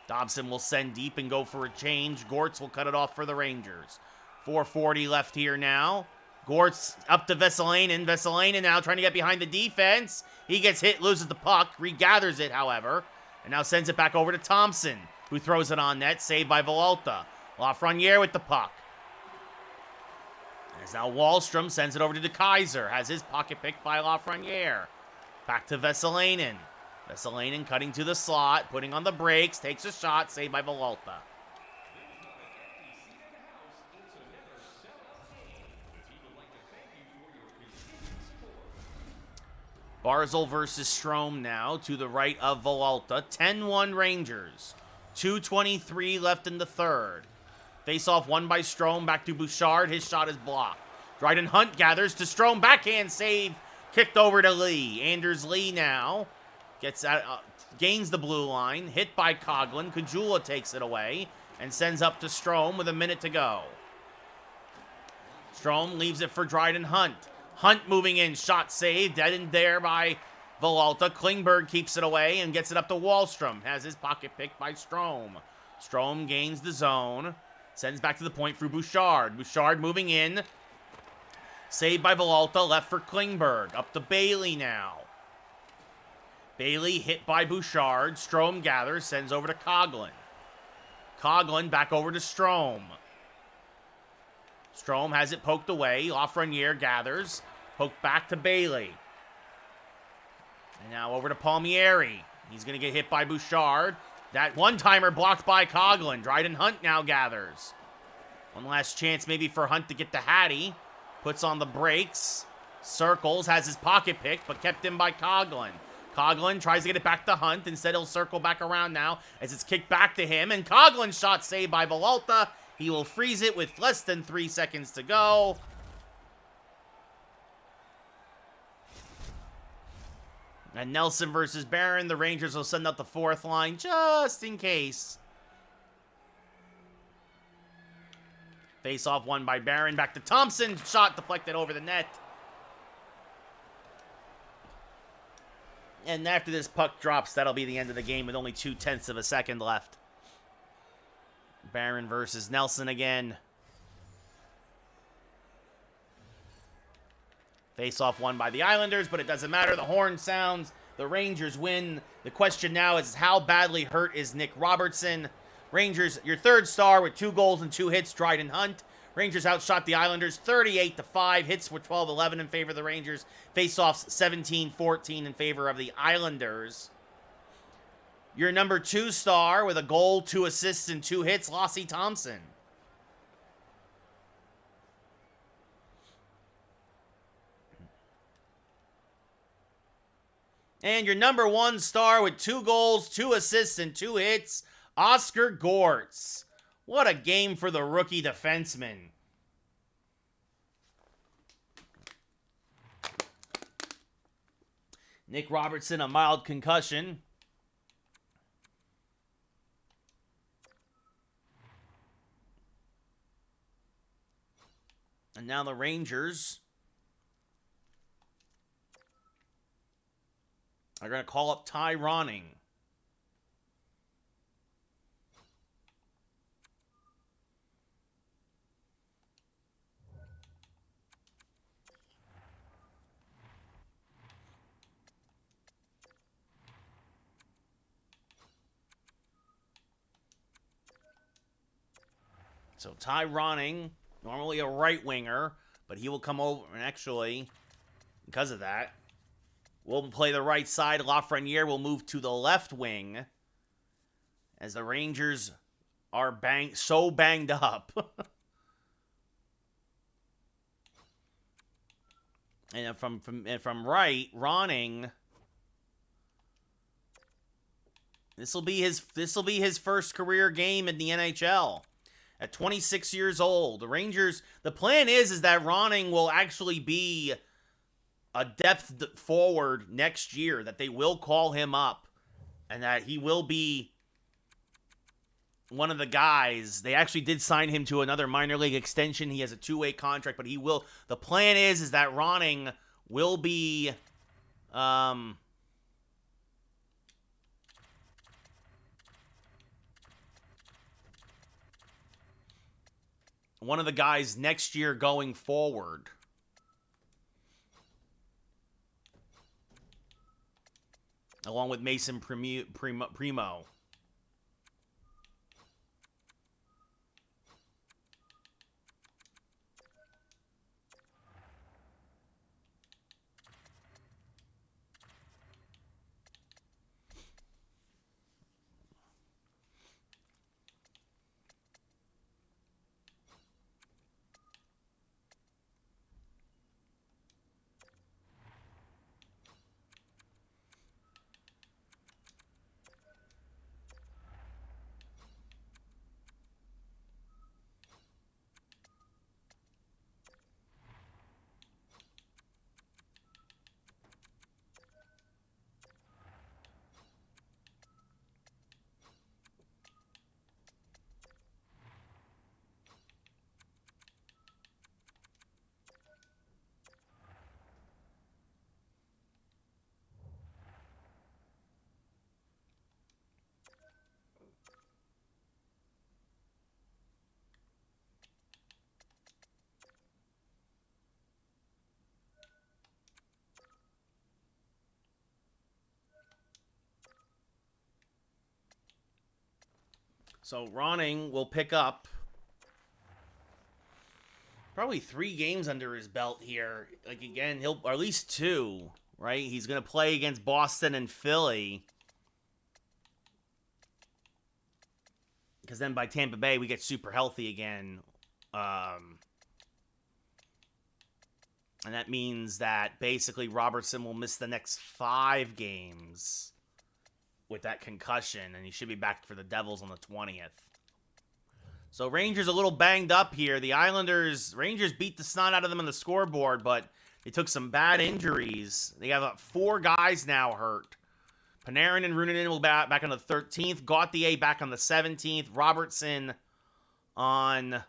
Dobson will send deep and go for a change. Gortz will cut it off for the Rangers. 4:40 left here now. Gortz up to Vesalainen. Vesalainen now trying to get behind the defense. He gets hit, loses the puck, regathers it, however, and now sends it back over to Thompson, who throws it on net, saved by Villalta. Lafreniere with the puck. As now Wahlstrom sends it over to De Kaiser, has his pocket picked by Lafreniere. Back to Vesalainen. Vesalainen cutting to the slot, putting on the brakes, takes a shot, saved by Villalta. Barzal versus Strome now to the right of Villalta. 10-1 Rangers. 2:23 left in the third. Face-off won by Strome. Back to Bouchard. His shot is blocked. Dryden Hunt gathers to Strome. Backhand save. Kicked over to Lee. Anders Lee now gets out, gains the blue line. Hit by Coghlan. Kajula takes it away and sends up to Strome with a minute to go. Strome leaves it for Dryden Hunt. Hunt moving in, shot saved, dead in there by Villalta. Klingberg keeps it away and gets it up to Wahlstrom. Has his pocket picked by Strome. Strome gains the zone, sends back to the point through Bouchard. Bouchard moving in, saved by Villalta, left for Klingberg. Up to Bailey now. Bailey hit by Bouchard. Strome gathers, sends over to Coghlan. Coghlan back over to Strome. Strome has it poked away. Lafreniere gathers. Poked back to Bailey. And now over to Palmieri. He's going to get hit by Bouchard. That one-timer blocked by Coghlan. Dryden Hunt now gathers. One last chance maybe for Hunt to get to Hattie. Puts on the brakes. Circles. Has his pocket picked, but kept in by Coghlan. Coghlan tries to get it back to Hunt. Instead, he'll circle back around now as it's kicked back to him. And Coghlan's shot saved by Villalta. He will freeze it with less than 3 seconds to go. And Nelson versus Barron. The Rangers will send out the fourth line just in case. Face-off won by Barron. Back to Thompson. Shot deflected over the net. And after this puck drops, that'll be the end of the game with only 0.2 of a second left. Barron versus Nelson again. Face-off won by the Islanders, but it doesn't matter. The horn sounds. The Rangers win. The question now is how badly hurt is Nick Robertson? Rangers, your third star with 2 goals and 2 hits, Dryden Hunt. Rangers outshot the Islanders 38-5. Hits were 12-11 in favor of the Rangers. Faceoffs 17-14 in favor of the Islanders. Your number 2 star with a goal, 2 assists, and 2 hits, Lassie Thompson. And your number 1 star with 2 goals, 2 assists, and 2 hits, Oscar Gortz. What a game for the rookie defenseman. Nick Robertson, a mild concussion. And now the Rangers are going to call up Ty Ronning. So Ty Ronning, normally a right winger, but he will come over, and actually, because of that, will play the right side. Lafreniere will move to the left wing as the Rangers are so banged up. And from right, Ronning, this will be his first career game in the NHL. At 26 years old, the Rangers, the plan is that Ronning will actually be a depth forward next year, that they will call him up, and that he will be one of the guys. They actually did sign him to another minor league extension. He has a 2-way contract, but the plan is that Ronning will be one of the guys next year going forward. Along with Mason Primo. So Ronning will pick up probably 3 games under his belt here. Like, again, or at least 2, right? He's going to play against Boston and Philly. Because then by Tampa Bay, we get super healthy again. And that means that basically Robertson will miss the next 5 games with that concussion, and he should be back for the Devils on the 20th. So Rangers a little banged up here. The Rangers beat the snot out of them on the scoreboard, but they took some bad injuries. They have 4 guys now hurt. Panarin and Runanen will be back on the 13th. Gauthier back on the 17th. Robertson on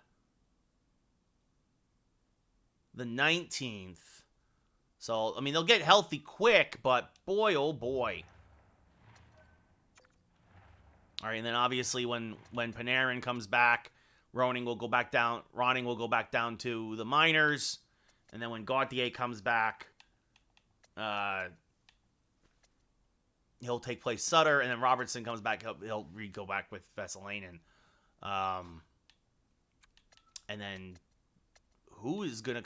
the 19th. So, I mean, they'll get healthy quick, but boy, oh boy. All right, and then obviously when Panarin comes back, Ronning will go back down to the minors. And then when Gauthier comes back, he'll take place Sutter, and then Robertson comes back, he'll go back with Vesalainen And then who's gonna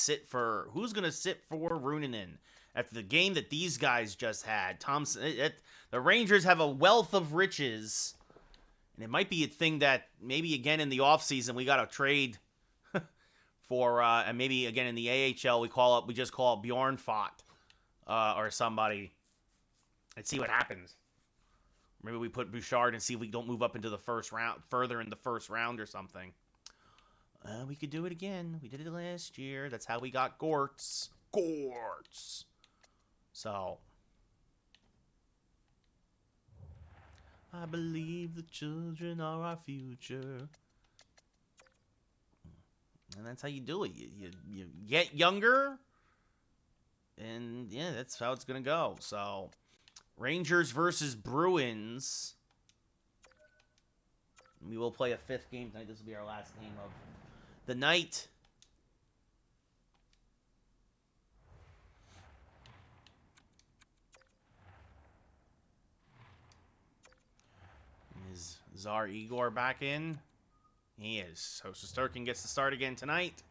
sit for Runanen after the game that these guys just had? Thompson. The Rangers have a wealth of riches, and it might be a thing that maybe again in the offseason we got to trade for, and maybe again in the AHL we just call it Bjorn Fott or somebody, and see what happens. Maybe we put Bouchard and see if we don't move up into the first round, further in the first round or something. We could do it again. We did it last year. That's how we got Gortz. So, I believe the children are our future. And that's how you do it. You get younger, and yeah, that's how it's going to go. So, Rangers versus Bruins. We will play a 5th game tonight. This will be our last game of the night. Is Tsar Igor back in? He is. So Shesterkin gets to start again tonight.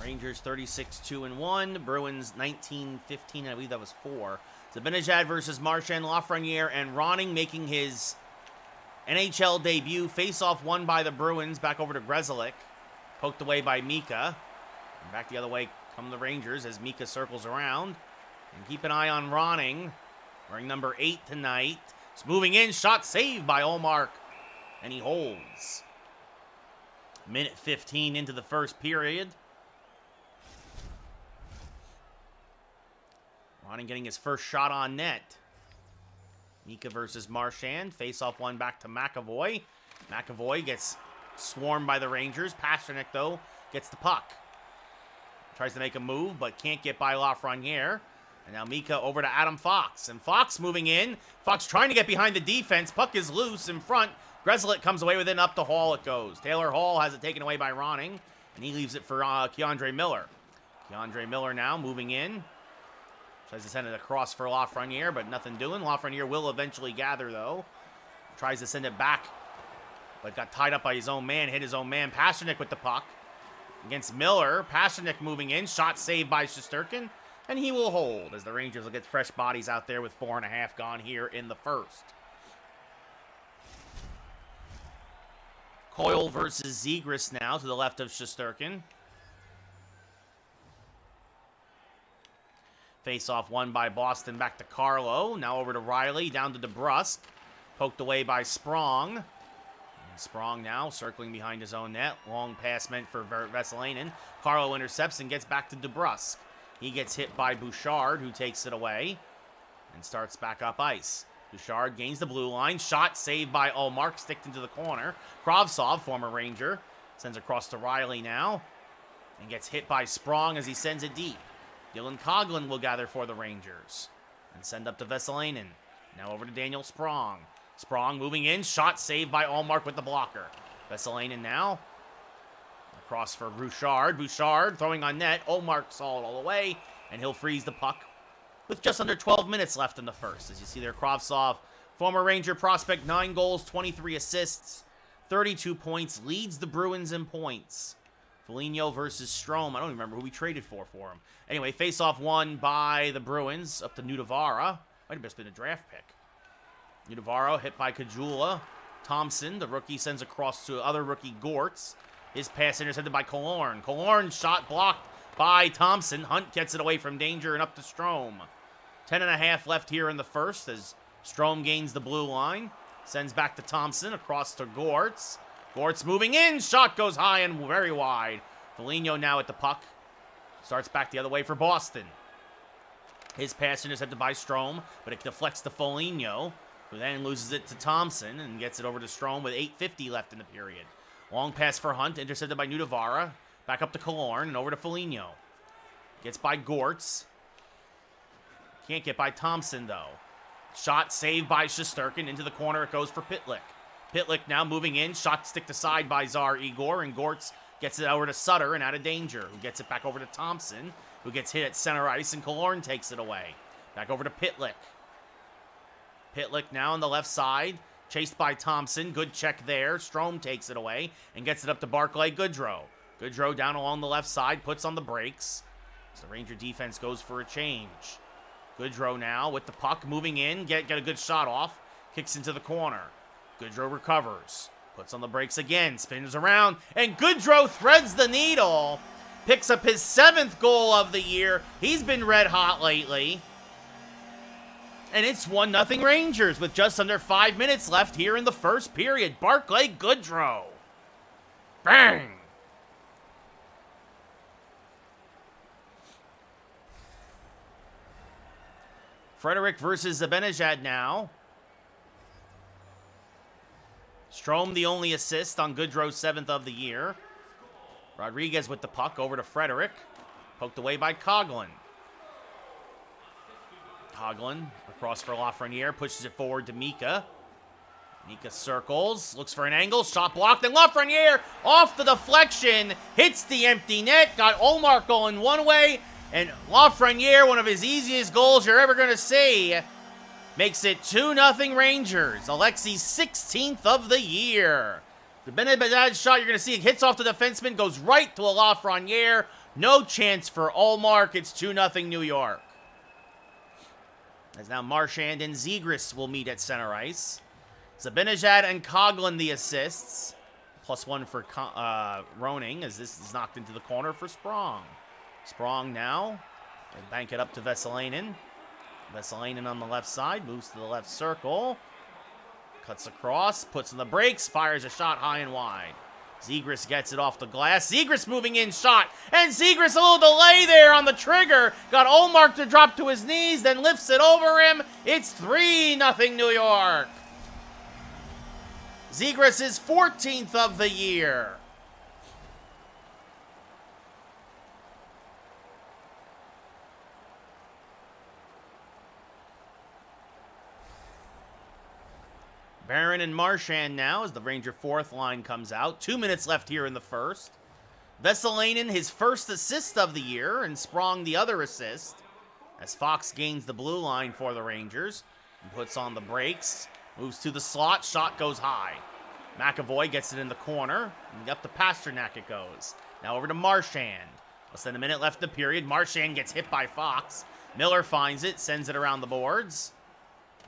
Rangers 36-2-1. Bruins 19-15. I believe that was 4. Zibanejad versus Marchand, Lafreniere, and Ronning making his NHL debut. Face-off won by the Bruins. Back over to Grzelcyk. Poked away by Mika. And back the other way come the Rangers as Mika circles around. And keep an eye on Ronning. Wearing number 8 tonight. It's moving in. Shot saved by Olmark. And he holds. Minute 15 into the first period. Ronning getting his first shot on net. Mika versus Marchand. Face-off one back to McAvoy. McAvoy gets swarmed by the Rangers. Pasternak, though, gets the puck. Tries to make a move, but can't get by Lafreniere. And now Mika over to Adam Fox. And Fox moving in. Fox trying to get behind the defense. Puck is loose in front. Grzelcyk comes away with it, and up the Hall it goes. Taylor Hall has it taken away by Ronning. And he leaves it for Keandre Miller. Keandre Miller now moving in. Tries to send it across for Lafreniere, but nothing doing. Lafreniere will eventually gather, though. Tries to send it back, but got tied up by his own man. Hit his own man. Pasternak with the puck against Miller. Pasternak moving in. Shot saved by Shesterkin, and he will hold as the Rangers will get fresh bodies out there with 4.5 gone here in the first. Coyle versus Zegras now to the left of Shesterkin. Face-off won by Boston, back to Carlo. Now over to Riley, down to DeBrusk. Poked away by Sprong. And Sprong now circling behind his own net. Long pass meant for Vesalainen. Carlo intercepts and gets back to DeBrusk. He gets hit by Bouchard, who takes it away and starts back up ice. Bouchard gains the blue line. Shot saved by Olmark, sticked into the corner. Kravtsov, former Ranger, sends across to Riley now and gets hit by Sprong as he sends it deep. Dylan Coghlan will gather for the Rangers and send up to Vesalainen. Now over to Daniel Sprong. Sprong moving in. Shot saved by Olmark with the blocker. Vesalainen now. Across for Bouchard. Bouchard throwing on net. Olmark saw it all the way, and he'll freeze the puck with just under 12 minutes left in the first. As you see there, Kravtsov, former Ranger prospect, 9 goals, 23 assists, 32 points, leads the Bruins in points. Foligno versus Strome. I don't even remember who we traded for him. Anyway, face-off won by the Bruins up to Nudavara. Might have just been a draft pick. Nudavara hit by Kajula. Thompson, the rookie, sends across to other rookie Gortz. His pass intercepted by Killorn. Killorn shot blocked by Thompson. Hunt gets it away from danger and up to Strome. 10.5 left here in the first as Strome gains the blue line. Sends back to Thompson across to Gortz. Gortz moving in. Shot goes high and very wide. Foligno now at the puck. Starts back the other way for Boston. His pass intercepted by Strome, but it deflects to Foligno, who then loses it to Thompson and gets it over to Strome with 8:50 left in the period. Long pass for Hunt, intercepted by Nudavara. Back up to Killorn and over to Foligno. Gets by Gortz. Can't get by Thompson, though. Shot saved by Shesterkin. Into the corner it goes for Pitlick. Pitlick now moving in. Shot stick to side by Tsar Igor. And Gortz gets it over to Sutter and out of danger. Who gets it back over to Thompson. Who gets hit at center ice. And Killorn takes it away. Back over to Pitlick. Pitlick now on the left side. Chased by Thompson. Good check there. Strome takes it away. And gets it up to Barclay Goodrow. Goodrow down along the left side. Puts on the brakes. So the Ranger defense goes for a change. Goodrow now with the puck moving in. Get a good shot off. Kicks into the corner. Goodrow recovers. Puts on the brakes again. Spins around. And Goodrow threads the needle. Picks up his 7th goal of the year. He's been red hot lately. And it's 1-0 Rangers with just under 5 minutes left here in the first period. Barclay Goodrow. Bang! Frederick versus Zibanejad now. Strome the only assist on Goodrow's 7th of the year. Rodriguez with the puck over to Frederick. Poked away by Coughlin. Coughlin across for Lafreniere. Pushes it forward to Mika. Mika circles. Looks for an angle. Shot blocked. And Lafreniere off the deflection. Hits the empty net. Got Olmark going one way. And Lafreniere, one of his easiest goals you're ever going to see, makes it 2-0 Rangers. Alexi's 16th of the year. The Zibanejad shot you're going to see, it hits off the defenseman, goes right to a Lafreniere. No chance for Olmark. It's 2-0 New York. As now Marchand and Zegras will meet at center ice. Zibanejad and Coughlin the assists. +1 for Roning, as this is knocked into the corner for Sprong. Sprong now. They bank it up to Vesalainen. Vesalainen on the left side. Moves to the left circle. Cuts across. Puts in the brakes. Fires a shot high and wide. Zegras gets it off the glass. Zegras moving in. Shot. And Zegras a little delay there on the trigger. Got Olmark to drop to his knees. Then lifts it over him. It's 3-0 New York. Zegras is 14th of the year. Barron and Marchand now as the Ranger 4th line comes out. 2 minutes left here in the first. Vesalainen, his first assist of the year, and Sprong the other assist. As Fox gains the blue line for the Rangers and puts on the brakes. Moves to the slot. Shot goes high. McAvoy gets it in the corner. And up to Pasternak it goes. Now over to Marchand. Less than a minute left in the period. Marchand gets hit by Fox. Miller finds it. Sends it around the boards.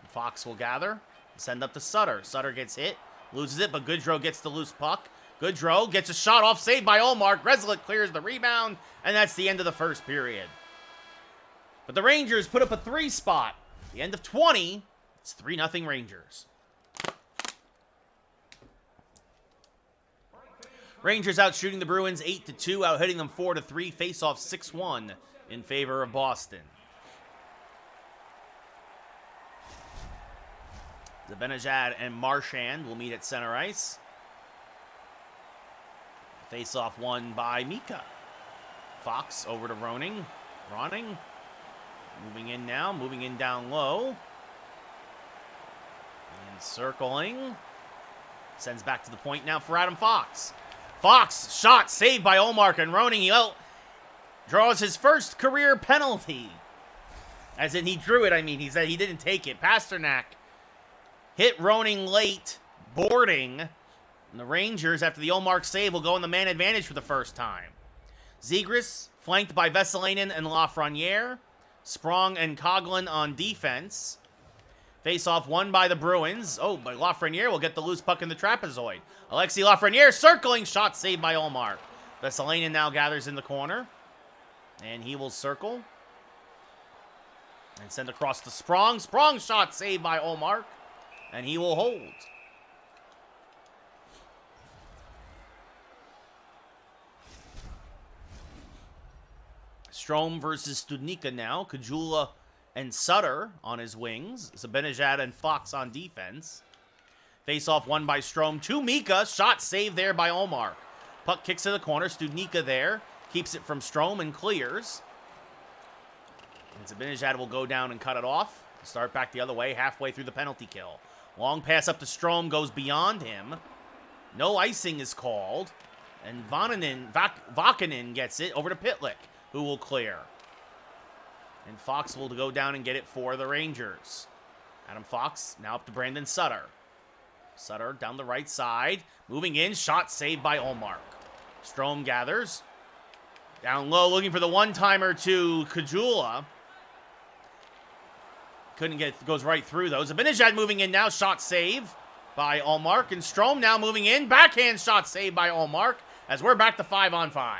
Fox will gather. Send up to Sutter. Sutter gets hit. Loses it, but Goodrow gets the loose puck. Goodrow gets a shot off, saved by Olmark. Grzelcyk clears the rebound, and that's the end of the first period. But the Rangers put up a 3 spot. The end of 20, it's 3-0 Rangers. Rangers out shooting the Bruins 8-2, out hitting them 4-3. Face-off 6-1 in favor of Boston. Zibanejad and Marchand will meet at center ice. Face-off won by Mika. Fox over to Roning. Moving in now, moving in down low. And circling. Sends back to the point now for Adam Fox. Fox, shot saved by Olmark, and Roning, he draws his first career penalty. As in, he drew it, he said he didn't take it. Pasternak hit Roning late, boarding. And the Rangers, after the Olmark save, will go in the man advantage for the first time. Zegras, flanked by Vesalainen and Lafreniere. Sprong and Coughlin on defense. Face-off won by the Bruins. Oh, but Lafreniere will get the loose puck in the trapezoid. Alexis Lafreniere circling. Shot saved by Olmark. Vesalainen now gathers in the corner. And he will circle. And send across to Sprong. Sprong shot saved by Olmark. And he will hold. Strome versus Studnicka now. Kajula and Sutter on his wings. Zibanejad and Fox on defense. Face-off won by Strome to Mika. Shot saved there by Olmark. Puck kicks to the corner. Studnicka there. Keeps it from Strome and clears. And Zibanejad will go down and cut it off. Start back the other way, halfway through the penalty kill. Long pass up to Strome goes beyond him. No icing is called. And Vakanen gets it over to Pitlick, who will clear. And Fox will go down and get it for the Rangers. Adam Fox now up to Brandon Sutter. Sutter down the right side. Moving in, shot saved by Ullmark. Strome gathers. Down low, looking for the one-timer to Kajula. Couldn't get, goes right through those. Zibanejad moving in now, shot save by Ullmark. And Strome now moving in, backhand shot saved by Ullmark as we're back to 5-on-5.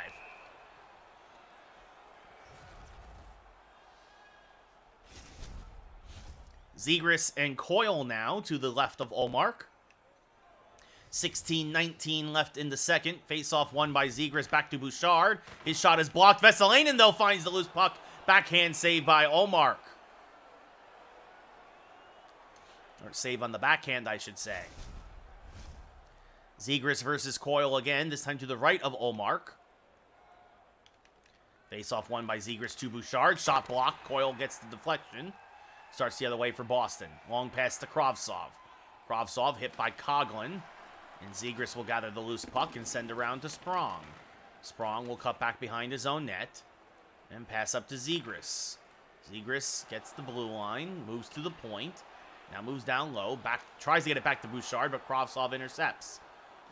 Zegras and Coyle now to the left of Ullmark. 16-19 left in the second. Face-off won by Zegras back to Bouchard. His shot is blocked. Vesalainen, though, finds the loose puck. Backhand save by Ullmark. Or save on the backhand, I should say. Zegras versus Coyle again, this time to the right of Ullmark. Face-off won by Zegras to Bouchard. Shot blocked. Coyle gets the deflection. Starts the other way for Boston. Long pass to Kravtsov. Kravtsov hit by Coughlin. And Zegras will gather the loose puck and send around to Sprong. Sprong will cut back behind his own net. And pass up to Zegras. Zegras gets the blue line. Moves to the point. Now moves down low. Back, tries to get it back to Bouchard, but Kravtsov intercepts.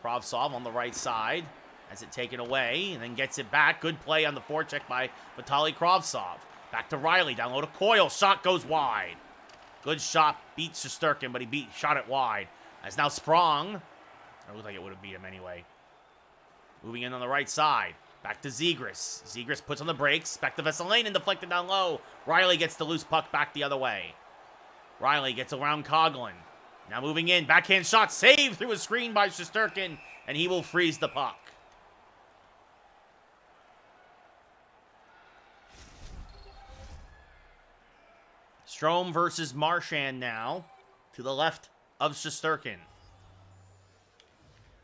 Kravtsov on the right side. Has it taken away. And then gets it back. Good play on the forecheck by Vitaly Kravtsov. Back to Riley, down low to Coyle. Shot goes wide. Good shot, beats Shesterkin, but he shot it wide. As now Sprong. It looked like it would have beat him anyway. Moving in on the right side. Back to Zegras. Zegras puts on the brakes. Back to Vesalainen, deflected down low. Riley gets the loose puck back the other way. Riley gets around Coughlin. Now moving in. Backhand shot saved through a screen by Shesterkin, and he will freeze the puck. Strome versus Marchand now, to the left of Shesterkin.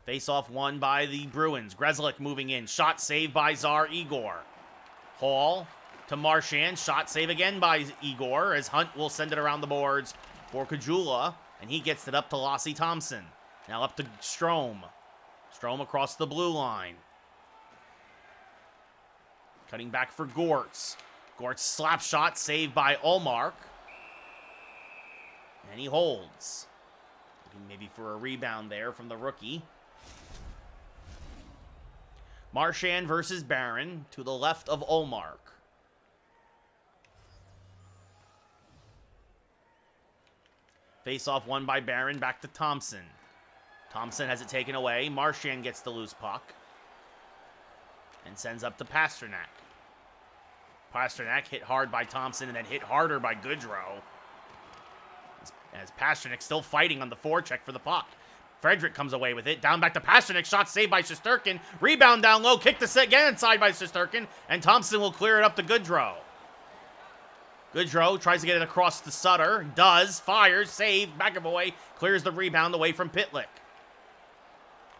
Face-off won by the Bruins. Grzelcyk moving in. Shot saved by Tsar Igor. Hall to Marchand. Shot save again by Igor as Hunt will send it around the boards for Kajula. And he gets it up to Lassie Thompson. Now up to Strome. Strome across the blue line. Cutting back for Gortz. Gortz slap shot saved by Ullmark. And he holds. Looking maybe for a rebound there from the rookie. Marchand versus Barron to the left of Ullmark. Face-off won by Barron, back to Thompson. Thompson has it taken away. Marchand gets the loose puck. And sends up to Pasternak. Pasternak hit hard by Thompson and then hit harder by Goodrow. As Pasternak still fighting on the forecheck for the puck. Frederick comes away with it. Down back to Pasternak. Shot saved by Shesterkin. Rebound down low. Kick the set again inside by Shesterkin. And Thompson will clear it up to Goodrow. Goodrow tries to get it across to Sutter. Does. Fires. Save. McAvoy clears the rebound away from Pitlick.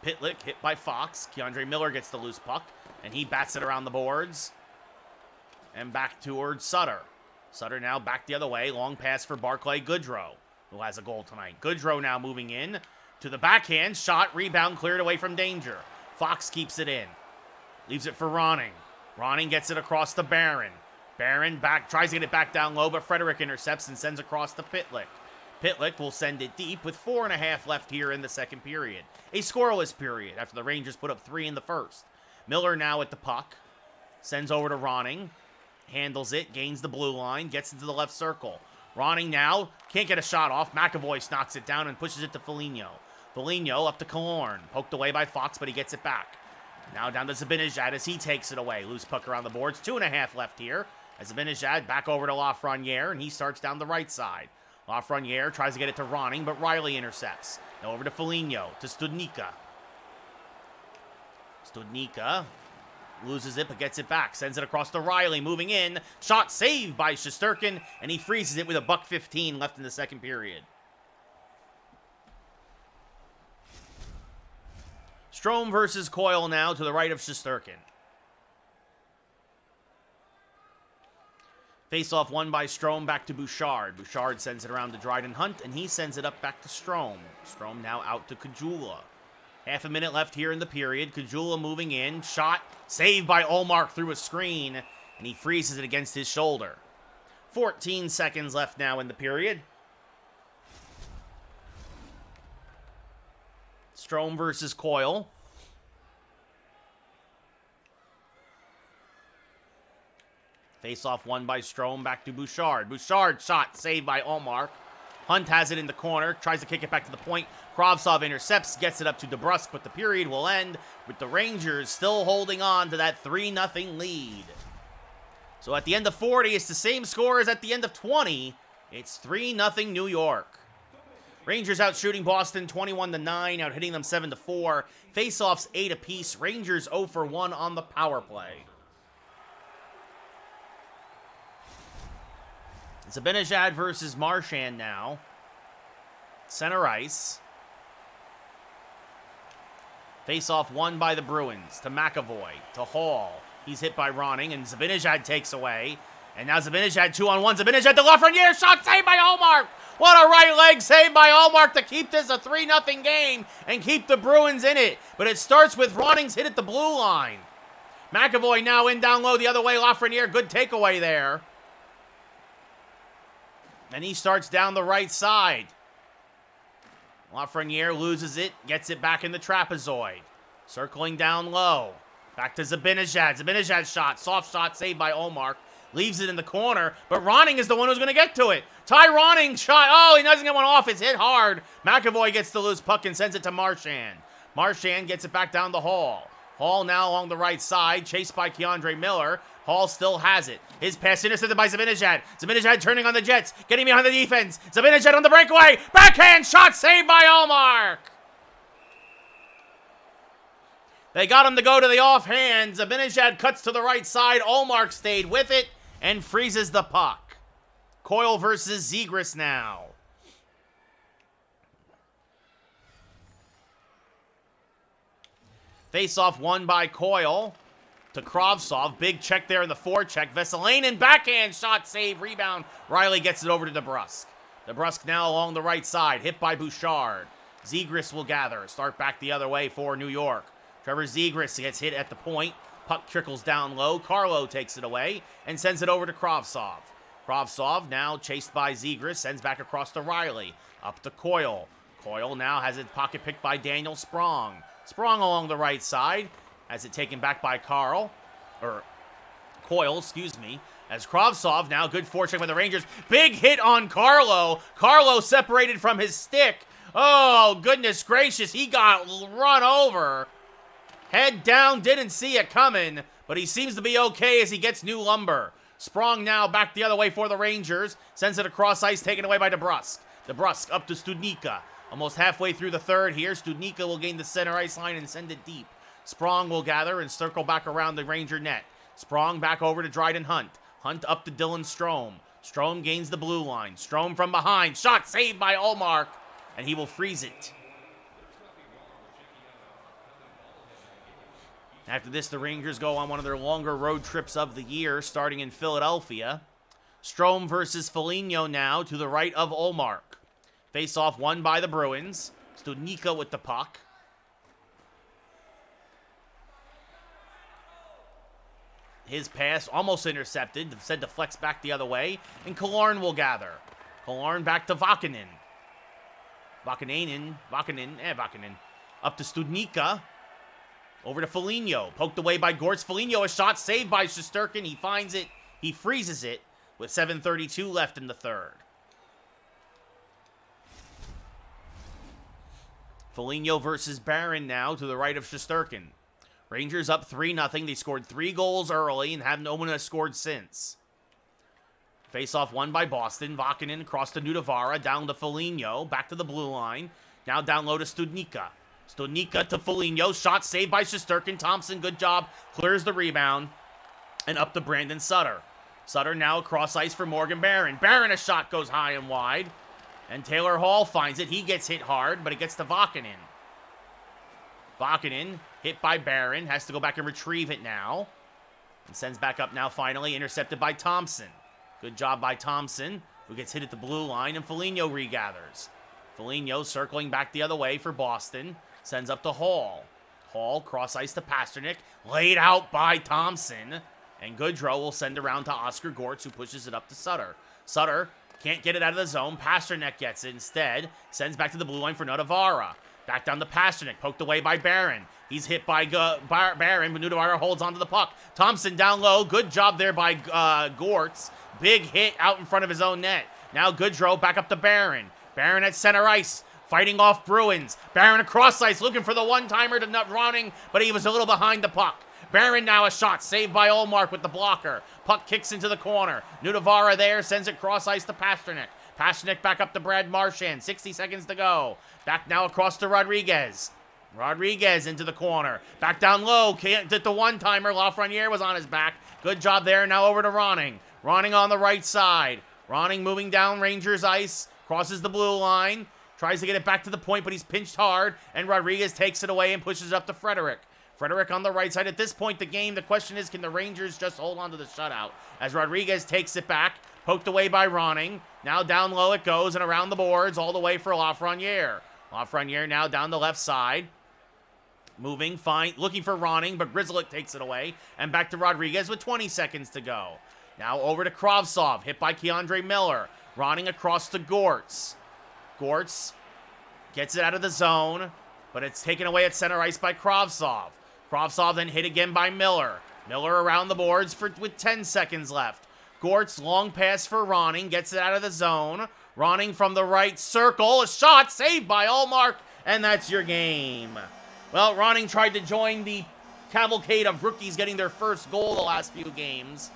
Pitlick hit by Fox. Keandre Miller gets the loose puck. And he bats it around the boards. And back towards Sutter. Sutter now back the other way. Long pass for Barclay Goodrow, who has a goal tonight. Goodrow now moving in to the backhand. Shot, rebound, cleared away from danger. Fox keeps it in. Leaves it for Ronning. Ronning gets it across to Barron. Barron back, tries to get it back down low, but Frederick intercepts and sends across to Pitlick. Pitlick will send it deep with 4.5 left here in the second period. A scoreless period after the Rangers put up 3 in the first. Miller now at the puck. Sends over to Ronning. Handles it, gains the blue line, gets into the left circle. Ronning now, can't get a shot off. McAvoy knocks it down and pushes it to Foligno. Foligno up to Killorn. Poked away by Fox, but he gets it back. Now down to Zibanejad as he takes it away. Loose puck around the boards. 2.5 left here. As Zibanejad back over to Lafreniere, and he starts down the right side. Lafreniere tries to get it to Ronning, but Riley intercepts. Now over to Foligno, to Studnicka. Studnicka loses it, but gets it back. Sends it across to Riley, moving in. Shot saved by Shesterkin, and he freezes it with a $1:15 left in the second period. Strome versus Coyle now to the right of Shesterkin. Face-off won by Strome, back to Bouchard. Bouchard sends it around to Dryden Hunt, and he sends it up back to Strome. Strome now out to Kajula. Half a minute left here in the period. Kajula moving in. Shot saved by Ullmark through a screen, and he freezes it against his shoulder. 14 seconds left now in the period. Strome versus Coyle. Face-off won by Strome, back to Bouchard. Bouchard shot saved by Ullmark. Hunt has it in the corner, tries to kick it back to the point. Kravtsov intercepts, gets it up to DeBrusk, but the period will end with the Rangers still holding on to that 3-0 lead. So at the end of 40, it's the same score as at the end of 20. It's 3-0 New York. Rangers out shooting Boston 21-9, out hitting them 7-4. Face-offs 8 apiece. Rangers 0 for 1 on the power play. Zibanejad versus Marchand now. Center ice. Face-off won by the Bruins to McAvoy, to Hall. He's hit by Ronning, and Zibanejad takes away. And now Zibanejad 2-on-1. Zibanejad to Lafreniere. Shot saved by Ullmark. What a right leg save by Ullmark to keep this a 3-0 game and keep the Bruins in it. But it starts with Ronning's hit at the blue line. McAvoy now in down low the other way. Lafreniere, good takeaway there. And he starts down the right side. Lafreniere loses it, gets it back in the trapezoid. Circling down low. Back to Zibanejad. Zibanejad's shot. Soft shot saved by Ullmark. Leaves it in the corner, but Ronning is the one who's going to get to it. Ty Ronning shot. Oh, he doesn't get one off. It's hit hard. McAvoy gets the loose puck and sends it to Marchand. Marchand gets it back down to Hall. Hall now along the right side, chased by Keandre Miller. Hall still has it. His pass intercepted by Zibanejad. Zibanejad turning on the Jets, getting behind the defense. Zibanejad on the breakaway. Backhand shot saved by Ullmark. They got him to go to the offhand. Zibanejad cuts to the right side. Ullmark stayed with it and freezes the puck. Coyle versus Zegras now. Face-off won by Coyle to Kravtsov. Big check there in the forecheck. Veselainen backhand shot, save, rebound. Riley gets it over to DeBrusk. DeBrusk now along the right side, hit by Bouchard. Zegras will gather. Start back the other way for New York. Trevor Zegras gets hit at the point. Puck trickles down low. Carlo takes it away and sends it over to Kravtsov. Kravtsov now chased by Zegras, sends back across to Riley. Up to Coyle. Coyle now has it pocket picked by Daniel Sprong. Sprong along the right side. Has it taken back by Coyle, excuse me. As Kravtsov now, good forecheck by the Rangers. Big hit on Carlo. Carlo separated from his stick. Oh, goodness gracious. He got run over. Head down, didn't see it coming, but he seems to be okay as he gets new lumber. Sprong now back the other way for the Rangers. Sends it across ice, taken away by DeBrusk. DeBrusk up to Studnicka. Almost halfway through the third here. Studnicka will gain the center ice line and send it deep. Sprong will gather and circle back around the Ranger net. Sprong back over to Dryden Hunt. Hunt up to Dylan Strome. Strome gains the blue line. Strome from behind. Shot saved by Ullmark, and he will freeze it. After this, the Rangers go on one of their longer road trips of the year, starting in Philadelphia. Strome versus Foligno now to the right of Ullmark. Face-off won by the Bruins. Studnicka with the puck. His pass almost intercepted, said to flex back the other way, and Killorn will gather. Killorn back to Vakanainen. Vakanainen. Up to Studnicka. Over to Foligno. Poked away by Gortz. Foligno, a shot saved by Shesterkin. He finds it. He freezes it with 7:32 left in the third. Foligno versus Barron now to the right of Shesterkin. Rangers up 3-0. They scored 3 goals early and no one has scored since. Face-off won by Boston. Vakanainen across to Nudavara. Down to Foligno. Back to the blue line. Now down low to Studnicka. Studnicka to Foligno. Shot saved by Shesterkin. Thompson, good job. Clears the rebound. And up to Brandon Sutter. Sutter now across ice for Morgan Barron. Barron, a shot goes high and wide. And Taylor Hall finds it. He gets hit hard, but it gets to Vakanainen. Vakanainen, hit by Barron, has to go back and retrieve it now. And sends back up now finally, intercepted by Thompson. Good job by Thompson, who gets hit at the blue line, and Foligno regathers. Foligno circling back the other way for Boston. Sends up to Hall. Hall, cross ice to Pasternak. Laid out by Thompson. And Goodrow will send around to Oscar Gortz, who pushes it up to Sutter. Sutter can't get it out of the zone. Pasternak gets it instead. Sends back to the blue line for Nudavara. Back down to Pasternak, poked away by Barron. He's hit by Barron, but Nudavara holds onto the puck. Thompson down low. Good job there by Gortz. Big hit out in front of his own net. Now Goodrow back up to Barron. Barron at center ice, fighting off Bruins. Barron across ice, looking for the one-timer to Nut running, but he was a little behind the puck. Barron now a shot, saved by Olmark with the blocker. Puck kicks into the corner. Nudavara there, sends it cross ice to Pasternak. Pasternak back up to Brad Marchand, 60 seconds to go. Back now across to Rodriguez. Rodriguez into the corner. Back down low, can't get the one-timer. Lafreniere was on his back. Good job there, now over to Ronning. Ronning on the right side. Ronning moving down Rangers ice. Crosses the blue line, tries to get it back to the point, but he's pinched hard, and Rodriguez takes it away and pushes it up to Frederick. Frederick on the right side. At this point, the game, the question is, can the Rangers just hold on to the shutout? As Rodriguez takes it back, poked away by Ronning. Now down low it goes, and around the boards, all the way for Lafreniere. Lafreniere now down the left side. Moving, fine, looking for Ronning, but Grzelcyk takes it away, and back to Rodriguez with 20 seconds to go. Now over to Kravtsov, hit by Keandre Miller. Ronning across to Gortz. Gortz gets it out of the zone, but it's taken away at center ice by Kravtsov. Kravtsov then hit again by Miller. Miller around the boards with 10 seconds left. Gortz, long pass for Ronning, gets it out of the zone. Ronning from the right circle, a shot saved by Olmark, and that's your game. Well, Ronning tried to join the cavalcade of rookies getting their first goal the last few games.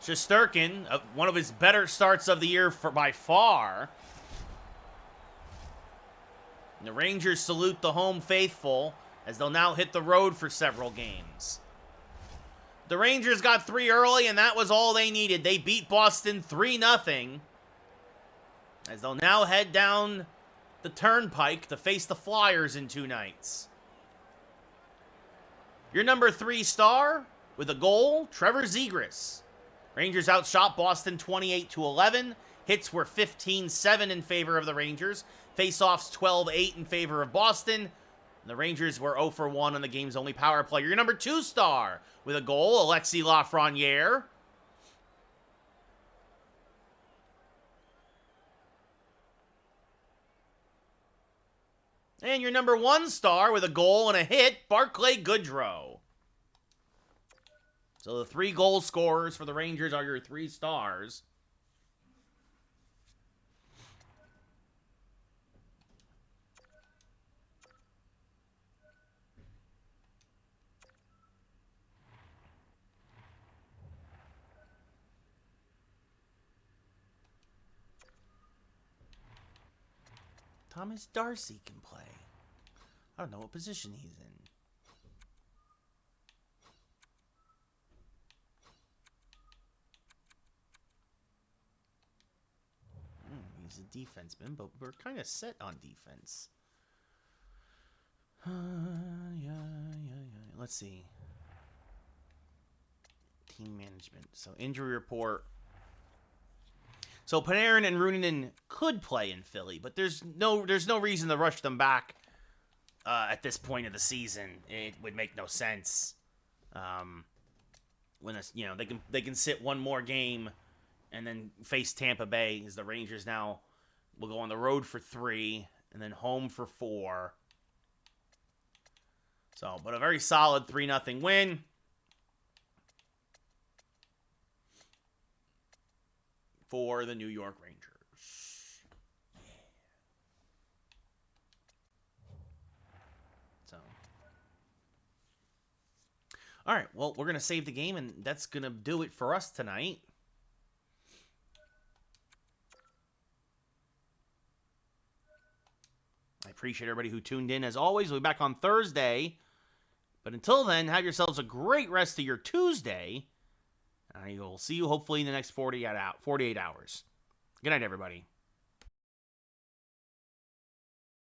Shesterkin, one of his better starts of the year by far. And the Rangers salute the home faithful as they'll now hit the road for several games. The Rangers got 3 early, and that was all they needed. They beat Boston 3-0. As they'll now head down the Turnpike to face the Flyers in 2 nights. Your number 3 star with a goal, Trevor Zegras. Rangers outshot Boston 28-11. Hits were 15-7 in favor of the Rangers. Faceoffs 12-8 in favor of Boston. And the Rangers were 0 for 1 on the game's only power play. Your number 2 star with a goal, Alexis Lafreniere. And your number 1 star with a goal and a hit, Barclay Goodrow. So the 3 goal scorers for the Rangers are your 3 stars. Thomas Darcy can play. I don't know what position he's in. He's a defenseman, but we're kind of set on defense. Yeah. Let's see. Team management. So injury report. So Panarin and Ruunanen could play in Philly, but there's no reason to rush them back at this point of the season. It would make no sense. When it's, they can sit one more game and then face Tampa Bay, as the Rangers now will go on the road for 3 and then home for 4. So, but a very solid 3-0 win. For the New York Rangers. Yeah. So. All right, well, we're going to save the game, and that's going to do it for us tonight. I appreciate everybody who tuned in. As always, we'll be back on Thursday. But until then, have yourselves a great rest of your Tuesday. I will see you hopefully in the next 48 hours. Good night, everybody.